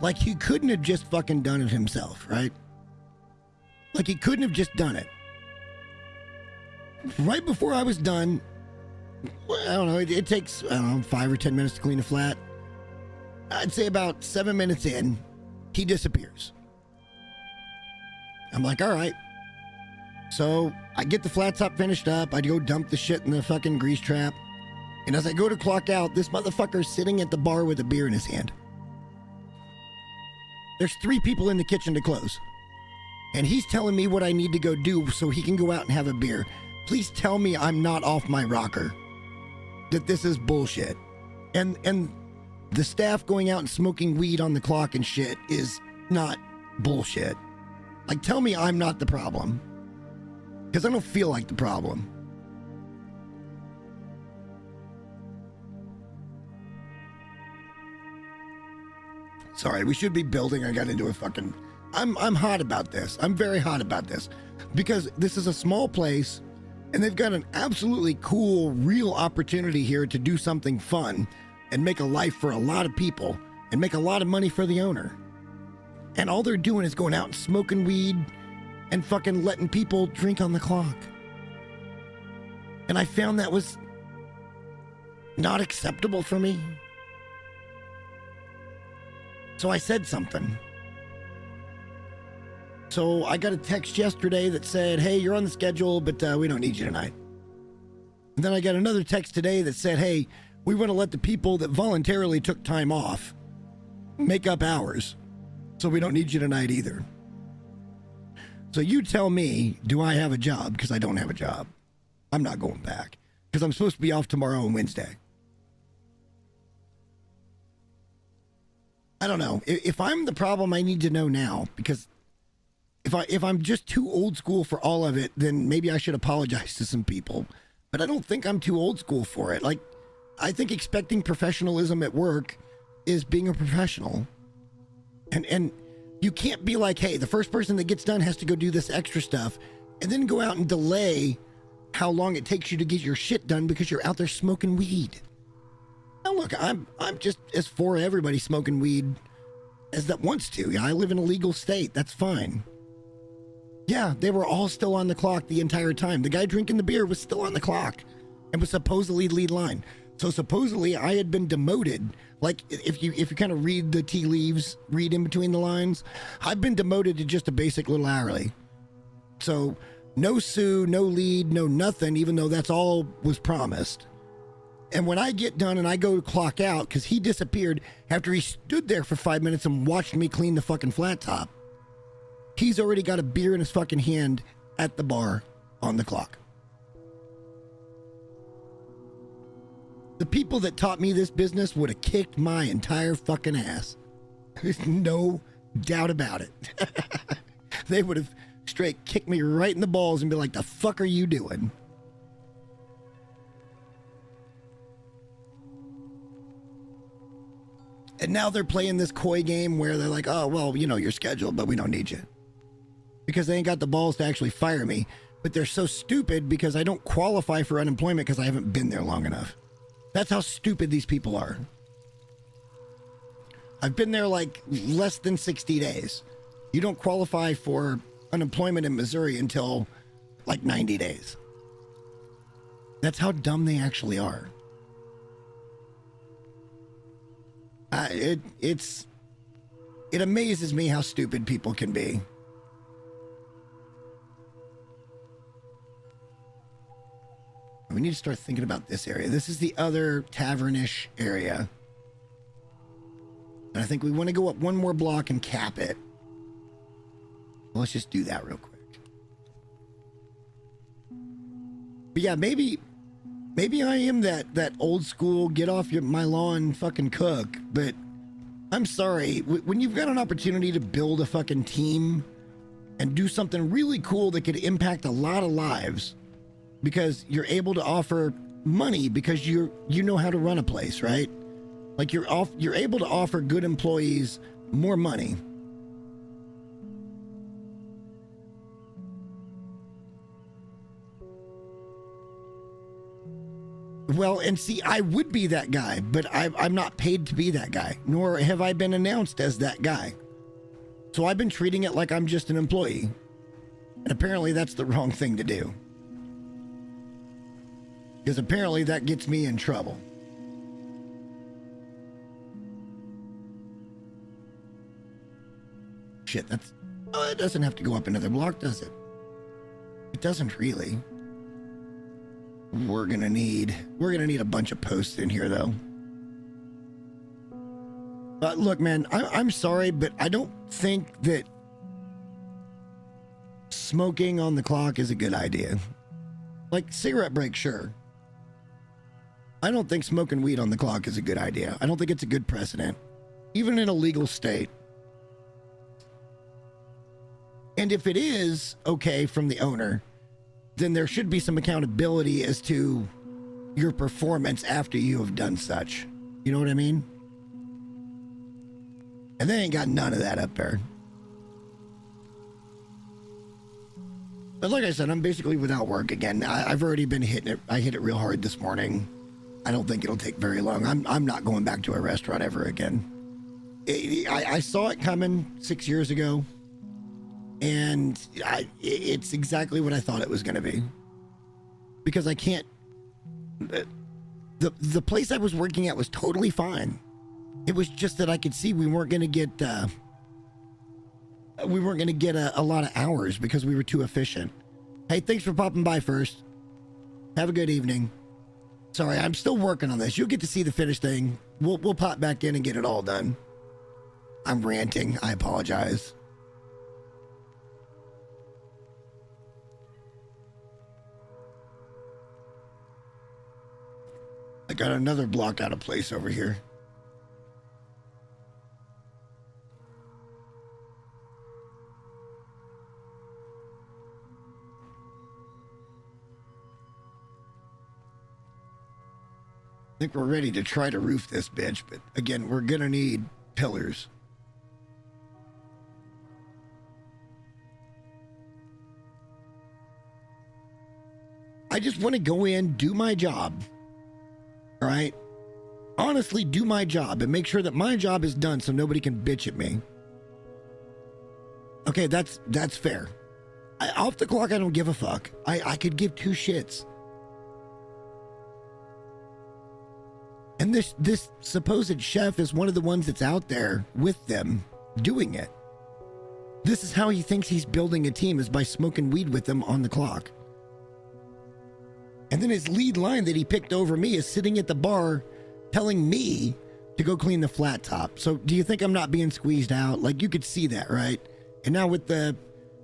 Like he couldn't have just fucking done it himself, right? Like he couldn't have just done it. Right before I was done, I don't know, it takes, 5 or 10 minutes to clean a flat. I'd say about 7 minutes in, he disappears. I'm like, all right. So I get the flat top finished up. I go dump the shit in the fucking grease trap. And as I go to clock out, this motherfucker's sitting at the bar with a beer in his hand. There's 3 people in the kitchen to close. And he's telling me what I need to go do so he can go out and have a beer. Please tell me I'm not off my rocker. That this is bullshit. And the staff going out and smoking weed on the clock and shit is not bullshit. Like, tell me I'm not the problem. Because I don't feel like the problem. Sorry, we should be building. I got into a fucking I'm hot about this. I'm very hot about this because this is a small place and they've got an absolutely cool, real opportunity here to do something fun and make a life for a lot of people and make a lot of money for the owner. And all they're doing is going out and smoking weed and fucking letting people drink on the clock. And I found that was not acceptable for me. So I said something. So I got a text yesterday that said, hey, you're on the schedule, but we don't need you tonight. And then I got another text today that said, hey, we want to let the people that voluntarily took time off make up hours. So we don't need you tonight either. So you tell me, do I have a job? Because I don't have a job. I'm not going back because I'm supposed to be off tomorrow and Wednesday. I don't know. If I'm the problem, I need to know now, because if I'm just too old school for all of it, then maybe I should apologize to some people. But I don't think I'm too old school for it. Like, I think expecting professionalism at work is being a professional. And you can't be like, hey, the first person that gets done has to go do this extra stuff and then go out and delay how long it takes you to get your shit done because you're out there smoking weed. Now look, I'm just as for everybody smoking weed as that wants to. Yeah, I live in a legal state. That's fine. Yeah, they were all still on the clock the entire time. The guy drinking the beer was still on the clock and was supposedly lead line. So supposedly I had been demoted. Like if you kind of read the tea leaves, read in between the lines, I've been demoted to just a basic little hourly. So no sue, no lead, no nothing, even though that's all was promised. And when I get done and I go to clock out, because he disappeared after he stood there for 5 minutes and watched me clean the fucking flat top, he's already got a beer in his fucking hand at the bar on the clock. The people that taught me this business would have kicked my entire fucking ass. There's no doubt about it. They would have straight kicked me right in the balls and be like, the fuck are you doing? And now they're playing this coy game where they're like, oh, well, you know, you're scheduled, but we don't need you. Because they ain't got the balls to actually fire me. But they're so stupid because I don't qualify for unemployment because I haven't been there long enough. That's how stupid these people are. I've been there like less than 60 days. You don't qualify for unemployment in Missouri until like 90 days. That's how dumb they actually are. It amazes me how stupid people can be. We need to start thinking about this area. This is the other tavern-ish area. And I think we want to go up one more block and cap it. Well, let's just do that real quick. But yeah, maybe I am that old school, get off my lawn, fucking cook. But I'm sorry, when you've got an opportunity to build a fucking team and do something really cool that could impact a lot of lives, because you're able to offer money because you know how to run a place, right? Like you're able to offer good employees more money. Well, and see, I would be that guy, but I'm not paid to be that guy, nor have I been announced as that guy. So I've been treating it like I'm just an employee. And apparently that's the wrong thing to do. Because apparently that gets me in trouble. Shit, oh, it doesn't have to go up another block, does it? It doesn't really. We're gonna need a bunch of posts in here, though. But look, man, I'm sorry, but I don't think that smoking on the clock is a good idea. Like cigarette break, sure. I don't think smoking weed on the clock is a good idea. I don't think it's a good precedent, even in a legal state. And if it is okay from the owner, then there should be some accountability as to your performance after you have done such. You know what I mean? And they ain't got none of that up there. But like I said, I'm basically without work again. I've already been hitting it. I hit it real hard this morning. I don't think it'll take very long. I'm not going back to a restaurant ever again. I saw it coming 6 years ago, and it's exactly what I thought it was going to be. Because I can't. The place I was working at was totally fine. It was just that I could see we weren't going to get a lot of hours because we were too efficient. Hey, thanks for popping by first. Have a good evening. Sorry, I'm still working on this. You'll get to see the finished thing. We'll pop back in and get it all done. I'm ranting. I apologize. I got another block out of place over here. I think we're ready to try to roof this bitch, but again, we're gonna need pillars. I just want to go in, do my job. All right? Honestly, do my job and make sure that my job is done so nobody can bitch at me. Okay, that's fair. Off the clock, I don't give a fuck. I could give two shits. And this supposed chef is one of the ones that's out there with them doing it. This is how he thinks he's building a team, is by smoking weed with them on the clock. And then his lead line that he picked over me is sitting at the bar telling me to go clean the flat top. So do you think I'm not being squeezed out? Like, you could see that, right? And now with the,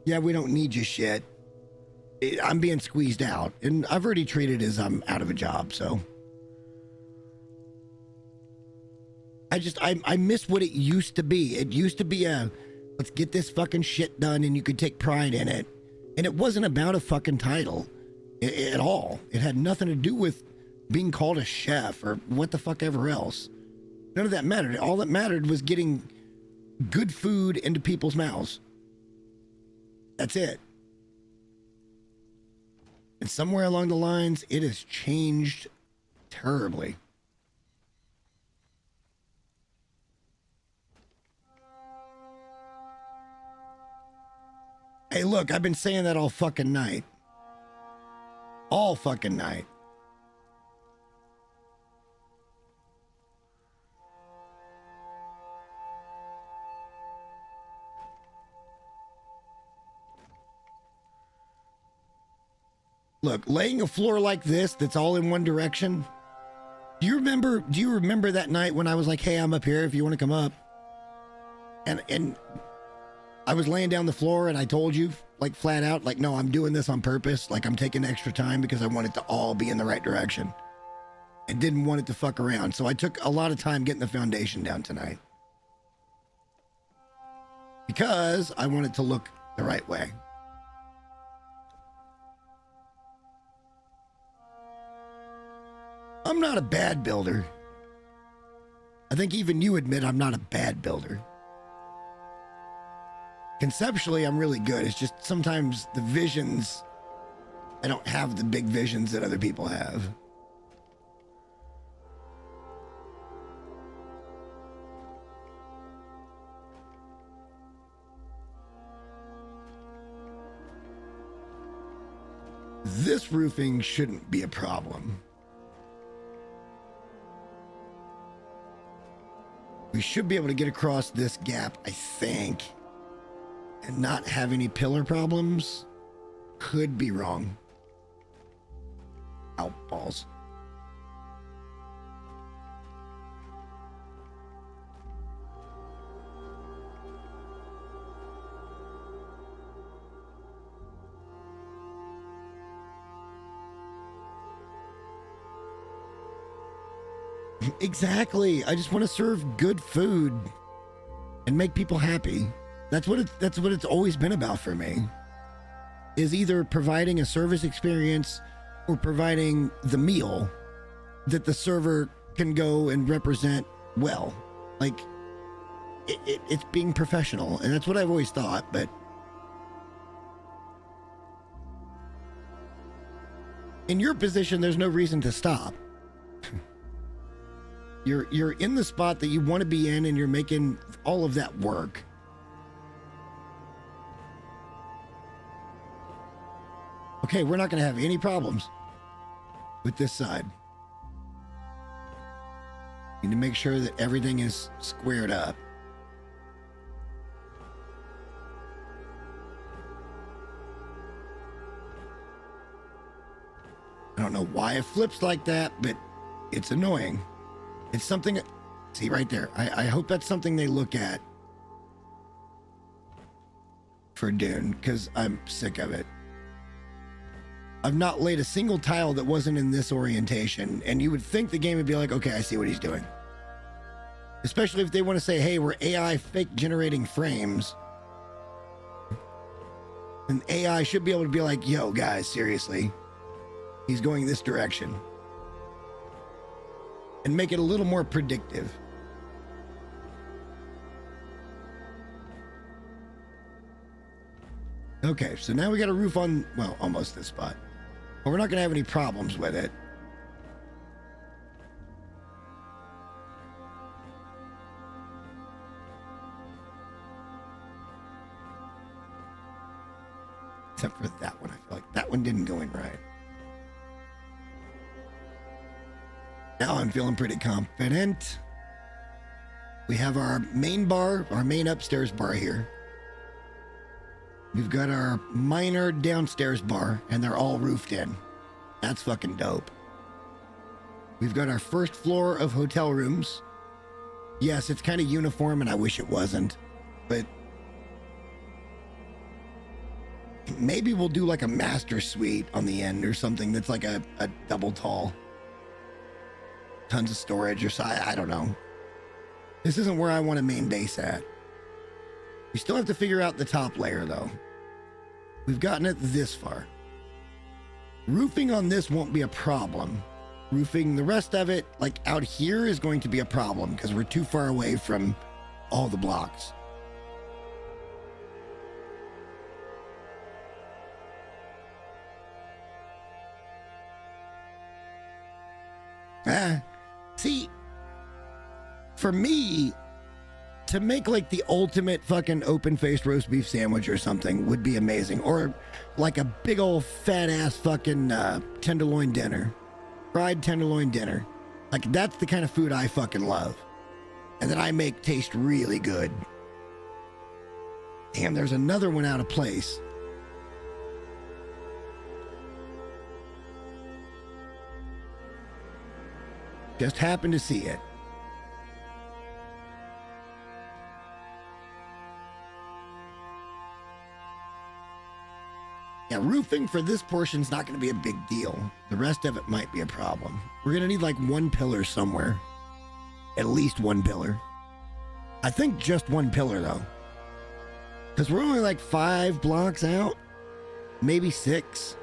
yeah, we don't need you shit, I'm being squeezed out. And I've already treated it as I'm out of a job, so. I miss what it used to be. It used to be let's get this fucking shit done and you could take pride in it. And it wasn't about a fucking title at all. It had nothing to do with being called a chef or what the fuck ever else. None of that mattered. All that mattered was getting good food into people's mouths. That's it. And somewhere along the lines, it has changed terribly. Hey, look, I've been saying that all fucking night. All fucking night. Look, laying a floor like this that's all in one direction. Do you remember that night when I was like, hey, I'm up here if you want to come up? And I was laying down the floor and I told you, like, flat out, like, no, I'm doing this on purpose. Like, I'm taking extra time because I want it to all be in the right direction. I didn't want it to fuck around. So I took a lot of time getting the foundation down tonight. Because I want it to look the right way. I'm not a bad builder. I think even you admit I'm not a bad builder. Conceptually, I'm really good. It's just sometimes the visions, I don't have the big visions that other people have. This roofing shouldn't be a problem. We should be able to get across this gap, I think. And not have any pillar problems. Could be wrong. Out balls. Exactly. I just want to serve good food and make people happy. That's what it's always been about for me. Is either providing a service experience or providing the meal that the server can go and represent well. Like, it's being professional, and that's what I've always thought, but in your position, there's no reason to stop. You're in the spot that you want to be in, and you're making all of that work. Okay, we're not going to have any problems with this side. Need to make sure that everything is squared up. I don't know why it flips like that, but it's annoying. It's something, see right there. I hope that's something they look at for Dune, because I'm sick of it. I've not laid a single tile that wasn't in this orientation, and you would think the game would be like, okay, I see what he's doing. Especially if they want to say, hey, we're AI fake generating frames. And AI should be able to be like, yo, guys, seriously. He's going this direction. And make it a little more predictive. Okay, so now we got a roof on, well, almost this spot. But we're not going to have any problems with it. Except for that one. I feel like that one didn't go in right. Now I'm feeling pretty confident. We have our main bar, our main upstairs bar here. We've got our minor downstairs bar, and they're all roofed in. That's fucking dope. We've got our first floor of hotel rooms. Yes, it's kind of uniform, and I wish it wasn't. But maybe we'll do like a master suite on the end or something that's like a double tall. Tons of storage or so. I don't know. This isn't where I want a main base at. We still have to figure out the top layer though. We've gotten it this far. Roofing on this won't be a problem. Roofing the rest of it, like out here, is going to be a problem because we're too far away from all the blocks. See, for me, to make like the ultimate fucking open-faced roast beef sandwich or something would be amazing. Or like a big old fat-ass fucking tenderloin dinner. Fried tenderloin dinner. Like that's the kind of food I fucking love. And that I make taste really good. Damn, there's another one out of place. Just happened to see it. Yeah, roofing for this portion is not going to be a big deal. The rest of it might be a problem. We're going to need like one pillar somewhere. At least one pillar. I think just one pillar though. Because we're only like 5 blocks out. Maybe 6.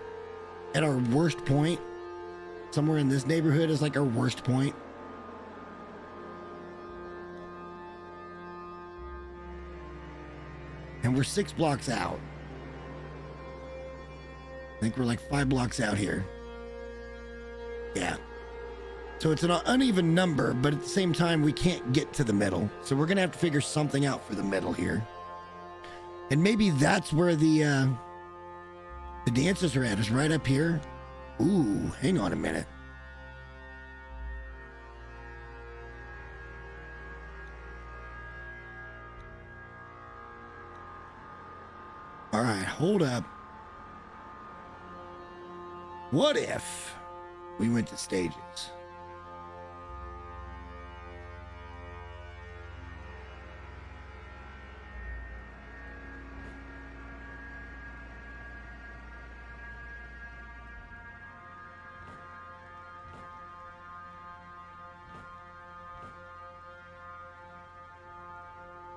At our worst point. Somewhere in this neighborhood is like our worst point. And we're 6 blocks out. I think we're like 5 blocks out here. Yeah. So it's an uneven number, but at the same time, we can't get to the middle. So we're going to have to figure something out for the middle here. And maybe that's where the dancers are at, is right up here. Ooh, hang on a minute. All right, hold up. What if we went to stages?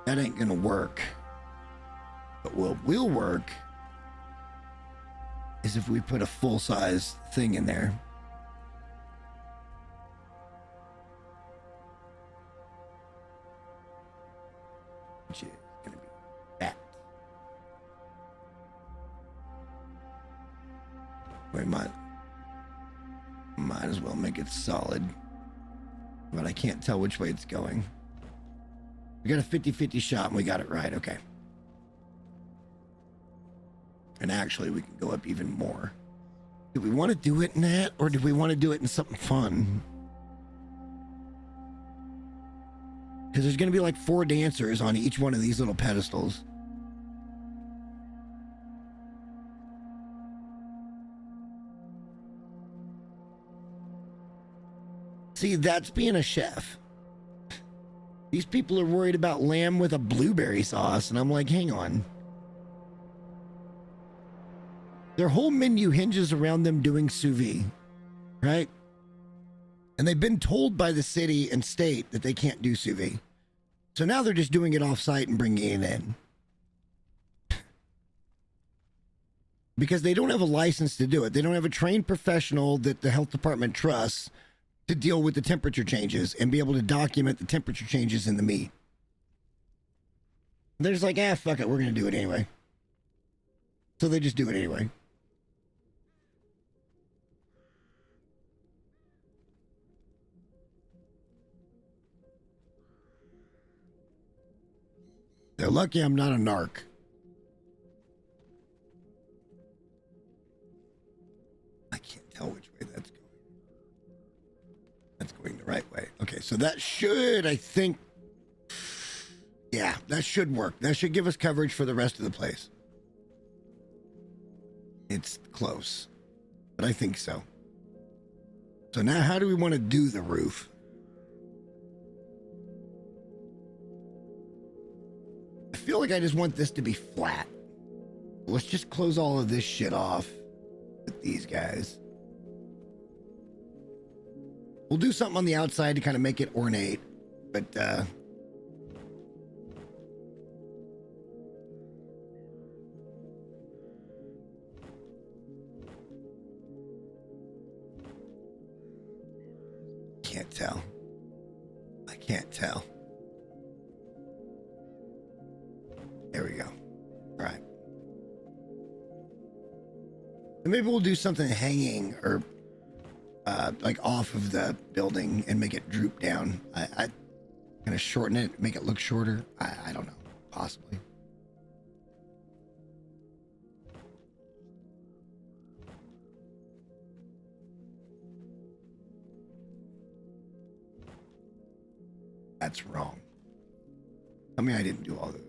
That ain't gonna work. But what will work is if we put a full-size thing in there. Which is gonna be that. Where am I? might as well make it solid. But I can't tell which way it's going. We got a 50-50 shot and we got it right. Okay. And actually, we can go up even more. Do we want to do it in that, or do we want to do it in something fun? Because there's going to be like 4 dancers on each one of these little pedestals. See, that's being a chef. These people are worried about lamb with a blueberry sauce, and I'm like, hang on. Their whole menu hinges around them doing sous vide, right? And they've been told by the city and state that they can't do sous vide. So now they're just doing it off-site and bringing it in. Because they don't have a license to do it. They don't have a trained professional that the health department trusts to deal with the temperature changes and be able to document the temperature changes in the meat. They're just like, fuck it, we're going to do it anyway. So they just do it anyway. They're lucky I'm not a narc. I can't tell which way that's going. That's going the right way. Okay, so that should, I think, yeah, that should work. That should give us coverage for the rest of the place. It's close, but I think so. So now how do we want to do the roof? I feel like I just want this to be flat. Let's just close all of this shit off with these guys. We'll do something on the outside to kind of make it ornate, but can't tell. I can't tell. There we go. All right. And maybe we'll do something hanging or like off of the building and make it droop down. I kind of shorten it, make it look shorter. I don't know. Possibly. That's wrong. I mean, I didn't do all those.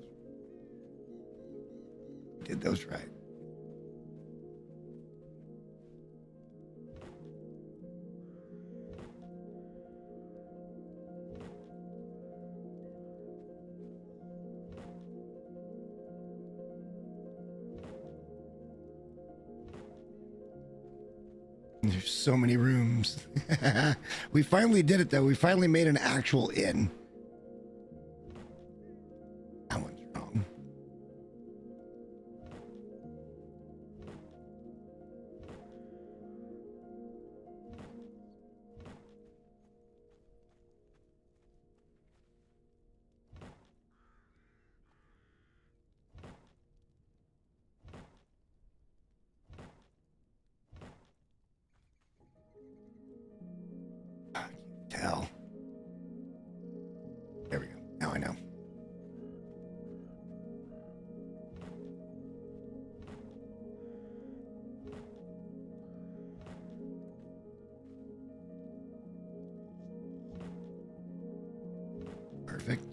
Did those right. There's so many rooms. We finally did it, though. We finally made an actual inn. That one's wrong. I can't tell. There we go. Now I know. Perfect.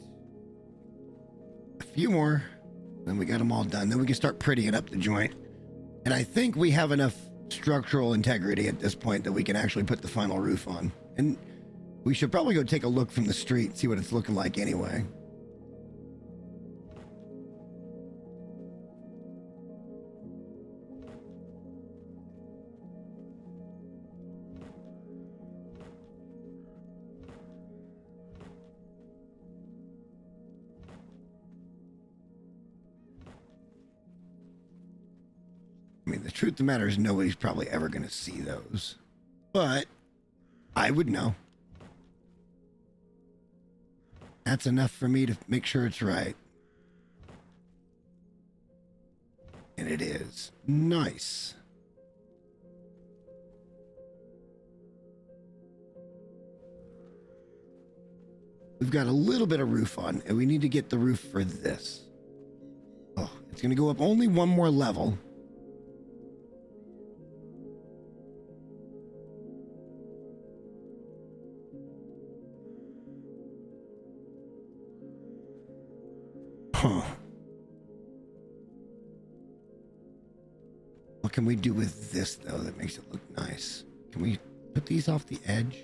A few more, then we got them all done. Then we can start prettying up the joint. And I think we have enough structural integrity at this point that we can actually put the final roof on. And we should probably go take a look from the street, see what it's looking like anyway. I mean, the truth of the matter is nobody's probably ever going to see those. But I would know. That's enough for me to make sure it's right. And it is. Nice. We've got a little bit of roof on, and we need to get the roof for this. Oh, it's going to go up only one more level. Huh. What can we do with this, though, that makes it look nice? Can we put these off the edge?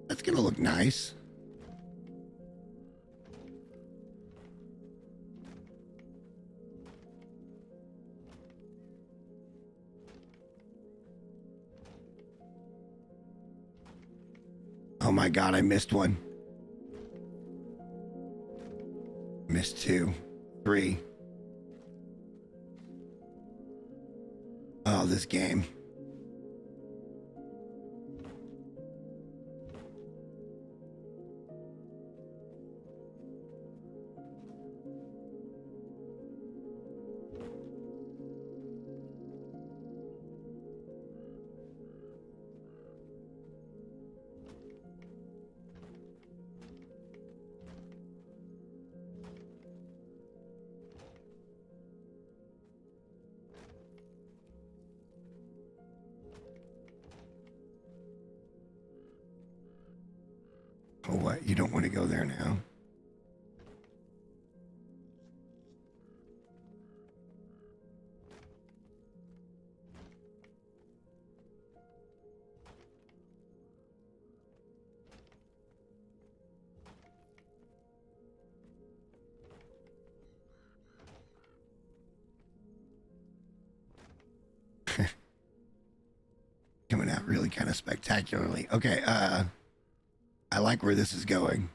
That's gonna look nice. Oh my god, I missed one. Missed 2. 3. Oh, this game. Oh, what? You don't want to go there now? Coming out really kind of spectacularly. Okay, I like where this is going.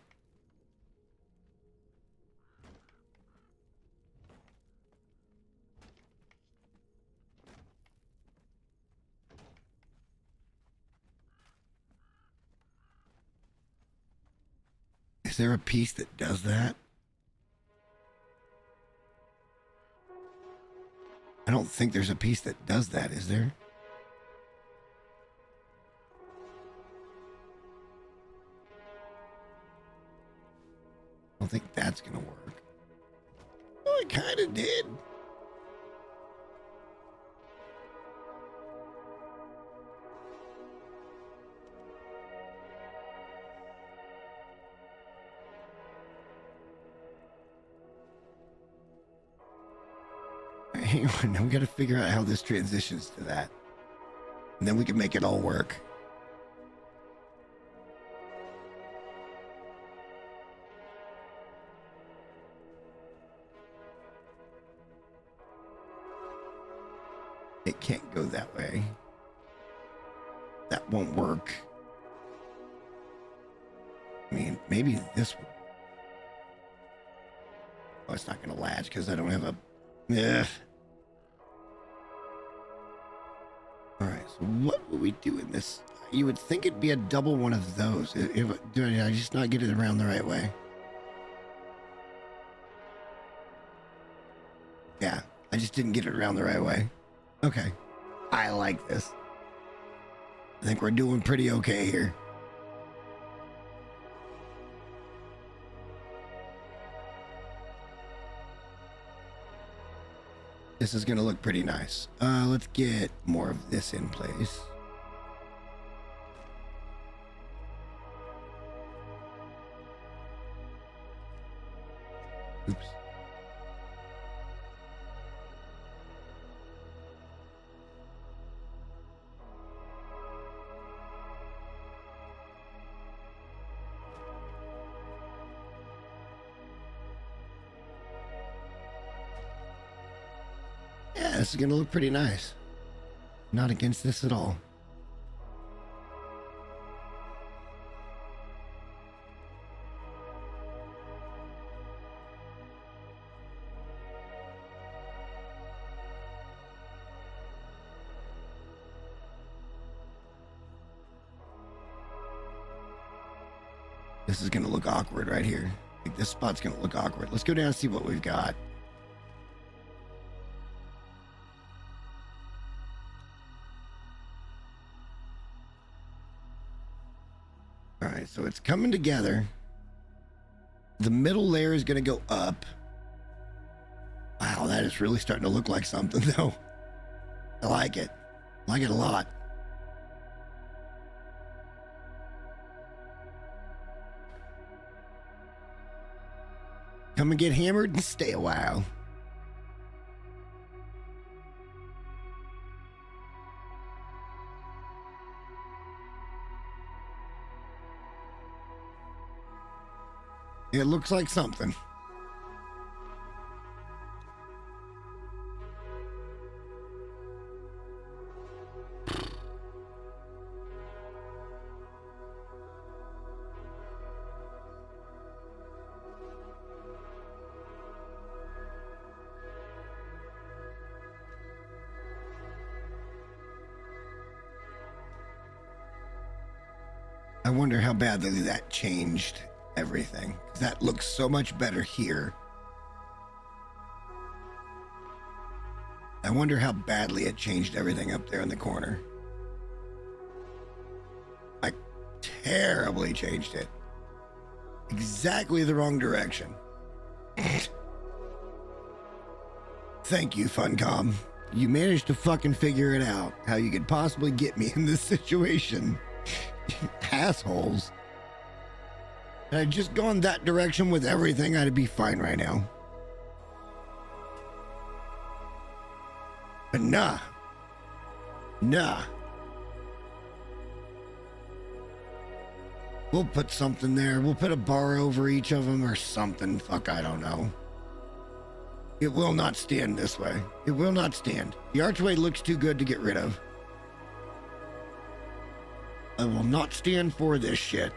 Is there a piece that does that? I don't think there's a piece that does that, is there? I don't think that's gonna work. Oh, it kind of did. Hang on, now we gotta figure out how this transitions to that. And then we can make it all work. It can't go that way. That won't work. I mean, maybe this will. Oh, it's not gonna latch because I don't have a. Ugh. Alright, so what would we do in this? You would think it'd be a double one of those. Do I just not get it around the right way? Yeah, I just didn't get it around the right way. Okay, I like this. I think we're doing pretty okay here. This is gonna look pretty nice. Let's get more of this in place. Oops. Yeah, this is gonna look pretty nice. Not against this at all. This is going to look awkward right here. Like, this spot's going to look awkward. Let's go down and see what we've got. All right, so it's coming together. The middle layer is going to go up. Wow, that is really starting to look like something, though. I like it. I like it a lot. Come and get hammered and stay a while. It looks like something. I wonder how badly that changed everything. That looks so much better here. I wonder how badly it changed everything up there in the corner. I terribly changed it. Exactly the wrong direction. Thank you, Funcom. You managed to fucking figure it out. How you could possibly get me in this situation. Assholes. Had I just gone that direction with everything, I'd be fine right now. But nah. Nah. We'll put something there. We'll put a bar over each of them or something. Fuck, I don't know. It will not stand this way. It will not stand. The archway looks too good to get rid of. I will not stand for this shit.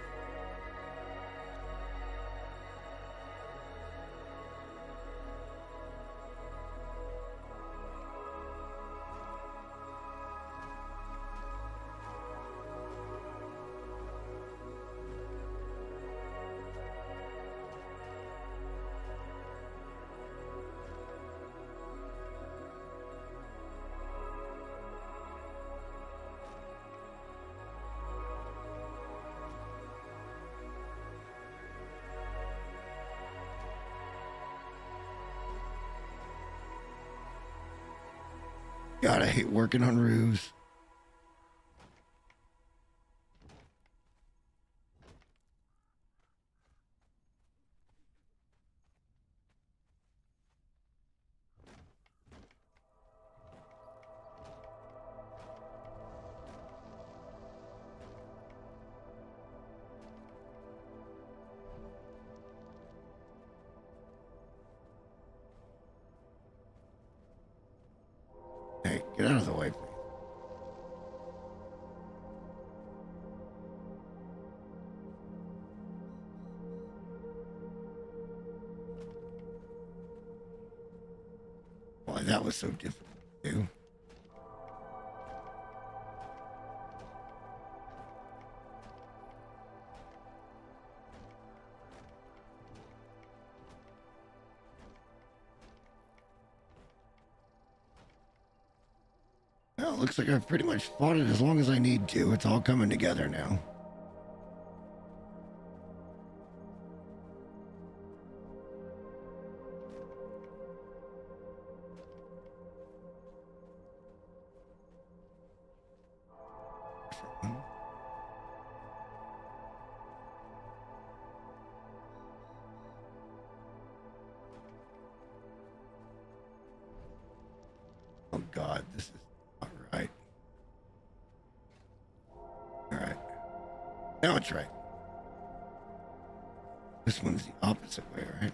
God, I hate working on roofs. Hey, get out of the way, please. Boy, that was so difficult to do. Well, it looks like I've pretty much fought it as long as I need to. It's all coming together now. Oh God, this is not right. All right. Now it's right. This one's the opposite way, right?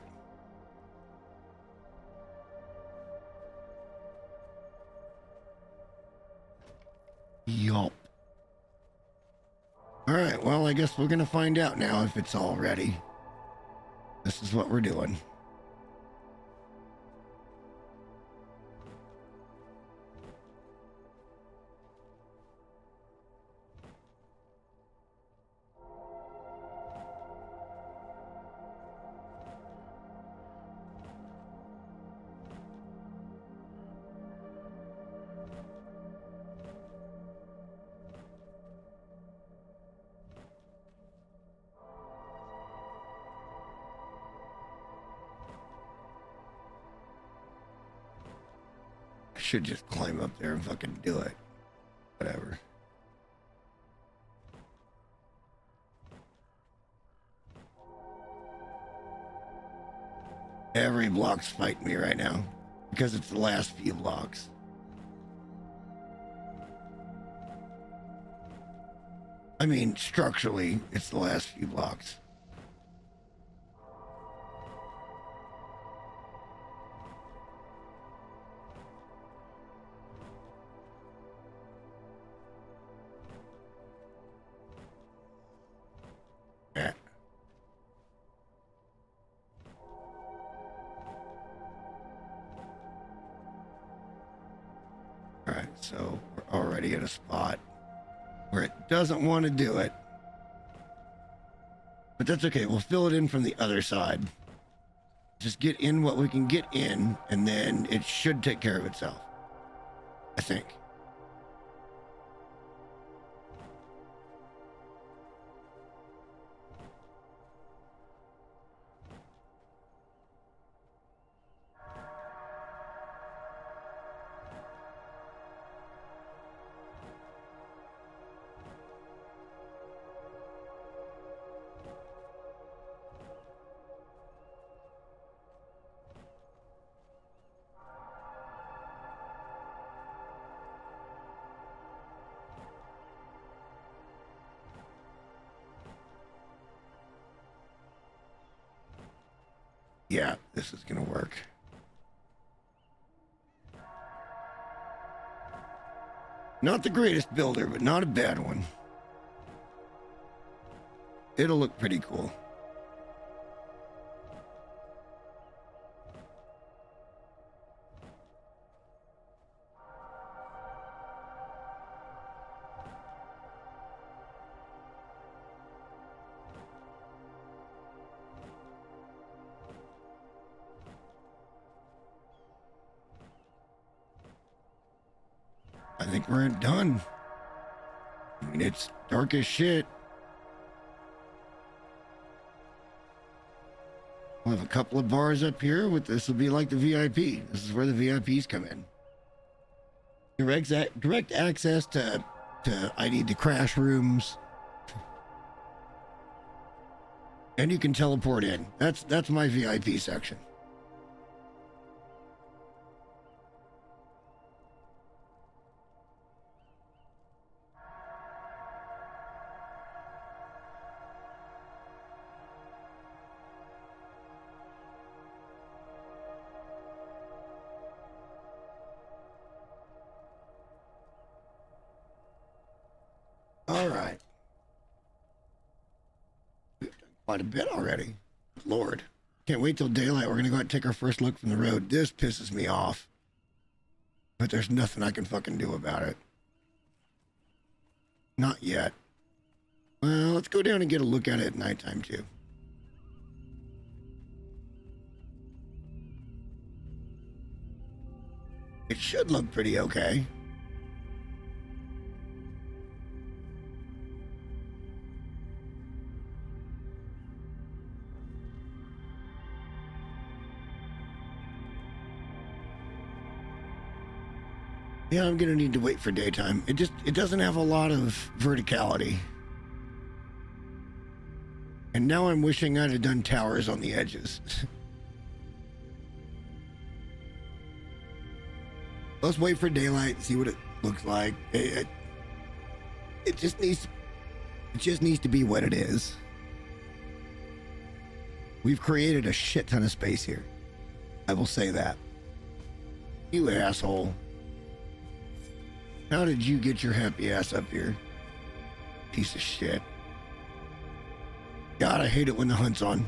Yup. All right, well, I guess we're going to find out now if it's all ready. This is what we're doing. should just climb up there and fucking do it. Whatever. Every block's fighting me right now because it's the last few blocks. I mean, structurally, it's the last few blocks. Yeah. All right, so we're already at a spot where it doesn't want to do it. But that's okay. We'll fill it in from the other side. Just get in what we can get in, and then it should take care of itself. I think. Yeah, this is gonna work. Not the greatest builder, but not a bad one. It'll look pretty cool. I think we're done. I mean, it's dark as shit. We'll have a couple of bars up here. This will be like the VIP. This is where the VIPs come in. Direct access to I need to crash rooms. And you can teleport in. That's my VIP section. All right. We've done quite a bit already. Lord. Can't wait till daylight. We're going to go out and take our first look from the road. This pisses me off. But there's nothing I can fucking do about it. Not yet. Well, let's go down and get a look at it at nighttime, too. It should look pretty okay. Yeah, I'm gonna need to wait for daytime. It doesn't have a lot of verticality. And now I'm wishing I'd have done towers on the edges. Let's wait for daylight, see what it looks like. It just needs to be what it is. We've created a shit ton of space here. I will say that. You asshole. How did you get your happy ass up here? Piece of shit. God, I hate it when the hunt's on.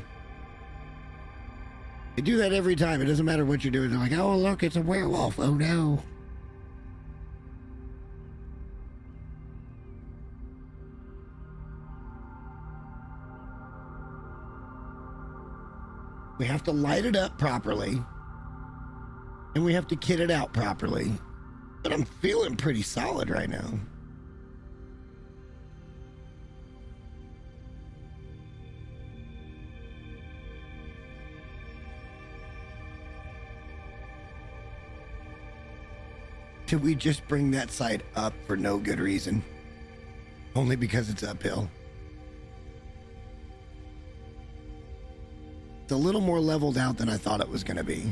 They do that every time. It doesn't matter what you're doing. They're like, oh, look, it's a werewolf. Oh, no. We have to light it up properly. And we have to kit it out properly. But I'm feeling pretty solid right now. Did we just bring that side up for no good reason? Only because it's uphill. It's a little more leveled out than I thought it was going to be.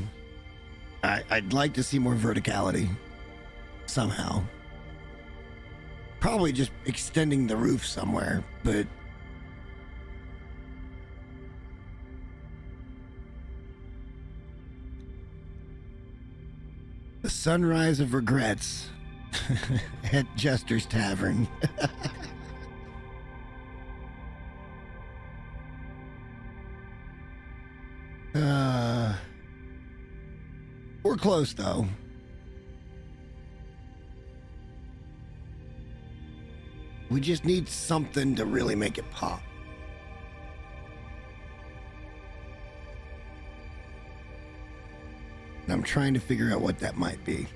I'd like to see more verticality somehow. Probably just extending the roof somewhere, but the sunrise of regrets at Jester's Tavern. We're close though. We just need something to really make it pop. And I'm trying to figure out what that might be.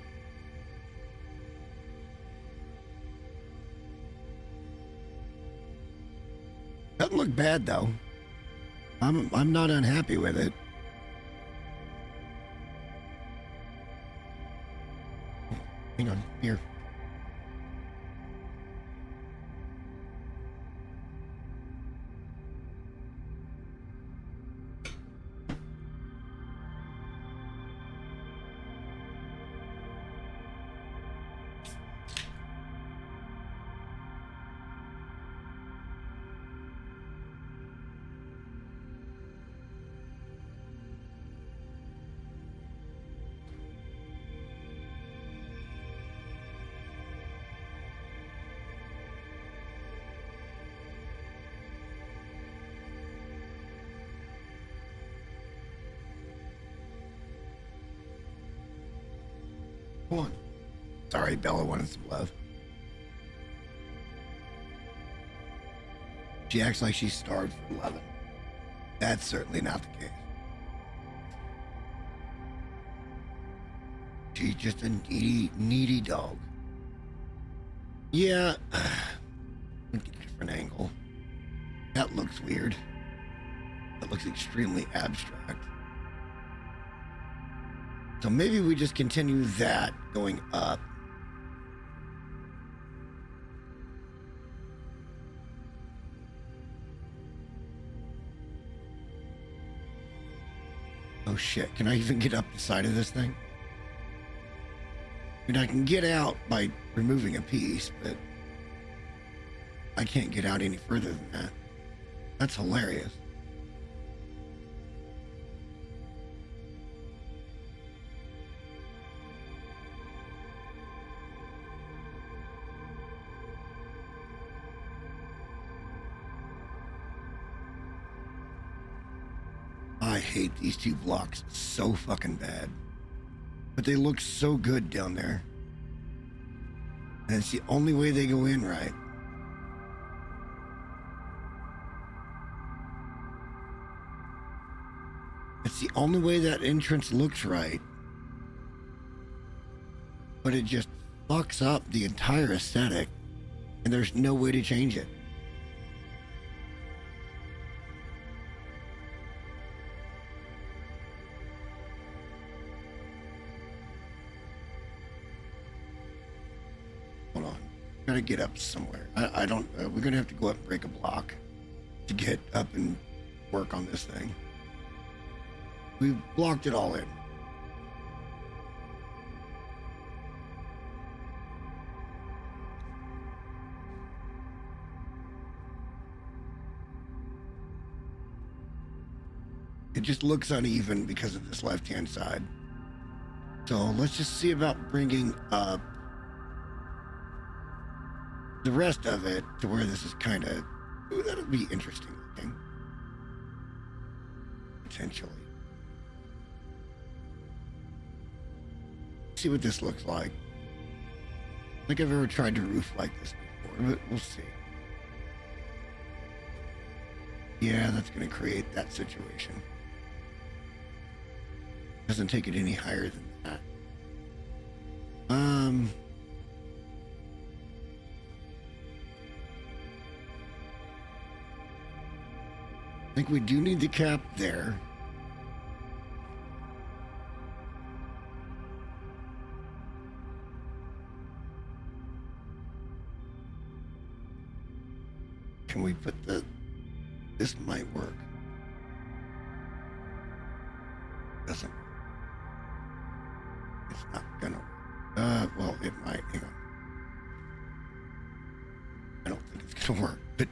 Doesn't look bad though. I'm not unhappy with it. Hang on, here. Come on. Sorry, Bella wanted some love. She acts like she's starved for loving. That's certainly not the case. She's just a needy dog. Yeah. Let me get a different angle. That looks weird. That looks extremely abstract. So maybe we just continue that going up. Oh shit, can I even get up the side of this thing? I mean, I can get out by removing a piece, but I can't get out any further than that. That's hilarious. I hate these two blocks so fucking bad. But they look so good down there. And it's the only way they go in right. It's the only way that entrance looks right. But it just fucks up the entire aesthetic. And there's no way to change it. Gotta get up somewhere. I don't, we're gonna have to go up and break a block to get up and work on this thing. We've blocked it all in. It just looks uneven because of this left-hand side. So let's just see about bringing up the rest of it to where this is kind of, ooh, that'll be interesting looking. Potentially. See what this looks like. I don't think I've ever tried to roof like this before, but we'll see. Yeah, that's going to create that situation. Doesn't take it any higher than that. I think we do need the cap there. can we put this might work. Doesn't. It's not gonna. Well, it might. Hang on. I don't think it's gonna work, but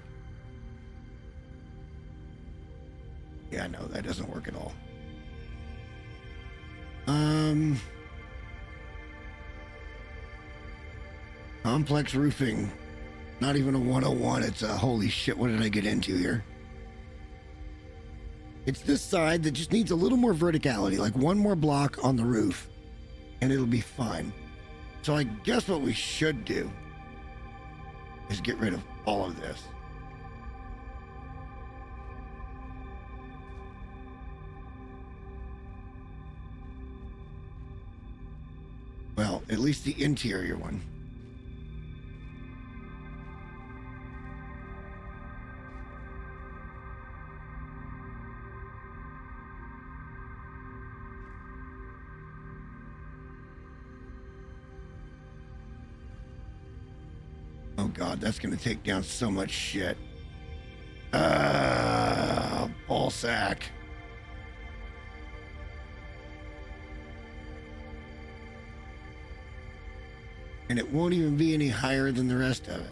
yeah, no, that doesn't work at all. Complex roofing. Not even a 101. It's a holy shit. What did I get into here? It's this side that just needs a little more verticality, like one more block on the roof, and it'll be fine. So I guess what we should do is get rid of all of this. Well, at least the interior one. Oh God, that's gonna take down so much shit. Ball sack. And it won't even be any higher than the rest of it.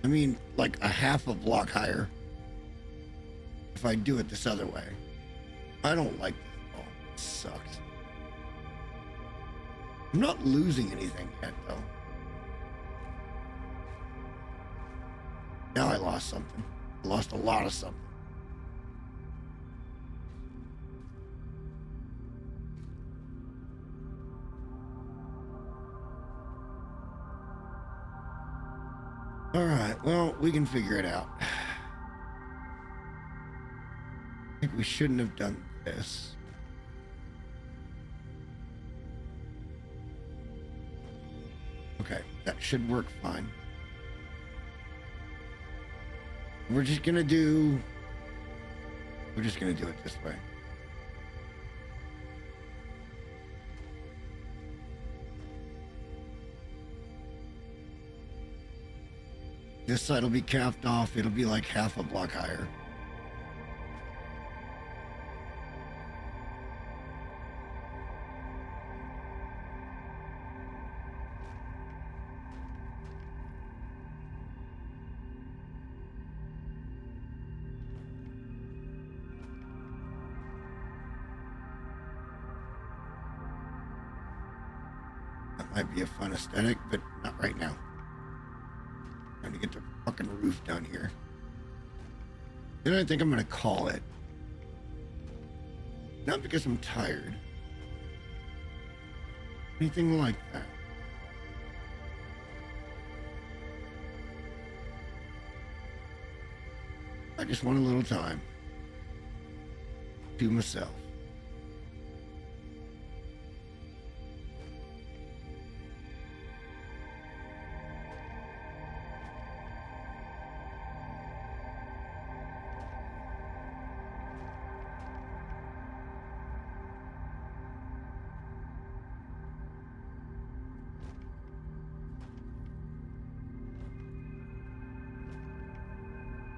I mean, like a half a block higher if I do it this other way. I don't like this at all. It sucks. I'm not losing anything yet, though. Now I lost something. I lost a lot of something. All right, well, we can figure it out. I think we shouldn't have done this. Okay, that should work fine. We're just gonna do it this way. This side will be capped off. It'll be like half a block higher. That might be a fun aesthetic, but not right now. Trying to get the fucking roof done here. Then I think I'm gonna call it. Not because I'm tired. Anything like that. I just want a little time to myself.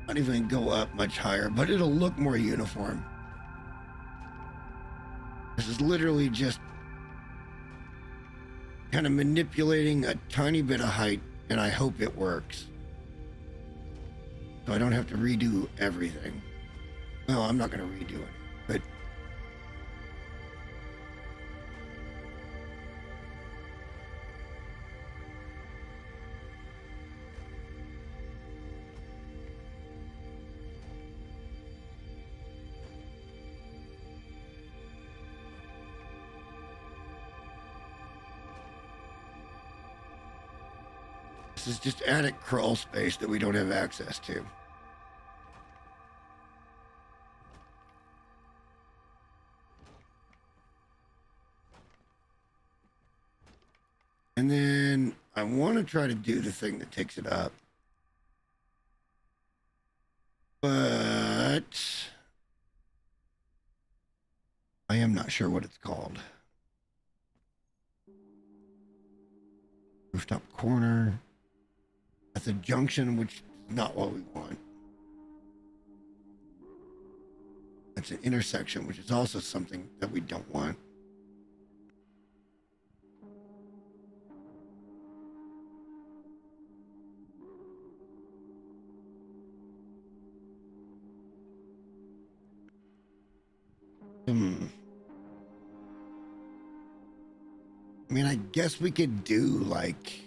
Not even go up much higher, but it'll look more uniform. This is literally just kind of manipulating a tiny bit of height, and I hope it works. So I don't have to redo everything. Well, I'm not going to redo it, but this is just attic crawl space that we don't have access to. And then I want to try to do the thing that takes it up. But I am not sure what it's called. Rooftop corner. That's a junction, which is not what we want. That's an intersection, which is also something that we don't want. I mean, I guess we could do like...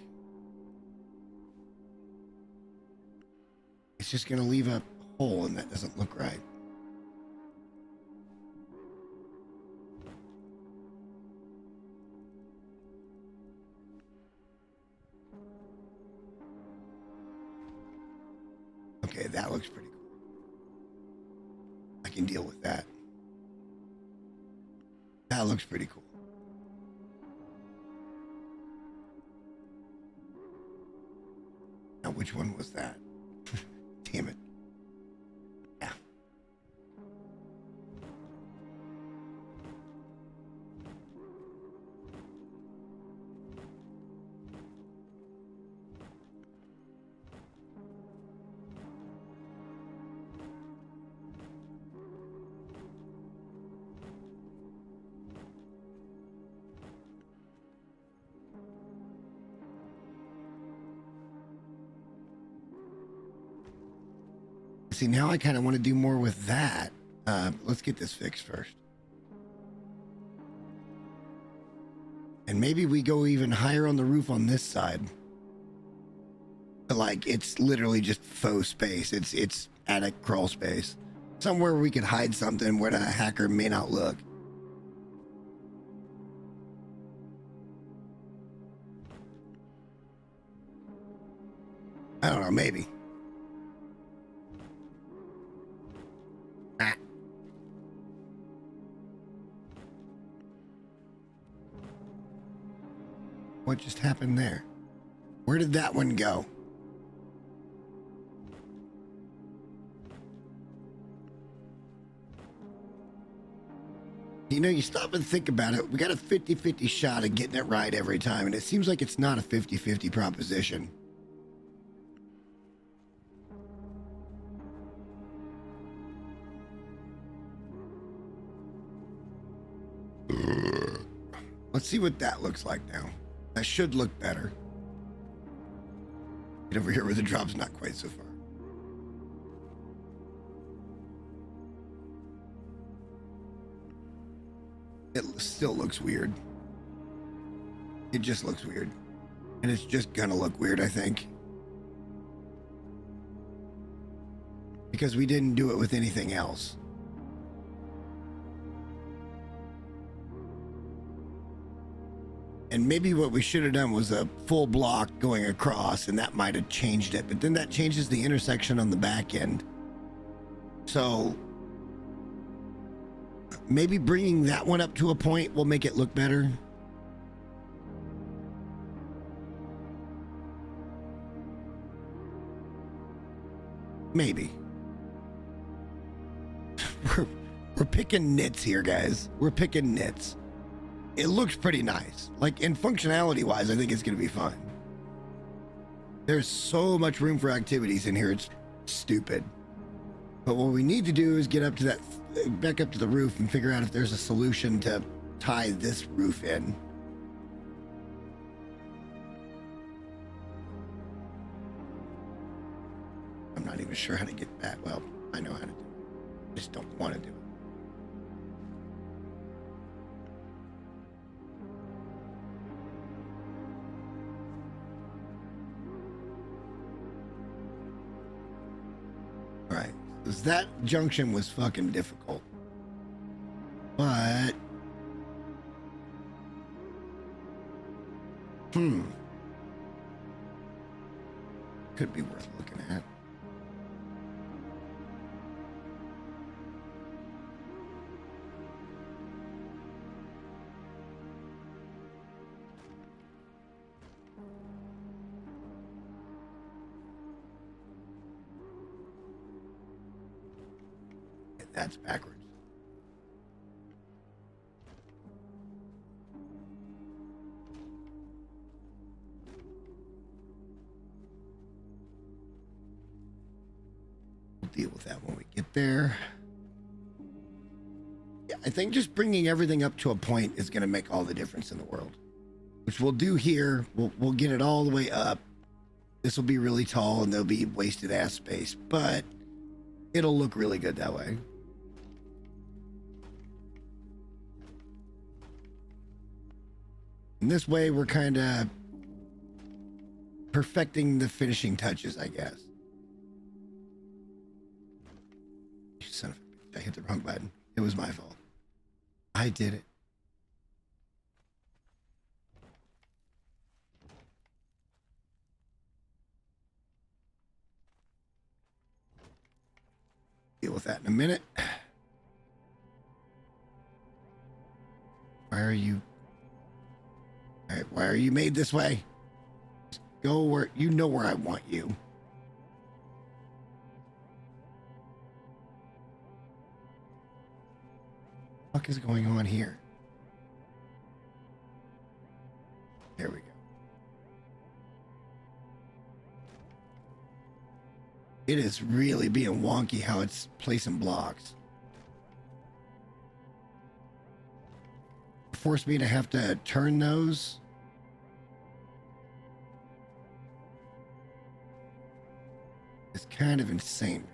It's just going to leave a hole, and that doesn't look right. Okay, that looks pretty cool. I can deal with that. That looks pretty cool. Now, which one was that? Damn it. Yeah. See, now I kind of want to do more with that. Let's get this fixed first. And maybe we go even higher on the roof on this side. Like, it's literally just faux space. It's attic crawl space. Somewhere we could hide something where the hacker may not look. I don't know, maybe. What just happened there? Where did that one go? You know, you stop and think about it. We got a 50-50 shot of getting it right every time, and it seems like it's not a 50-50 proposition. Let's see what that looks like now. That should look better. Get over here where the drop's not quite so far. It still looks weird. It just looks weird. And it's just gonna look weird, I think. Because we didn't do it with anything else. And maybe what we should have done was a full block going across, and that might have changed it. But then that changes the intersection on the back end. So maybe bringing that one up to a point will make it look better. Maybe. We're picking nits here, guys. We're picking nits. It looks pretty nice. Like, in functionality wise, I think it's going to be fun. There's so much room for activities in here. It's stupid. But what we need to do is get up to that, back up to the roof and figure out if there's a solution to tie this roof in. I'm not even sure how to get that. Well, I know how to do it. I just don't want to do it. Right, because that junction was fucking difficult. But... could be worth looking at. That's backwards. We'll deal with that when we get there. I think just bringing everything up to a point is going to make all the difference in the world, which we'll do here. We'll get it all the way up. This will be really tall and there'll be wasted ass space, but it'll look really good that way. And this way we're kind of perfecting the finishing touches, I guess. You son of a bitch, I hit the wrong button. It was my fault. I did it. Deal with that in a minute. Why are you... All right, why are you made this way? Just go where... You know where I want you. What the fuck is going on here? There we go. It is really being wonky how it's placing blocks. Force me to have to turn those. It's kind of insane.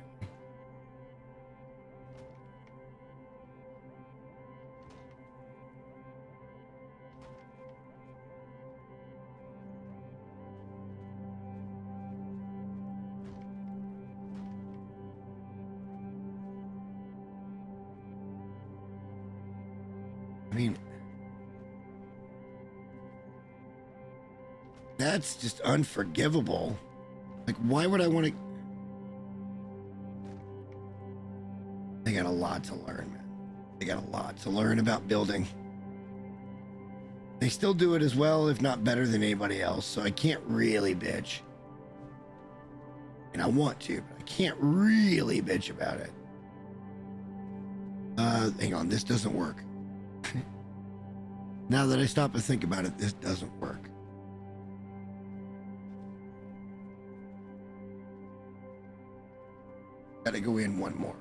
I mean, that's just unforgivable. Like, why would I want to... They got a lot to learn, man. They got a lot to learn about building. They still do it as well, if not better than anybody else, so I can't really bitch. And I want to, but I can't really bitch about it. Hang on, this doesn't work. Now that I stop and think about it, this doesn't work. Gotta go in one more.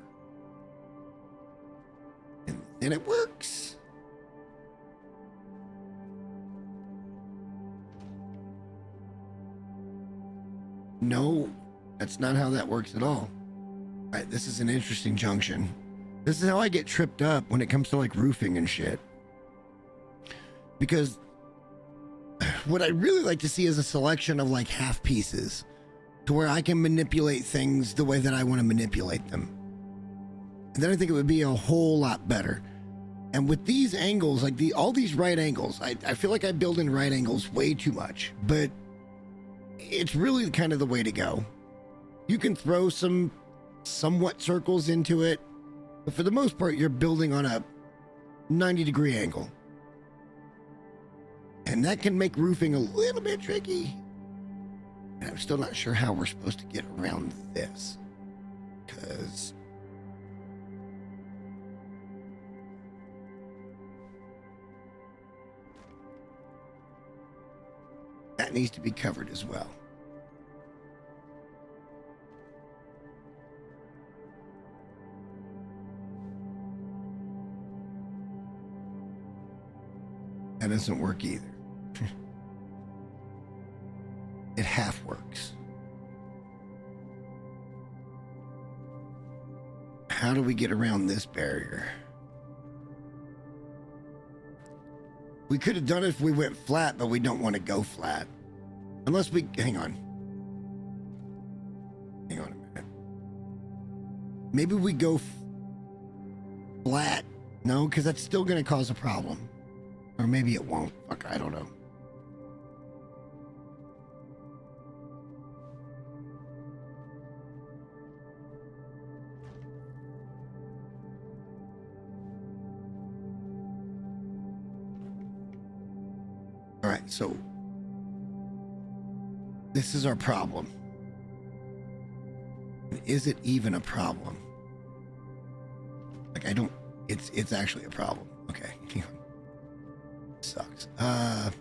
And then it works. No, that's not how that works at all. All right, this is an interesting junction. This is how I get tripped up when it comes to like roofing and shit. Because what I'd really like to see is a selection of like half pieces to where I can manipulate things the way that I want to manipulate them. And then I think it would be a whole lot better. And with these angles, like all these right angles, I feel like I build in right angles way too much, but it's really kind of the way to go. You can throw some somewhat circles into it, but for the most part, you're building on a 90-degree angle. And that can make roofing a little bit tricky. And I'm still not sure how we're supposed to get around this. Because... that needs to be covered as well. That doesn't work either. It half works. How do we get around this barrier? We could have done it if we went flat, but we don't want to go flat. Unless we... Hang on. Hang on a minute. Maybe we go flat. No, because that's still going to cause a problem. Or maybe it won't. Fuck, I don't know. All right, so this is our problem. Is it even a problem? Like, I don't... It's actually a problem. Okay, hang on. Sucks. I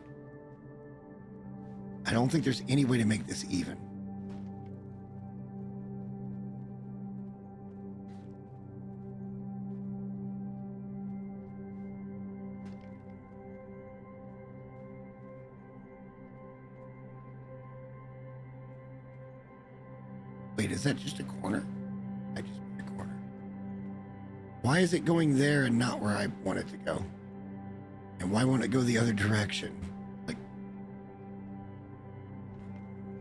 don't think there's any way to make this even. Wait, is that just a corner? I just made a corner. Why is it going there and not where I want it to go? And why won't it go the other direction? Like,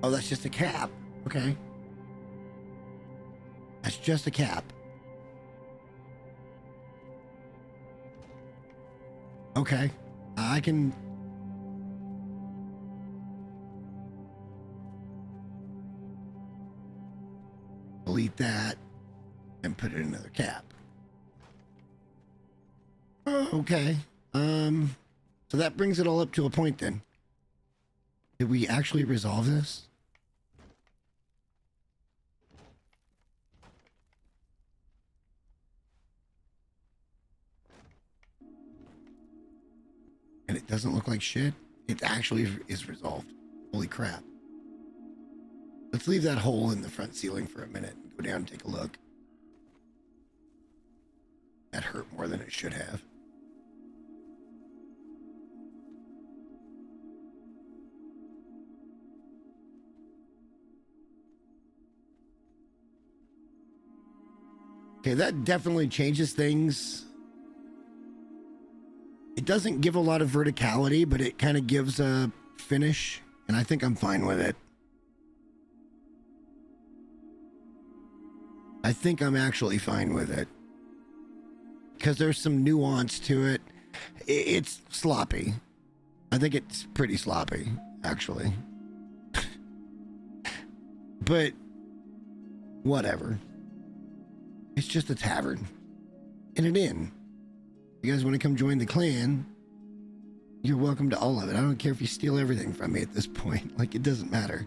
oh, that's just a cap. Okay. That's just a cap. Okay. I can... delete that and put it in another cap. Oh, okay. So that brings it all up to a point then. Did we actually resolve this? And it doesn't look like shit? It actually is resolved. Holy crap. Let's leave that hole in the front ceiling for a minute and go down and take a look. That hurt more than it should have. Okay, that definitely changes things. It doesn't give a lot of verticality, but it kind of gives a finish, and I think I'm fine with it. I think I'm actually fine with it. Because there's some nuance to it. It's sloppy. I think it's pretty sloppy, actually. But whatever. It's just a tavern and an inn. You guys want to come join the clan? You're welcome to all of it. I don't care if you steal everything from me at this point. Like, it doesn't matter.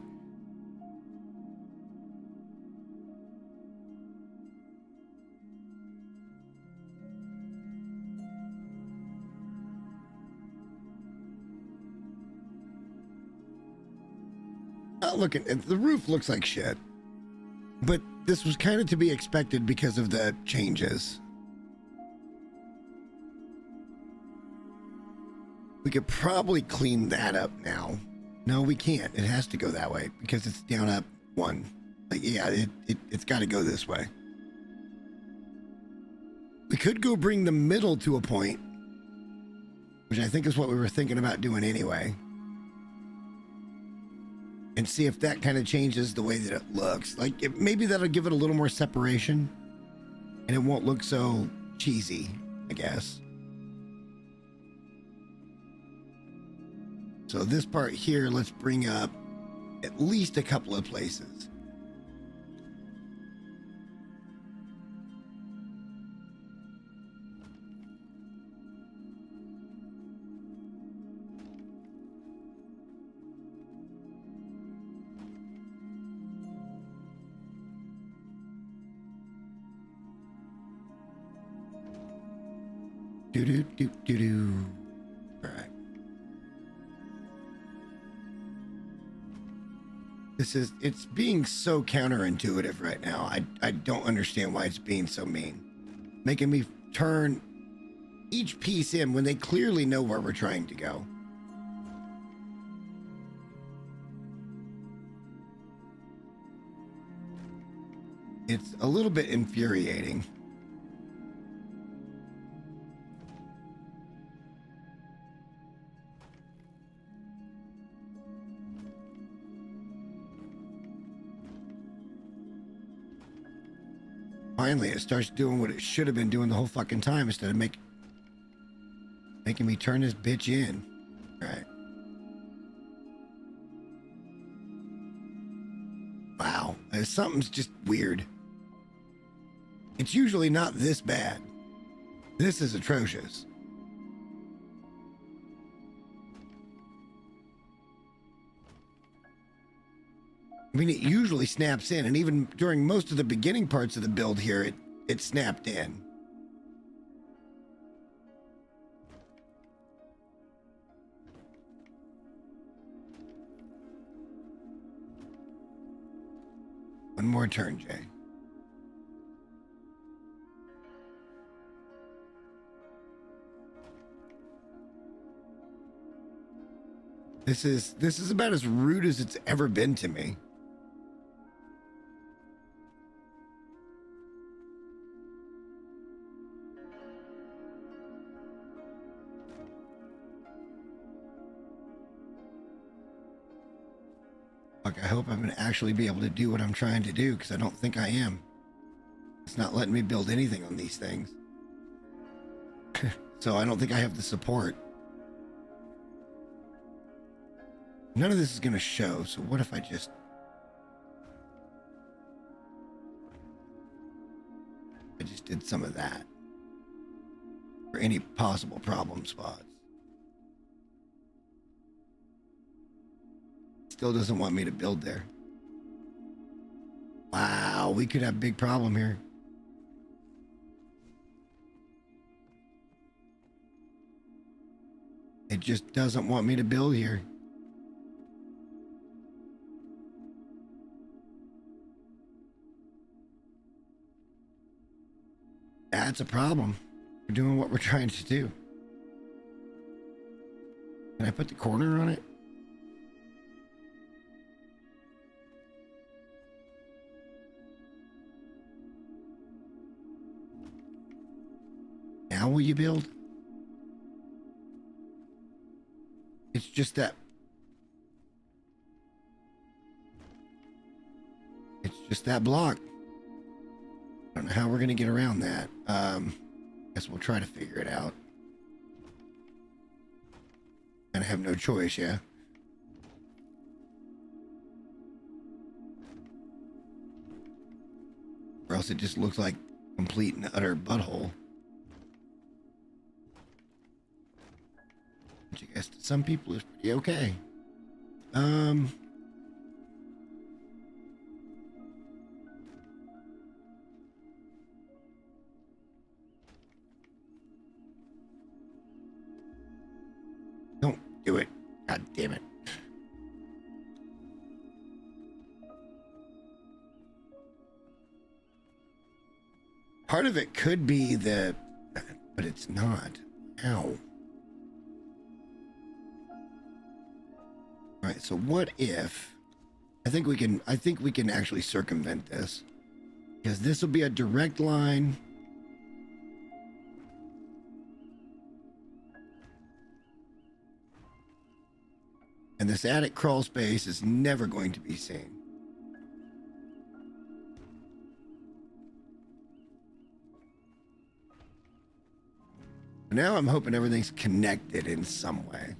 Look, the roof looks like shit. But this was kind of to be expected because of the changes. We could probably clean that up now. No, we can't. It has to go that way because it's down up one. Like, yeah, it's got to go this way. We could go bring the middle to a point, which I think is what we were thinking about doing anyway. And see if that kind of changes the way that it looks. Like, maybe that'll give it a little more separation. And it won't look so cheesy, I guess. So this part here, let's bring up at least a couple of places. Do. All right. It's being so counterintuitive right now. I don't understand why it's being so mean. Making me turn each piece in when they clearly know where we're trying to go. It's a little bit infuriating. Finally, it starts doing what it should have been doing the whole fucking time instead of making me turn this bitch in. All right. Wow. Something's just weird. It's usually not this bad. This is atrocious. I mean, it usually snaps in, and even during most of the beginning parts of the build here, it snapped in. One more turn, Jay. This is about as rude as it's ever been to me. Look, I hope I'm going to actually be able to do what I'm trying to do, because I don't think I am. It's not letting me build anything on these things. So I don't think I have the support. None of this is going to show, so what if I just... did some of that. For any possible problem spots. Still doesn't want me to build there. Wow, we could have a big problem here. It just doesn't want me to build here. That's a problem. We're doing what we're trying to do. Can I put the corner on it? Now will you build? It's just that. It's just that block. I don't know how we're going to get around that. Guess we'll try to figure it out. And I have no choice, yeah? Or else it just looks like complete and utter butthole. Which I guess to some people is pretty okay. Don't do it. God damn it. Part of it could be the... But it's not. Ow. Alright, so what if... I think we can actually circumvent this. Because this will be a direct line... And this attic crawl space is never going to be seen. Now I'm hoping everything's connected in some way.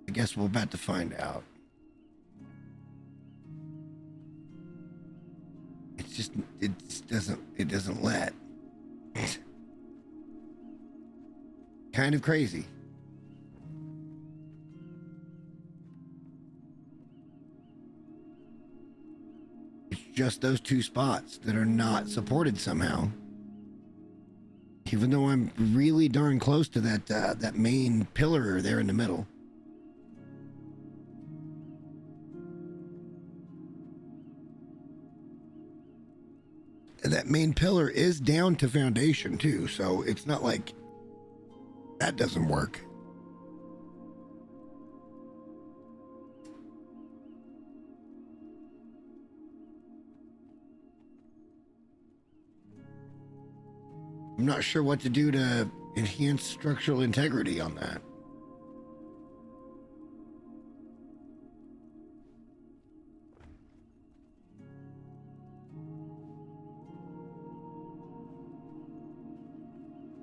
I guess we're about to find out. It's just, it doesn't let. Kind of crazy. It's just those two spots that are not supported somehow. Even though I'm really darn close to that main pillar there in the middle. And that main pillar is down to foundation too, so it's not like that doesn't work. I'm not sure what to do to enhance structural integrity on that.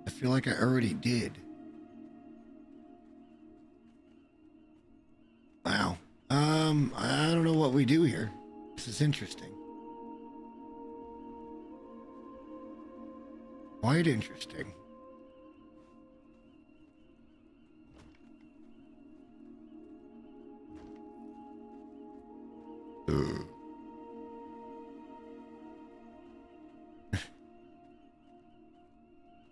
I feel like I already did. Wow. I don't know what we do here. This is interesting. Quite interesting.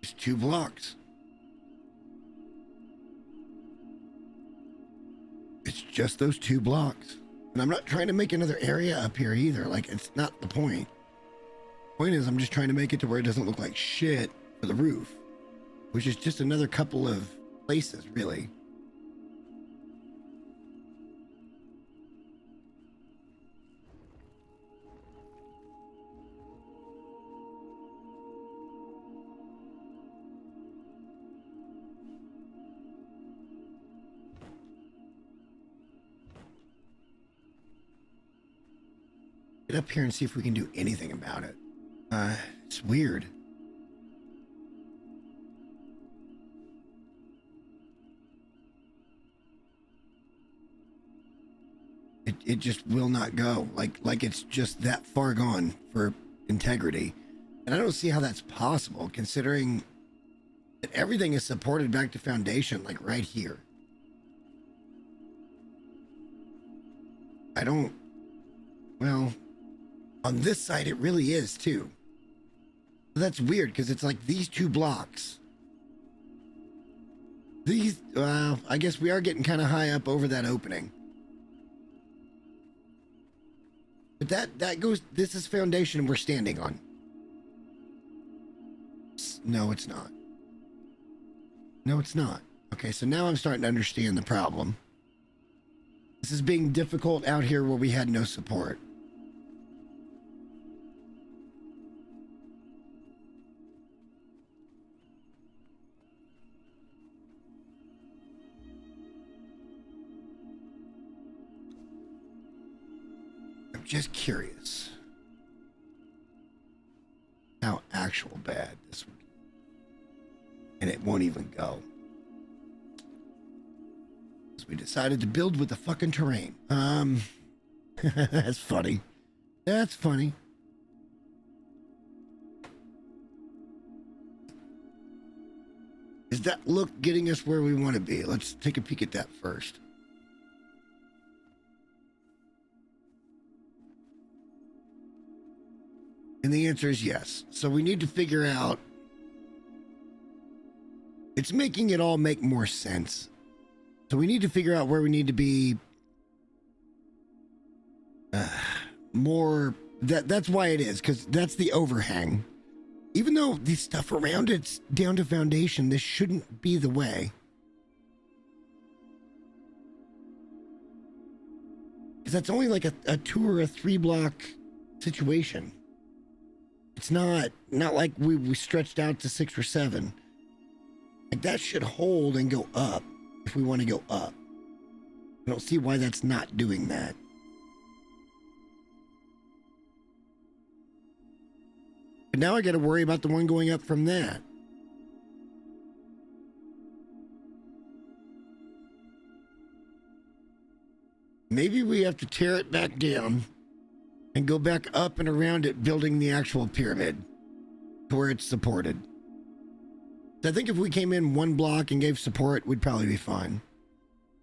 It's 2 blocks. It's just those 2 blocks. And I'm not trying to make another area up here either. Like, it's not the point. Point is, I'm just trying to make it to where it doesn't look like shit for the roof. Which is just another couple of places, really. Get up here and see if we can do anything about it. It's weird. It just will not go. Like it's just that far gone for integrity. And I don't see how that's possible, considering that everything is supported back to foundation, like right here. Well, on this side it really is too. That's weird, because it's like these two blocks. I guess we are getting kind of high up over that opening. But that goes, this is foundation we're standing on. No, it's not. No, it's not. Okay, so now I'm starting to understand the problem. This is being difficult out here where we had no support. I'm just curious how actual bad this would be. And it won't even go. So we decided to build with the fucking terrain. That's funny. That's funny. Is that look getting us where we want to be? Let's take a peek at that first. And the answer is yes. So we need to figure out. It's making it all make more sense. So we need to figure out where we need to be more. That's why it is, because that's the overhang. Even though the stuff around it's down to foundation, this shouldn't be the way. Because that's only like a 2 or a 3 block situation. It's not like we stretched out to 6 or 7. Like that should hold and go up if we want to go up. I don't see why that's not doing that. But now I got to worry about the one going up from that. Maybe we have to tear it back down and go back up and around it, building the actual pyramid to where it's supported. I think if we came in 1 block and gave support, we'd probably be fine.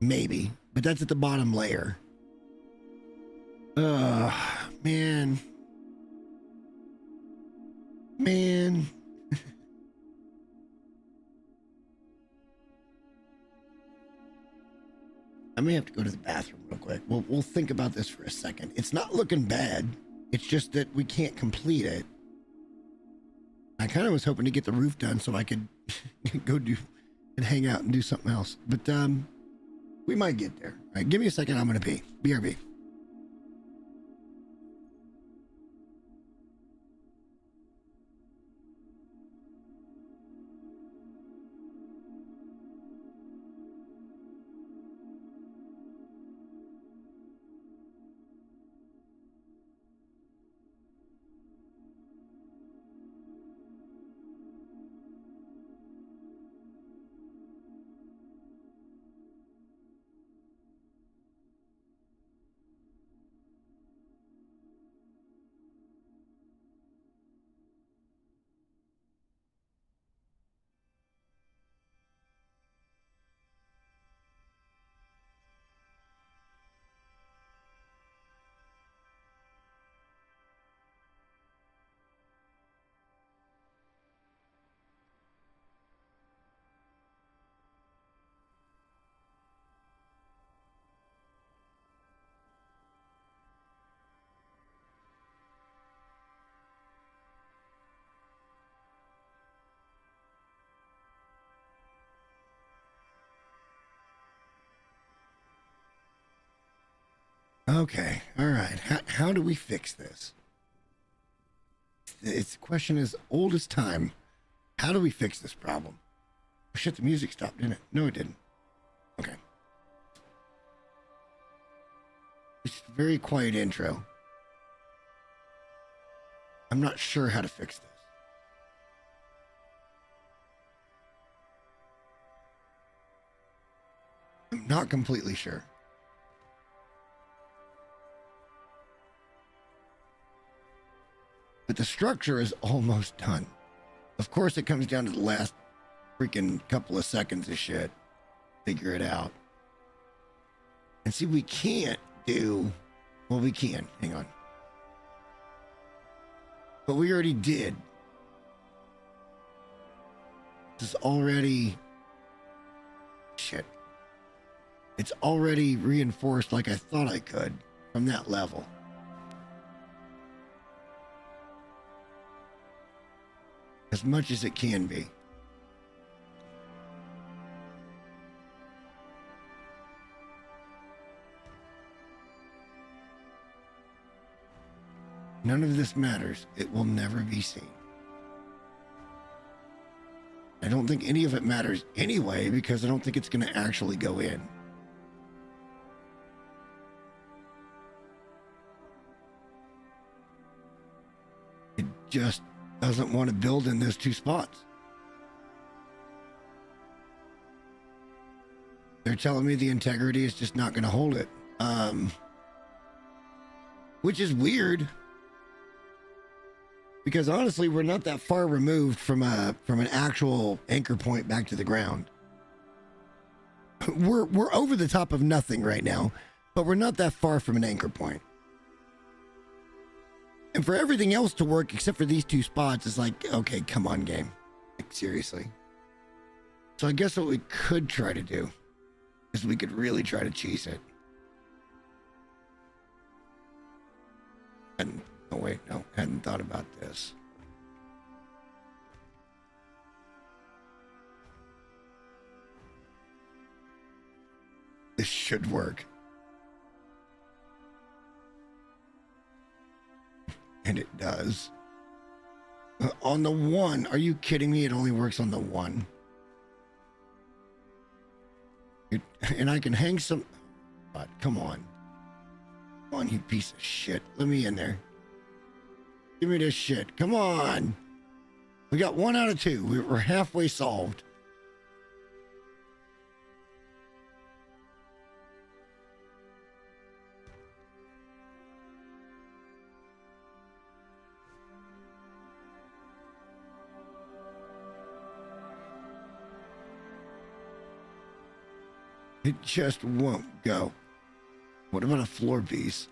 Maybe. But that's at the bottom layer. Ugh, man. Man. I may have to go to the bathroom real quick. We'll think about this for a second. It's not looking bad. It's just that we can't complete it. I kind of was hoping to get the roof done so I could go do and hang out and do something else. But we might get there. All right, give me a second. I'm going to pee. BRB. Okay, all right. How do we fix this? It's a question as old as time. How do we fix this problem? Oh, shit, the music stopped, didn't it? No, it didn't. Okay. It's a very quiet intro. I'm not sure how to fix this. I'm not completely sure. But the structure is almost done. Of course, it comes down to the last freaking couple of seconds of shit. Figure it out. And see, we can't do... Well, we can. Hang on. But we already did. This is already... Shit. It's already reinforced like I thought I could from that level. As much as it can be. None of this matters. It will never be seen. I don't think any of it matters anyway, because I don't think it's going to actually go in. It just doesn't want to build in those two spots. They're telling me the integrity is just not going to hold it. Which is weird. Because honestly, we're not that far removed from an actual anchor point back to the ground. We're over the top of nothing right now, but we're not that far from an anchor point. And for everything else to work except for these two spots, it's like, okay, come on, game. Like, seriously. So I guess what we could try to do is we could really try to cheese it. And oh wait, no, hadn't thought about this. This should work. And it does. On the one, are you kidding me? It only works on the one. And I can hang some... God, come on. Come on, you piece of shit. Let me in there. Give me this shit. Come on. We got 1 out of 2. We're halfway solved. It just won't go. What about a floor piece?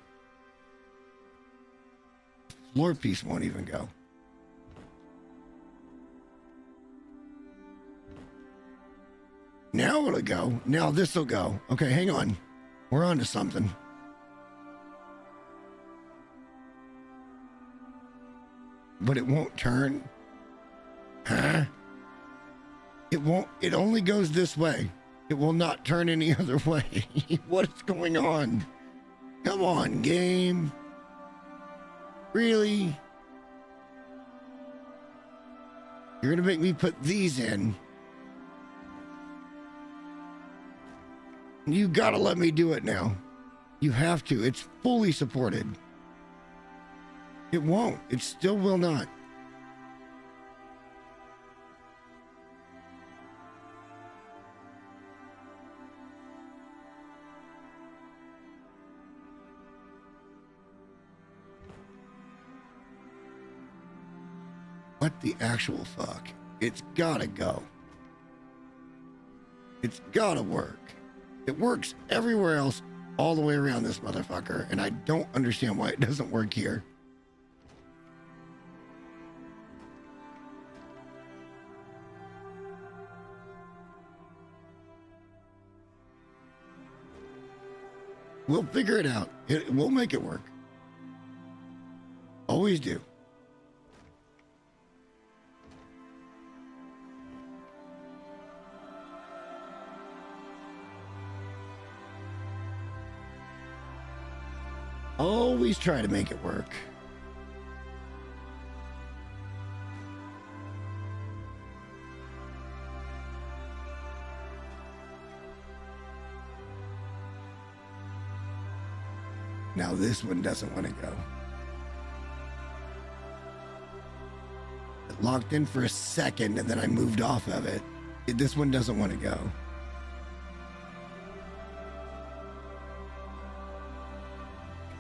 Floor piece won't even go. Now it'll go. Now this'll go. Okay, hang on. We're on to something. But it won't turn. Huh? It won't. It only goes this way. It will not turn any other way. What is going on? Come on, game. Really? You're gonna make me put these in. You gotta let me do it now. You have to. It's fully supported. It won't. It still will not. What the actual fuck? It's gotta go. It's gotta work. It works everywhere else all the way around this motherfucker, and I don't understand why it doesn't work here. We'll figure it out. We'll make it work. Always do. Always try to make it work. Now this one doesn't want to go. locked in for a second and then I moved off of it. This one doesn't want to go.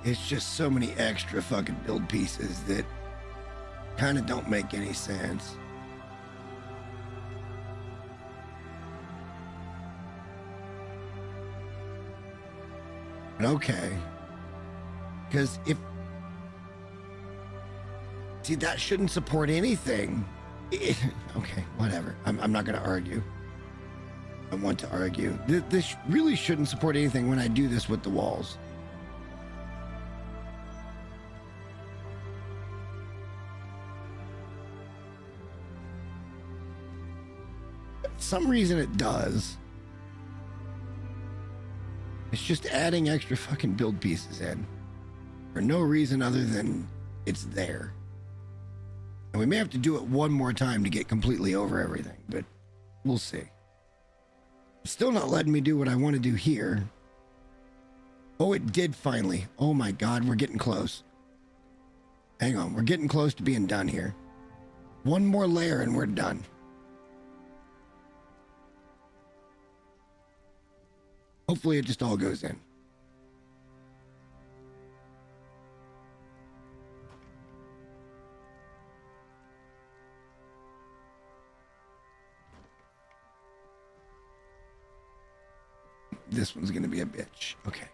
It's just so many extra fucking build pieces that kind of don't make any sense. Okay. Because if... See, that shouldn't support anything. Okay, whatever. I'm not going to argue. I want to argue. This really shouldn't support anything when I do this with the walls. For some reason it does. It's just adding extra fucking build pieces in. For no reason other than it's there. And we may have to do it one more time to get completely over everything, but we'll see. It's still not letting me do what I want to do here. Oh, it did finally. Oh my God, we're getting close. Hang on, we're getting close to being done here. One more layer and we're done. Hopefully it just all goes in. This one's gonna be a bitch. Okay.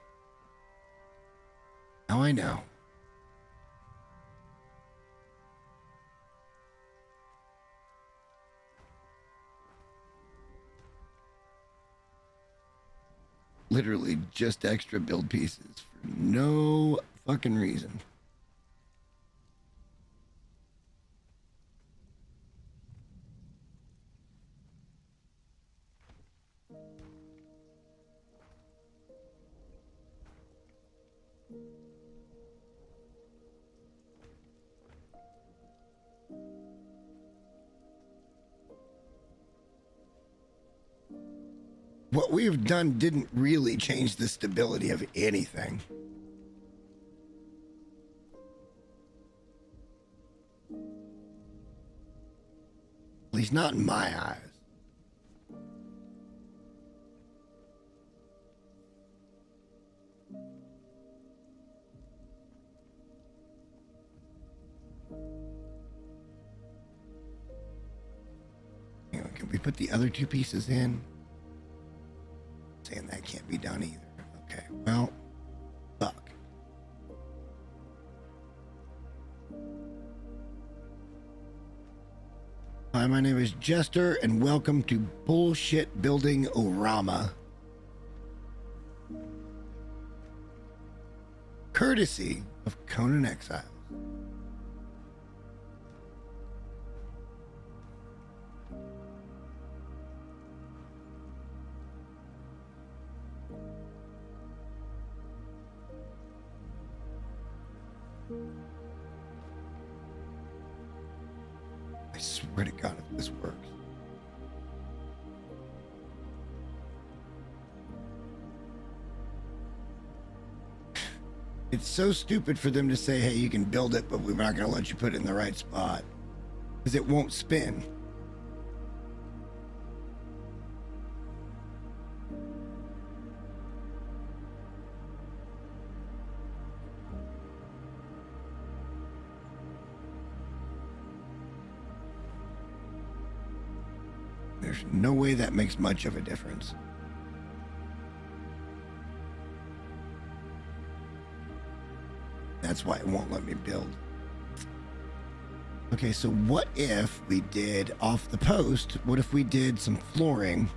Now I know. Literally just extra build pieces for no fucking reason. What we've done didn't really change the stability of anything. At least not in my eyes. Hang on, can we put the other two pieces in? Saying that can't be done either. Okay, well, fuck. Hi, my name is Jester, and welcome to Bullshit Building Orama. Courtesy of Conan Exiles. I swear to God if this works. It's so stupid for them to say, hey, you can build it, but we're not going to let you put it in the right spot. Because it won't spin. There's no way that makes much of a difference. That's why it won't let me build. Okay, so what if we did off the post? What if we did some flooring?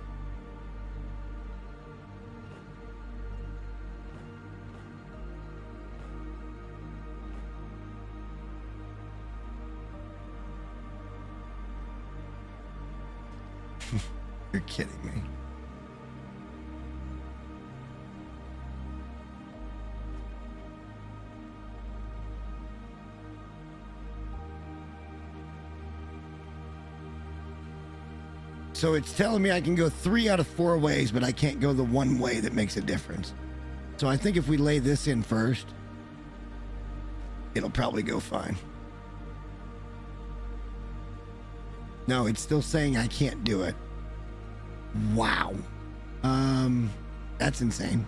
You're kidding me. So it's telling me I can go 3 out of 4 ways, but I can't go the one way that makes a difference. So I think if we lay this in first, it'll probably go fine. No, it's still saying I can't do it. Wow. That's insane.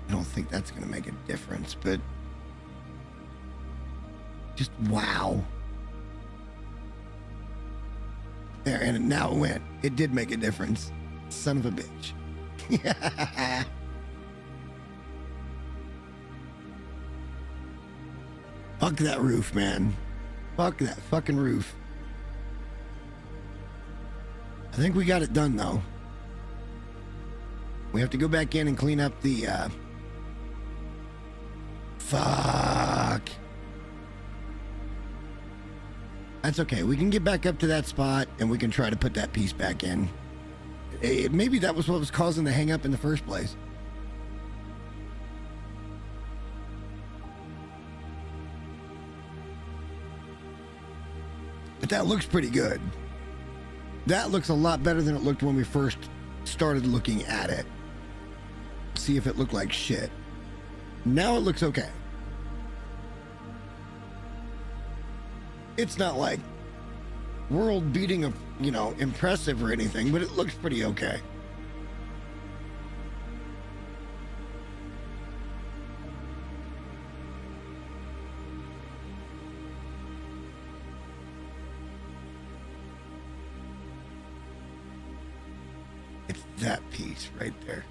I don't think that's going to make a difference, but just wow. There, and now it went. It did make a difference. Son of a bitch. Fuck that roof, man. Fuck that fucking roof. I think we got it done, though. We have to go back in and clean up the, fuck. That's okay. We can get back up to that spot, and we can try to put that piece back in. Maybe that was what was causing the hang-up in the first place. But that looks pretty good. That looks a lot better than it looked when we first started looking at it. See if it looked like shit. Now it looks okay. It's not like world-beating, you know, impressive or anything, but it looks pretty okay. It's that piece right there.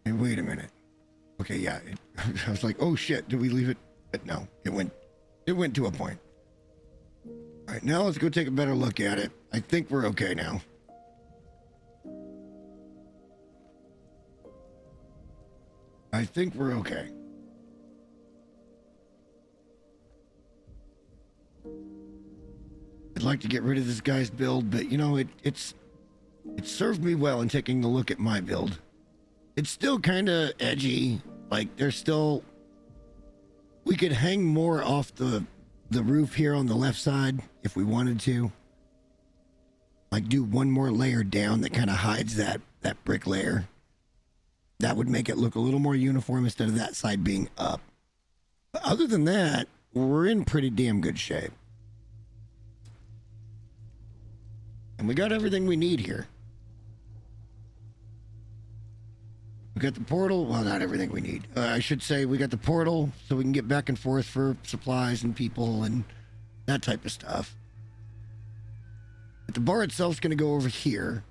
Hey, wait a minute. Okay, yeah. I was like, oh shit, did we leave it? But no, it went to a point. All right, now let's go take a better look at it. I think we're okay now. I think we're okay. I'd like to get rid of this guy's build, but you know, it served me well in taking a look at my build. It's still kind of edgy. Like, there's still... We could hang more off the roof here on the left side if we wanted to. Like, do one more layer down that kind of hides that brick layer. That would make it look a little more uniform instead of that side being up. But other than that, we're in pretty damn good shape. And we got everything we need here. We got the portal. Well, not everything we need. I should say we got the portal so we can get back and forth for supplies and people and that type of stuff. But the bar itself is going to go over here.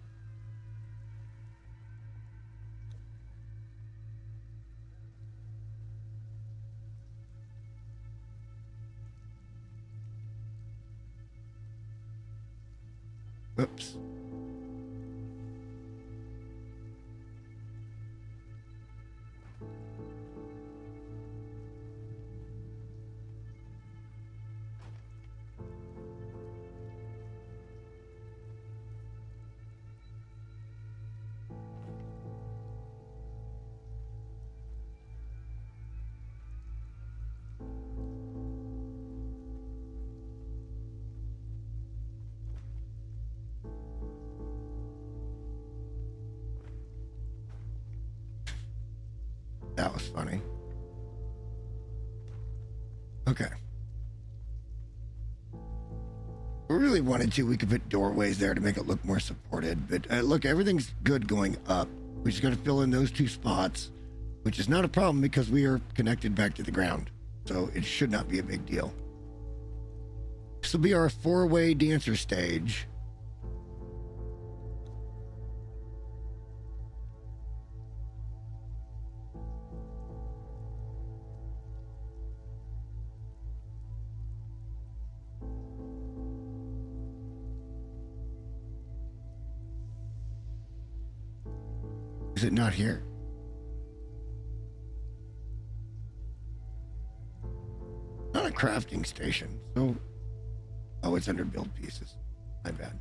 Whoops. That was funny. Okay. If we really wanted to, we could put doorways there to make it look more supported. But look, everything's good going up. We just got to fill in those two spots, which is not a problem because we are connected back to the ground. So it should not be a big deal. This will be our four-way dancer stage. Is it not here? Not a crafting station. So, oh, it's under build pieces. My bad.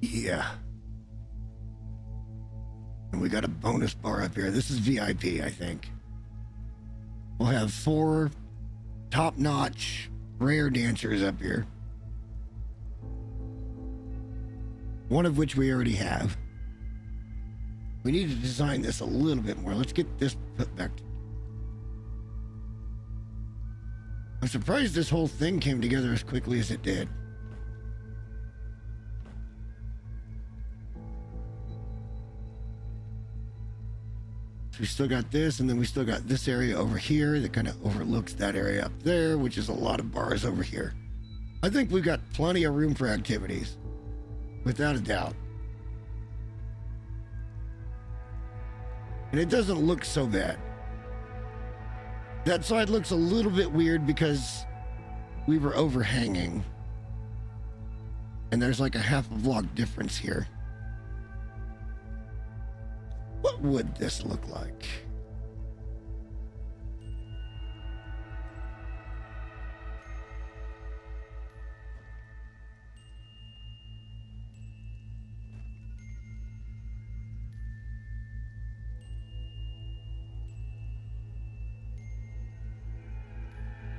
Yeah. And we got a bonus bar up here. This is VIP, I think. We'll have 4 top-notch rare dancers up here. One of which we already have. We need to design this a little bit more. Let's get this put back. I'm surprised this whole thing came together as quickly as it did. We still got this, and then we still got this area over here that kind of overlooks that area up there, which is a lot of bars over here. I think we've got plenty of room for activities, without a doubt. And it doesn't look so bad. That side looks a little bit weird because we were overhanging. And there's like a half a block difference here. What would this look like?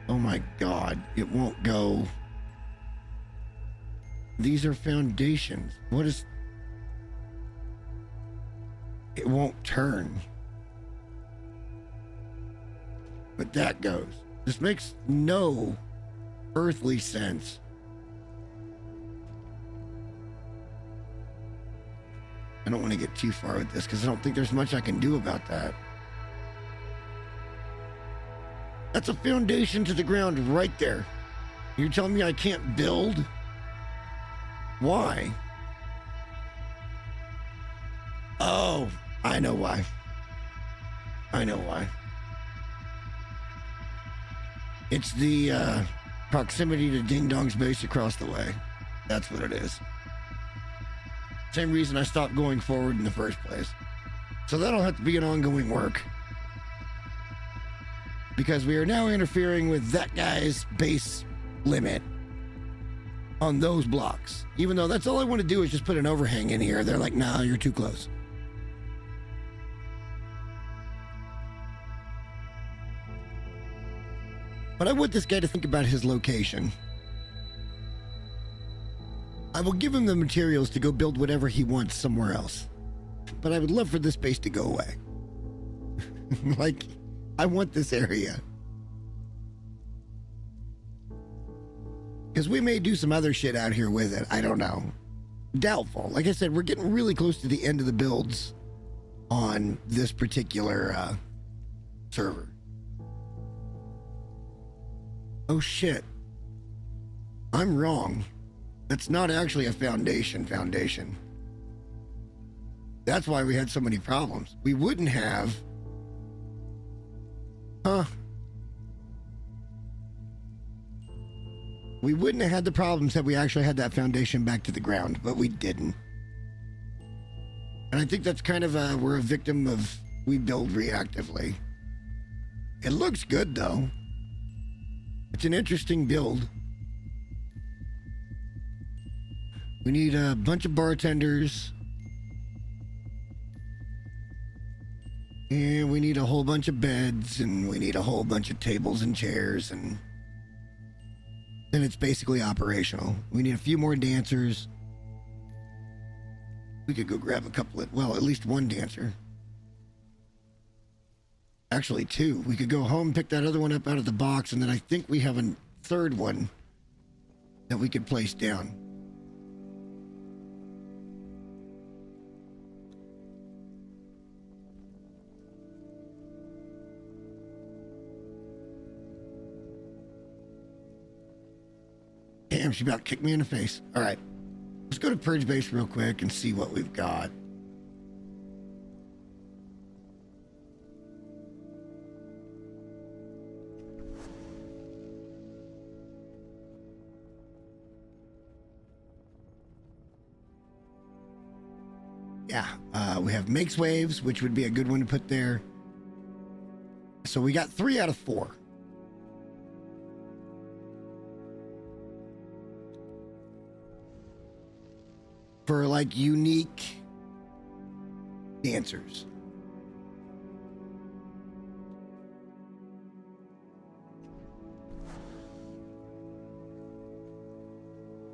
Oh my God, it won't go. These are foundations. What is... It won't turn. But that goes. This makes no earthly sense. I don't want to get too far with this because I don't think there's much I can do about that. That's a foundation to the ground right there. You're telling me I can't build? Why? Oh, I know why. I know why. It's the proximity to Ding Dong's base across the way. That's what it is. Same reason I stopped going forward in the first place. So that'll have to be an ongoing work. Because we are now interfering with that guy's base limit on those blocks. Even though that's all I want to do is just put an overhang in here. They're like, nah, you're too close. But I want this guy to think about his location. I will give him the materials to go build whatever he wants somewhere else. But I would love for this base to go away. Like, I want this area. Because we may do some other shit out here with it. I don't know. Doubtful. Like I said, we're getting really close to the end of the builds on this particular server. Oh shit. I'm wrong. That's not actually a foundation. That's why we had so many problems. We wouldn't have... Huh. We wouldn't have had the problems had we actually had that foundation back to the ground, but we didn't. And I think that's kind of we're a victim of we build reactively. It looks good though. It's an interesting build. We need a bunch of bartenders. And we need a whole bunch of beds, and we need a whole bunch of tables and chairs, and then it's basically operational. We need a few more dancers. We could go grab a couple of, well, at least one dancer. Actually, 2. We could go home, pick that other one up out of the box, and then I think we have a third one that we could place down. Damn, she about kicked me in the face. All right, let's go to Purge Base real quick and see what we've got. Yeah, we have Makes Waves, which would be a good one to put there. So we got 3 out of 4. for like unique dancers.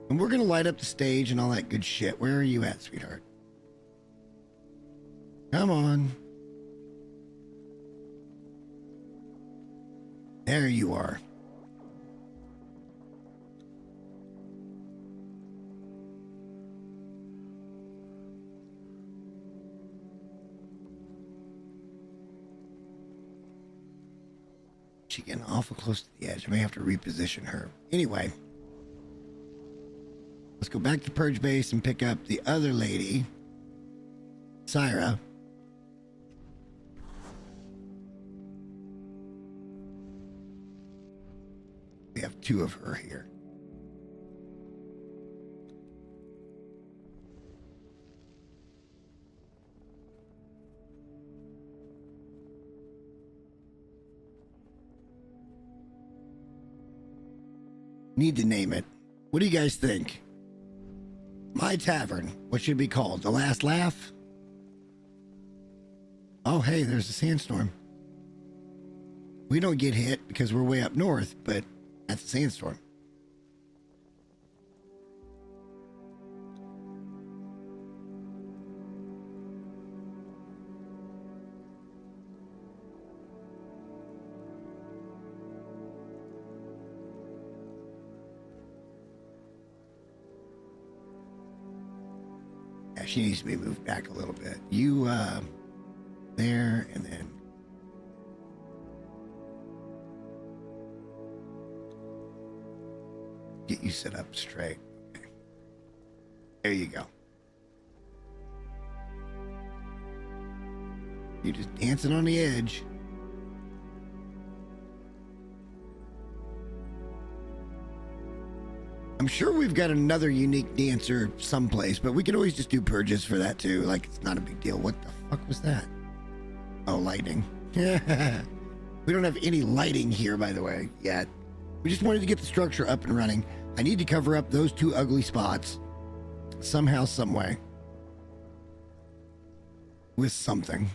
And we're going to light up the stage and all that good shit. Where are you at, sweetheart? Come on. There you are. She's getting awful close to the edge. I may have to reposition her. Anyway. Let's go back to Purge Base and pick up the other lady, Syra. We have two of her here. Need to name it. What do you guys think? My Tavern. What should it be called? The Last Laugh? Oh, hey, there's a sandstorm. We don't get hit because we're way up north, but that's a sandstorm. She needs to be moved back a little bit. You, there, and then get you set up straight. Okay. There you go. You're just dancing on the edge. I'm sure we've got another unique dancer someplace, but we can always just do purges for that too. Like, it's not a big deal. What the fuck was that? Oh, lightning. We don't have any lighting here, by the way, yet. We just wanted to get the structure up and running. I need to cover up those two ugly spots somehow, some way, with something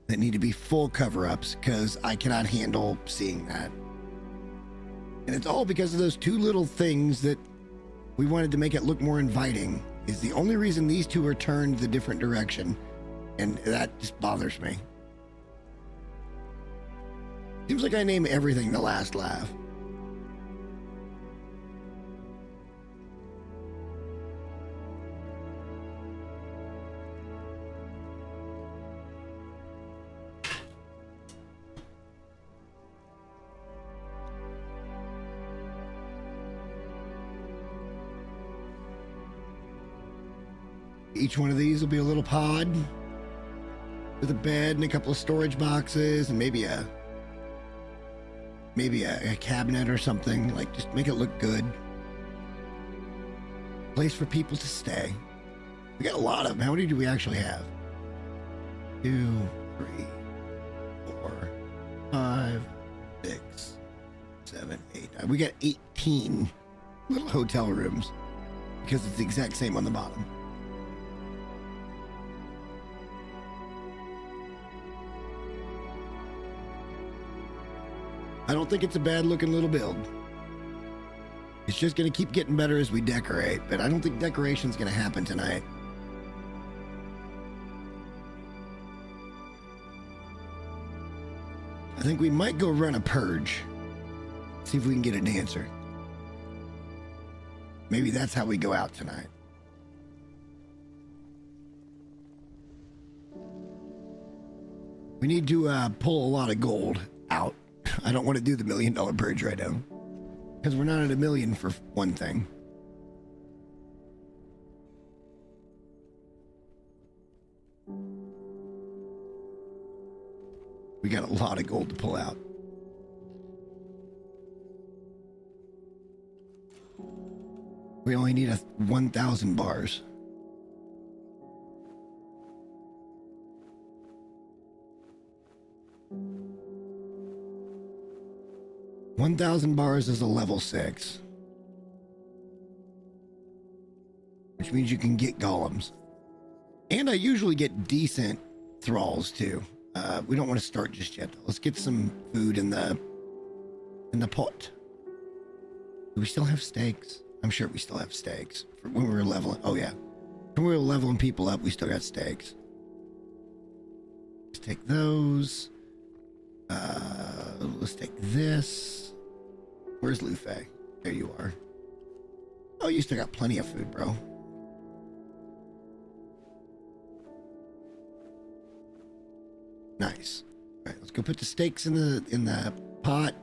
that need to be full cover-ups because I cannot handle seeing that. And it's all because of those two little things that we wanted to make it look more inviting. Is the only reason these two are turned the different direction, and that just bothers me. Seems like I name everything The Last Laugh. Each one of these will be a little pod with a bed and a couple of storage boxes and maybe a cabinet or something. Like, just make it look good. Place for people to stay. We got a lot of them. How many do we actually have? 2, 3, 4, 5, 6, 7, 8, 9. We got 18 little hotel rooms because it's the exact same on the bottom. I don't think it's a bad looking little build. It's just going to keep getting better as we decorate, but I don't think decoration's going to happen tonight. I think we might go run a purge. See if we can get a dancer. Maybe that's how we go out tonight. We need to pull a lot of gold out. I don't want to do the $1 million purge right now, because we're not at $1 million for one thing. We got a lot of gold to pull out. We only need 1,000 bars. $1,000 bars is a level 6. which means you can get golems. And I usually get decent thralls too. We don't want to start just yet. Let's get some food in the pot. Do we still have steaks? I'm sure we still have steaks when we were leveling. Oh yeah, when we were leveling people up, we still got steaks. Let's take those. Let's take this. Where's Luffy? There you are. Oh, you still got plenty of food, bro. Nice. All right, let's go put the steaks in the pot.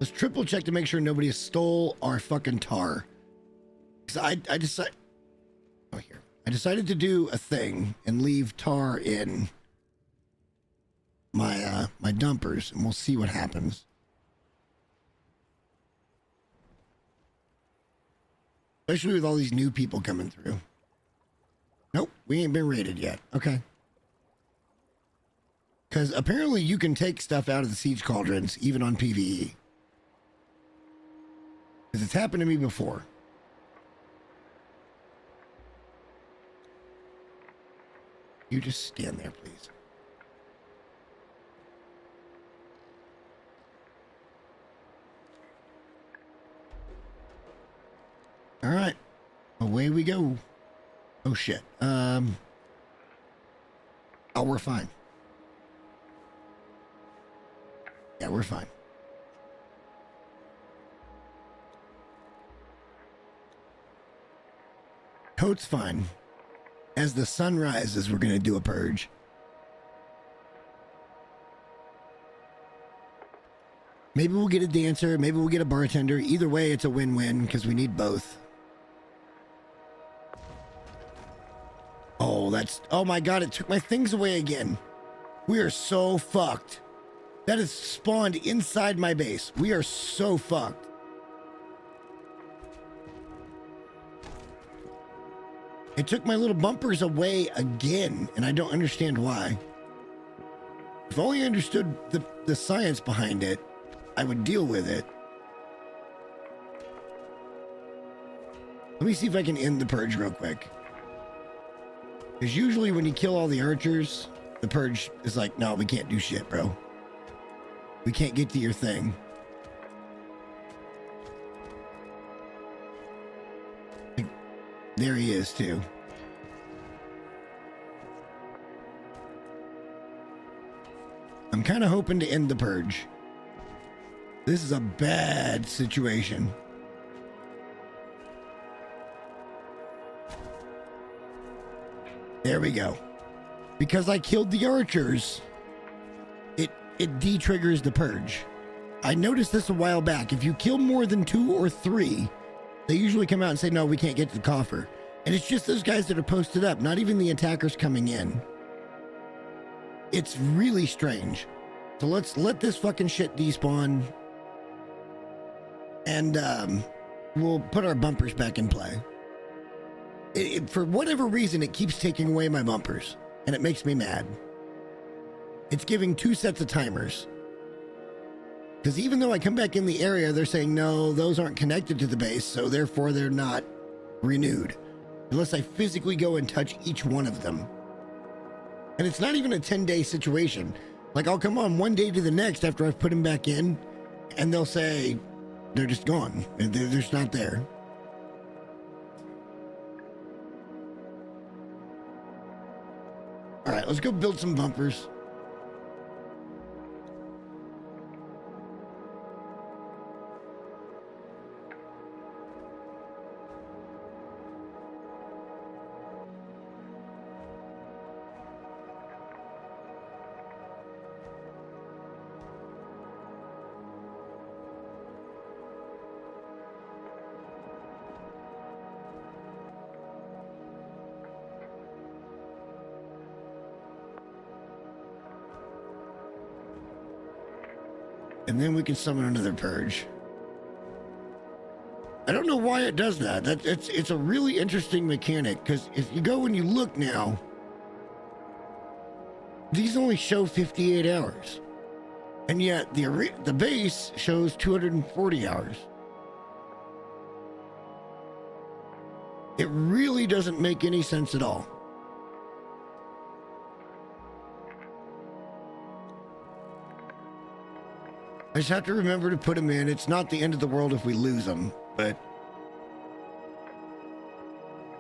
Let's triple check to make sure nobody stole our fucking tar. Because I decided. Oh, here. I decided to do a thing and leave tar in my my dumpers, and we'll see what happens. Especially with all these new people coming through. Nope, we ain't been raided yet. Okay. Because apparently you can take stuff out of the siege cauldrons, even on PvE. Because it's happened to me before. You just stand there, please. All right, away we go. Oh shit. Oh, we're fine. Yeah, we're fine. Coat's fine. As the sun rises, we're gonna do a purge. Maybe we'll get a dancer, maybe we'll get a bartender. Either way, it's a win-win because we need both. Oh, oh my God, it took my things away again. We are so fucked. That is spawned inside my base. We are so fucked. It took my little bumpers away again, and I don't understand why. If only I understood the science behind it, I would deal with it. Let me see if I can end the purge real quick. Because usually when you kill all the archers, the purge is like, no, we can't do shit, bro. We can't get to your thing. There he is, too. I'm kind of hoping to end the purge. This is a bad situation. There we go. Because I killed the archers, it de-triggers the purge. I noticed this a while back. If you kill more than 2 or 3, they usually come out and say, no, we can't get to the coffer. And it's just those guys that are posted up, not even the attackers coming in. It's really strange. So let's let this fucking shit despawn. And we'll put our bumpers back in play. For whatever reason, it keeps taking away my bumpers. And it makes me mad. It's giving 2 sets of timers. Because even though I come back in the area, they're saying, no, those aren't connected to the base, so therefore they're not renewed. Unless I physically go and touch each one of them. And it's not even a 10-day situation. Like, I'll come on one day to the next after I've put them back in, and they'll say, they're just gone. They're just not there. All right, let's go build some bumpers. And then we can summon another purge. I don't know why it does that. It's a really interesting mechanic, because if you go and you look now, these only show 58 hours. And yet the base shows 240 hours. It really doesn't make any sense at all. I just have to remember to put them in. It's not the end of the world if we lose them, but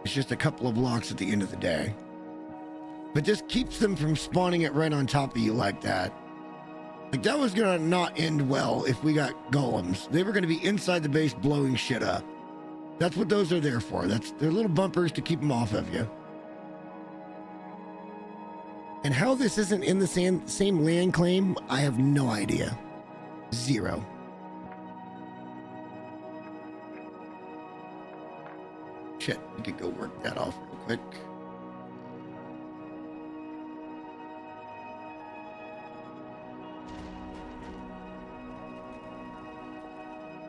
it's just a couple of blocks at the end of the day. But this keeps them from spawning it right on top of you like that. Like, that was gonna not end well if we got golems. They were gonna be inside the base blowing shit up. That's what those are there for. They're little bumpers to keep them off of you. And how this isn't in the same land claim, I have no idea. Zero. Shit, we could go work that off real quick.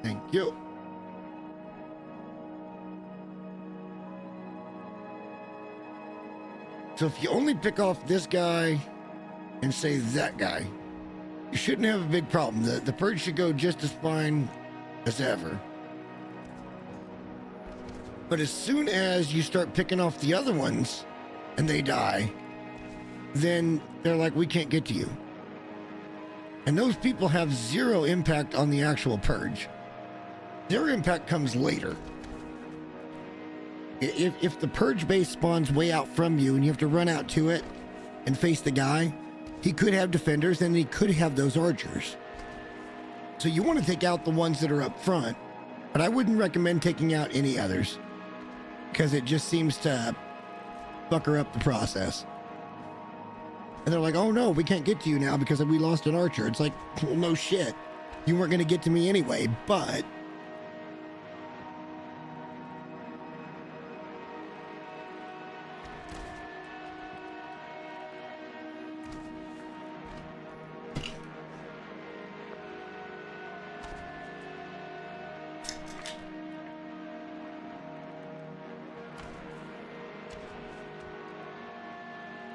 Thank you. So if you only pick off this guy and say that guy, you shouldn't have a big problem. The purge should go just as fine as ever. But as soon as you start picking off the other ones and they die, then they're like, we can't get to you. And those people have zero impact on the actual purge. Their impact comes later. If the purge base spawns way out from you and you have to run out to it and face the guy, he could have defenders and he could have those archers. So you want to take out the ones that are up front, but I wouldn't recommend taking out any others because it just seems to fucker up the process. And they're like, oh no, we can't get to you now because we lost an archer. It's like, well, no shit. You weren't going to get to me anyway, but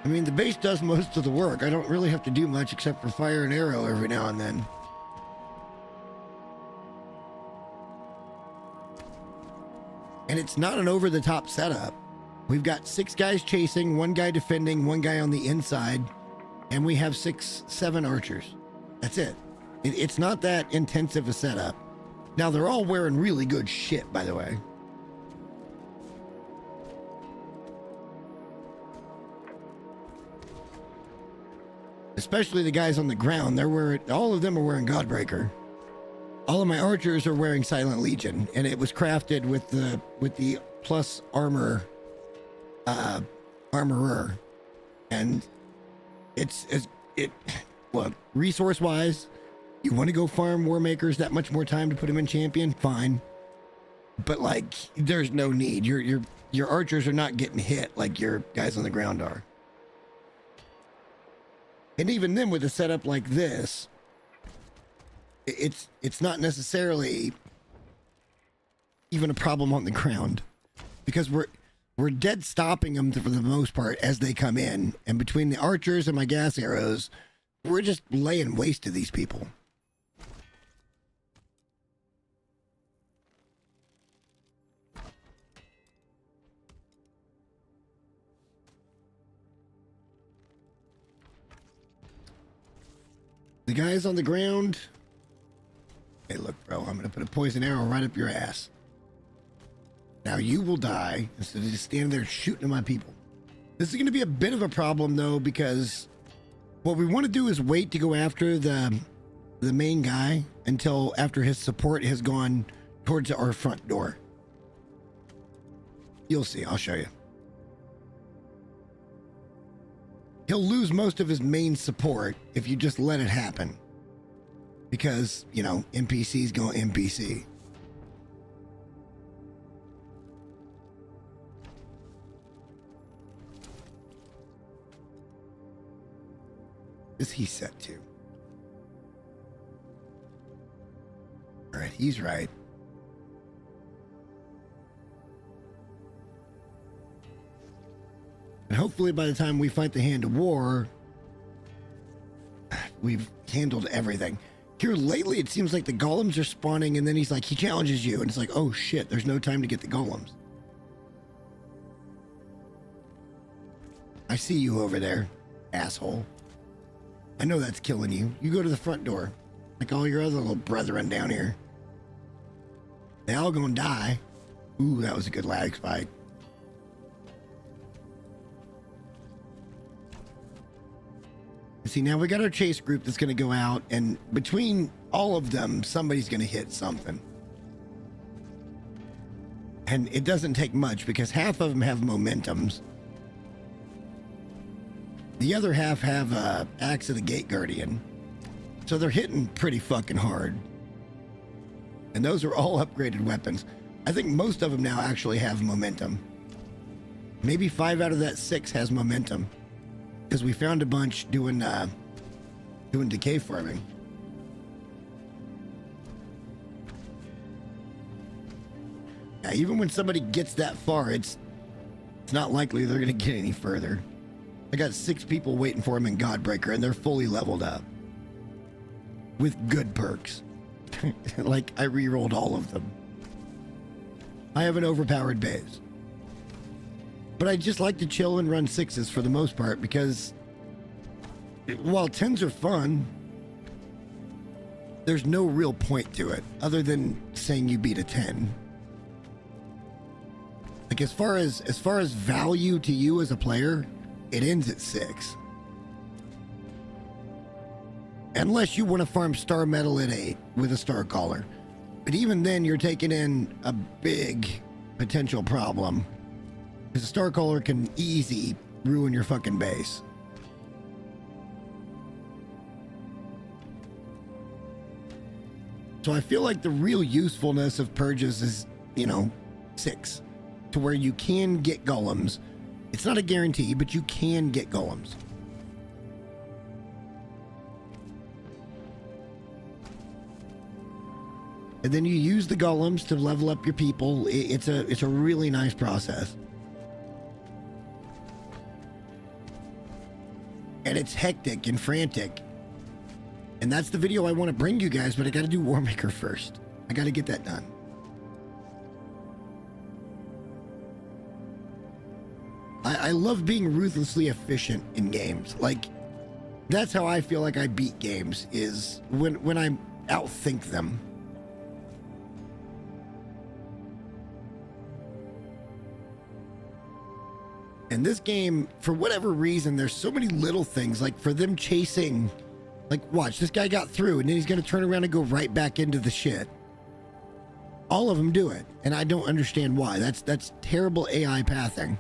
I mean, the base does most of the work. I don't really have to do much except for fire an arrow every now and then. And it's not an over-the-top setup. We've got 6 guys chasing, 1 guy defending, 1 guy on the inside, and we have 7 archers. That's it. It's not that intensive a setup. Now, they're all wearing really good shit, by the way. Especially the guys on the ground. All of them are wearing Godbreaker. All of my archers are wearing Silent Legion, and it was crafted with the plus armor armorer. And well, resource wise, you want to go farm war makers that much more time to put them in champion, fine. But like, there's no need. Your archers are not getting hit like your guys on the ground are. And even then, with a setup like this, it's not necessarily even a problem on the ground, because we're dead stopping them for the most part as they come in. And between the archers and my gas arrows, we're just laying waste to these people. The guys on the ground. Hey, look, bro, I'm going to put a poison arrow right up your ass. Now you will die instead of just standing there shooting at my people. This is going to be a bit of a problem, though, because what we want to do is wait to go after the main guy until after his support has gone towards our front door. You'll see. I'll show you. He'll lose most of his main support if you just let it happen. Because, you know, NPCs go NPC. Is he set to? All right, he's right. And hopefully by the time we fight the Hand of War, we've handled everything. Here lately, it seems like the golems are spawning, and then he's like, he challenges you, and it's like, oh shit, there's no time to get the golems. I see you over there, asshole. I know that's killing you. You go to the front door, like all your other little brethren down here. They all gonna die. Ooh, that was a good lag spike. See, now we got our chase group that's gonna go out, and between all of them, somebody's gonna hit something. And it doesn't take much because half of them have momentums. The other half have Axe of the Gate Guardian. So they're hitting pretty fucking hard. And those are all upgraded weapons. I think most of them now actually have momentum. Maybe 5 out of that 6 has momentum. Because we found a bunch doing decay farming. Yeah, even when somebody gets that far, it's not likely they're going to get any further. I got 6 people waiting for him in Godbreaker, and they're fully leveled up. With good perks. Like, I re-rolled all of them. I have an overpowered base. But I just like to chill and run 6s for the most part, because while 10s are fun, there's no real point to it, other than saying you beat a 10. Like, as far as value to you as a player, it ends at 6. Unless you want to farm star metal at 8 with a star caller. But even then, you're taking in a big potential problem. Because a star caller can easy ruin your fucking base. So I feel like the real usefulness of purges is, 6. To where you can get golems. It's not a guarantee, but you can get golems. And then you use the golems to level up your people. It's a really nice process. And it's hectic and frantic. And that's the video I want to bring you guys, but I got to do Warmaker first. I got to get that done. I love being ruthlessly efficient in games. Like, that's how I feel like I beat games, is when I outthink them. And this game, for whatever reason, there's so many little things, like for them chasing, like, watch, this guy got through and then he's going to turn around and go right back into the shit. All of them do it, and I don't understand why. That's terrible AI pathing.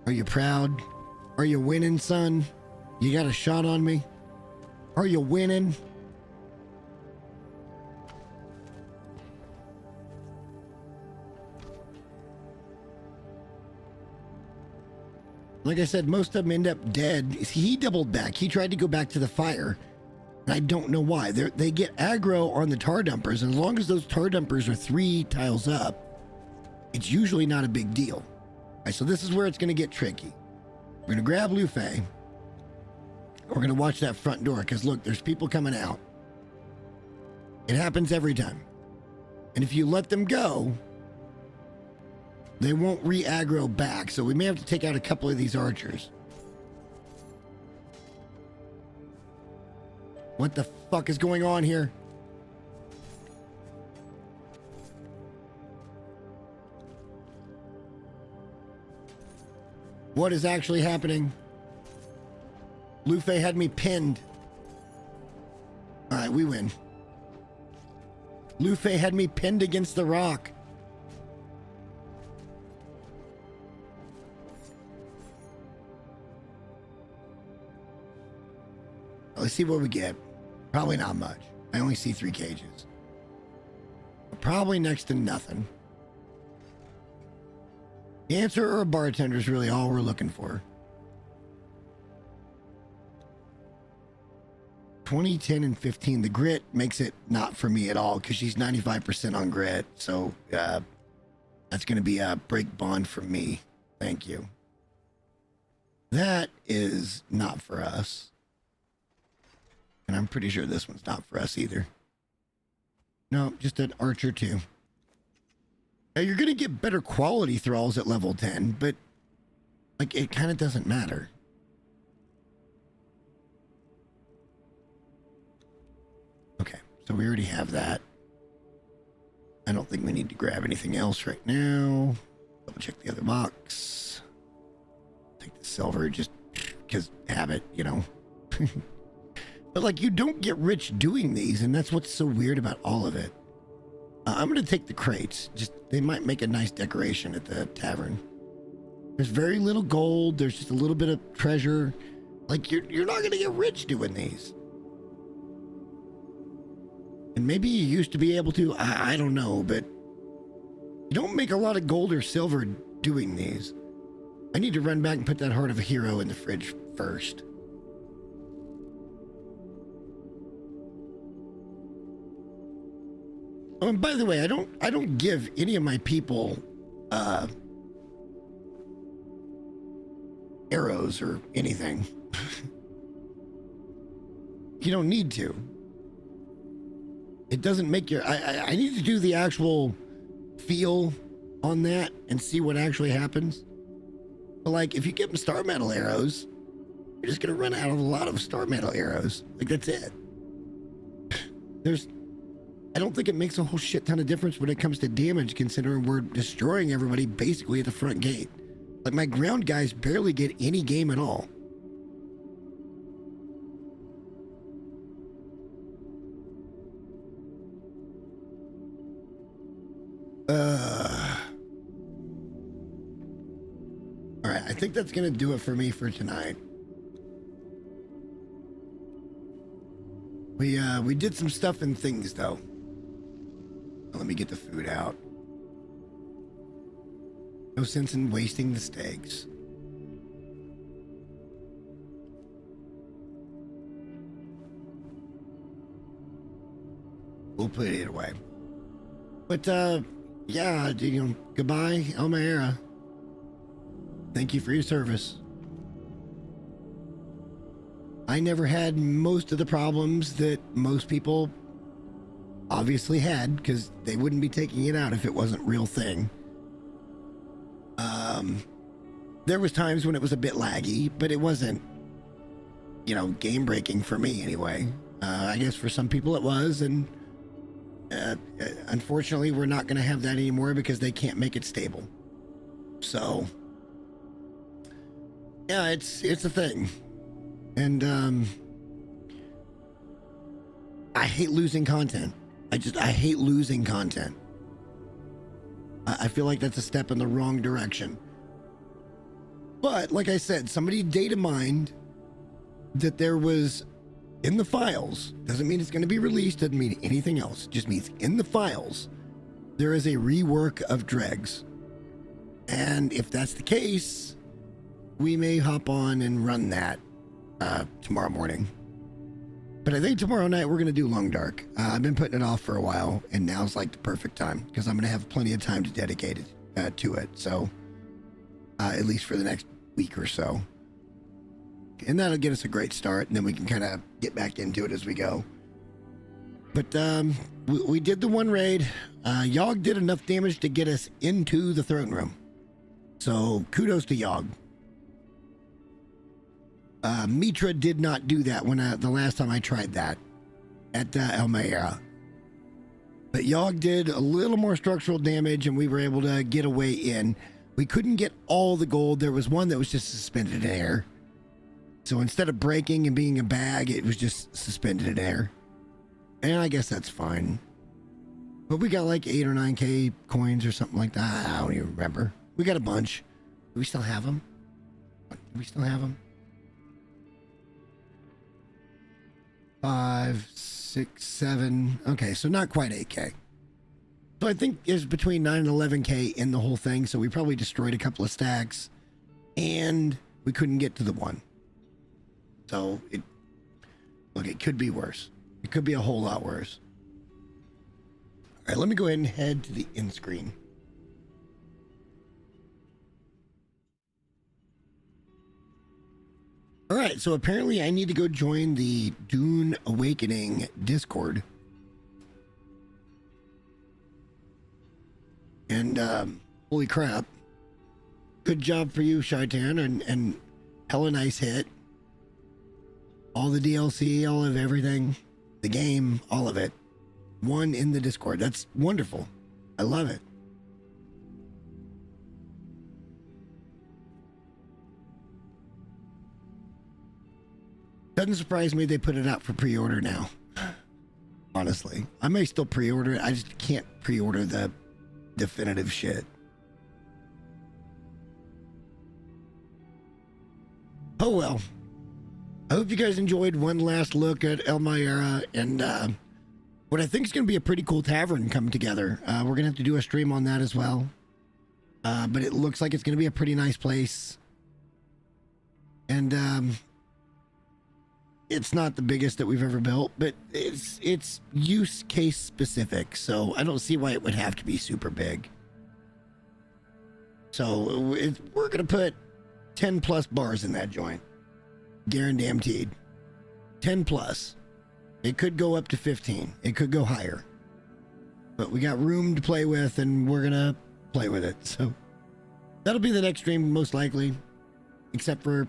Are you proud? Are you winning, son? You got a shot on me? Are you winning? Like I said, most of them end up dead. He doubled back. He tried to go back to the fire. And I don't know why. They get aggro on the tar dumpers. And as long as those tar dumpers are 3 tiles up, it's usually not a big deal. All right, so this is where it's going to get tricky. We're going to grab Luffy. We're going to watch that front door. Because look, there's people coming out. It happens every time. And if you let them go, they won't re-aggro back, so we may have to take out a couple of these archers. What the fuck is going on here? What is actually happening? Luffy had me pinned. Alright, we win. Luffy had me pinned against the rock. Let's see what we get. Probably not much. I only see 3 cages. Probably next to nothing. The answer or a bartender is really all we're looking for. 20, 10, and 15. The grit makes it not for me at all because she's 95% on grit. So that's going to be a break bond for me. Thank you. That is not for us. And I'm pretty sure this one's not for us either. No, just an archer too. Now, you're going to get better quality thralls at level 10, but like it kind of doesn't matter. Okay, so we already have that. I don't think we need to grab anything else right now. Double check the other box. Take the silver just because habit, you know. But like, you don't get rich doing these, and that's what's so weird about all of it. I'm going to take the crates. Just, they might make a nice decoration at the tavern. There's very little gold. There's just a little bit of treasure. Like, you're not going to get rich doing these. And maybe you used to be able to, I don't know, but you don't make a lot of gold or silver doing these. I need to run back and put that Heart of a Hero in the fridge first. Oh, and by the way, I don't give any of my people arrows or anything. You don't need to. It doesn't make your... I need to do the actual feel on that and see what actually happens. But like, if you give them star metal arrows, you're just gonna run out of a lot of star metal arrows. Like, that's it. I don't think it makes a whole shit ton of difference when it comes to damage, considering we're destroying everybody basically at the front gate. Like, my ground guys barely get any game at all. All right, I think that's gonna do it for me for tonight. We did some stuff and things though. Let me get the food out. No sense in wasting the steaks. We'll put it away. But yeah, you know, goodbye, Meryah. Thank you for your service. I never had most of the problems that most people obviously had, because they wouldn't be taking it out if it wasn't real thing. There was times when it was a bit laggy, but it wasn't, you know, game breaking for me anyway. I guess for some people it was, and unfortunately we're not going to have that anymore because they can't make it stable. So yeah, it's a thing. And I hate losing content. I hate losing content. I feel like that's a step in the wrong direction. But like I said, somebody data mined that there was in the files. Doesn't mean it's going to be released, doesn't mean anything else. It just means in the files there is a rework of dregs. And if that's the case, we may hop on and run that tomorrow morning. But I think tomorrow night we're going to do Long Dark. I've been putting it off for a while, and now's like the perfect time because I'm going to have plenty of time to dedicate it to it. So at least for the next week or so. And that'll get us a great start, and then we can kind of get back into it as we go. But we did the one raid. Yogg did enough damage to get us into the throne room. So kudos to Yogg. Mitra did not do that when the last time I tried that at Meryah. But Yogg did a little more structural damage, and we were able to get a way in. We couldn't get all the gold. There was one that was just suspended in air. So instead of breaking and being a bag, it was just suspended in air. And I guess that's fine. But we got like 8 or 9K coins or something like that. I don't even remember. We got a bunch. Do we still have them? Do we still have them? 5, 6, 7. Okay, so not quite 8K. So I think it's between 9 and 11K in the whole thing. So we probably destroyed a couple of stacks, and we couldn't get to the one. So it could be worse. It could be a whole lot worse. All right, let me go ahead and head to the end screen. All right, so apparently I need to go join the Dune Awakening Discord. And holy crap. Good job for you, Shaitan, and hella nice hit. All the DLC, all of everything, the game, all of it. One in the Discord. That's wonderful. I love it. Doesn't surprise me they put it out for pre-order now. Honestly, I may still pre-order it. I just can't pre-order the definitive shit. Oh well. I hope you guys enjoyed one last look at Meryah and what I think is going to be a pretty cool tavern coming together. We're going to have to do a stream on that as well. But it looks like it's going to be a pretty nice place. And it's not the biggest that we've ever built, but it's use case specific, so I don't see why it would have to be super big. So we're gonna put 10 plus bars in that joint, guaranteed. 10 plus. It could go up to 15. It could go higher, but we got room to play with, and we're gonna play with it. So that'll be the next stream most likely, except for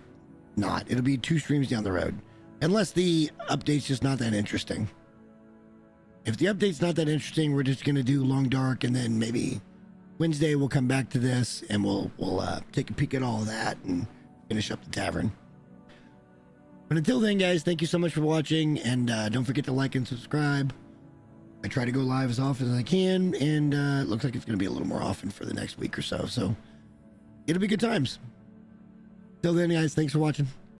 not. It'll be 2 streams down the road. Unless the update's just not that interesting. If the update's not that interesting, we're just going to do Long Dark, and then maybe Wednesday we'll come back to this, and we'll take a peek at all of that and finish up the tavern. But until then, guys, thank you so much for watching, and don't forget to like and subscribe. I try to go live as often as I can, and it looks like it's going to be a little more often for the next week or so. So it'll be good times. Till then, guys, thanks for watching.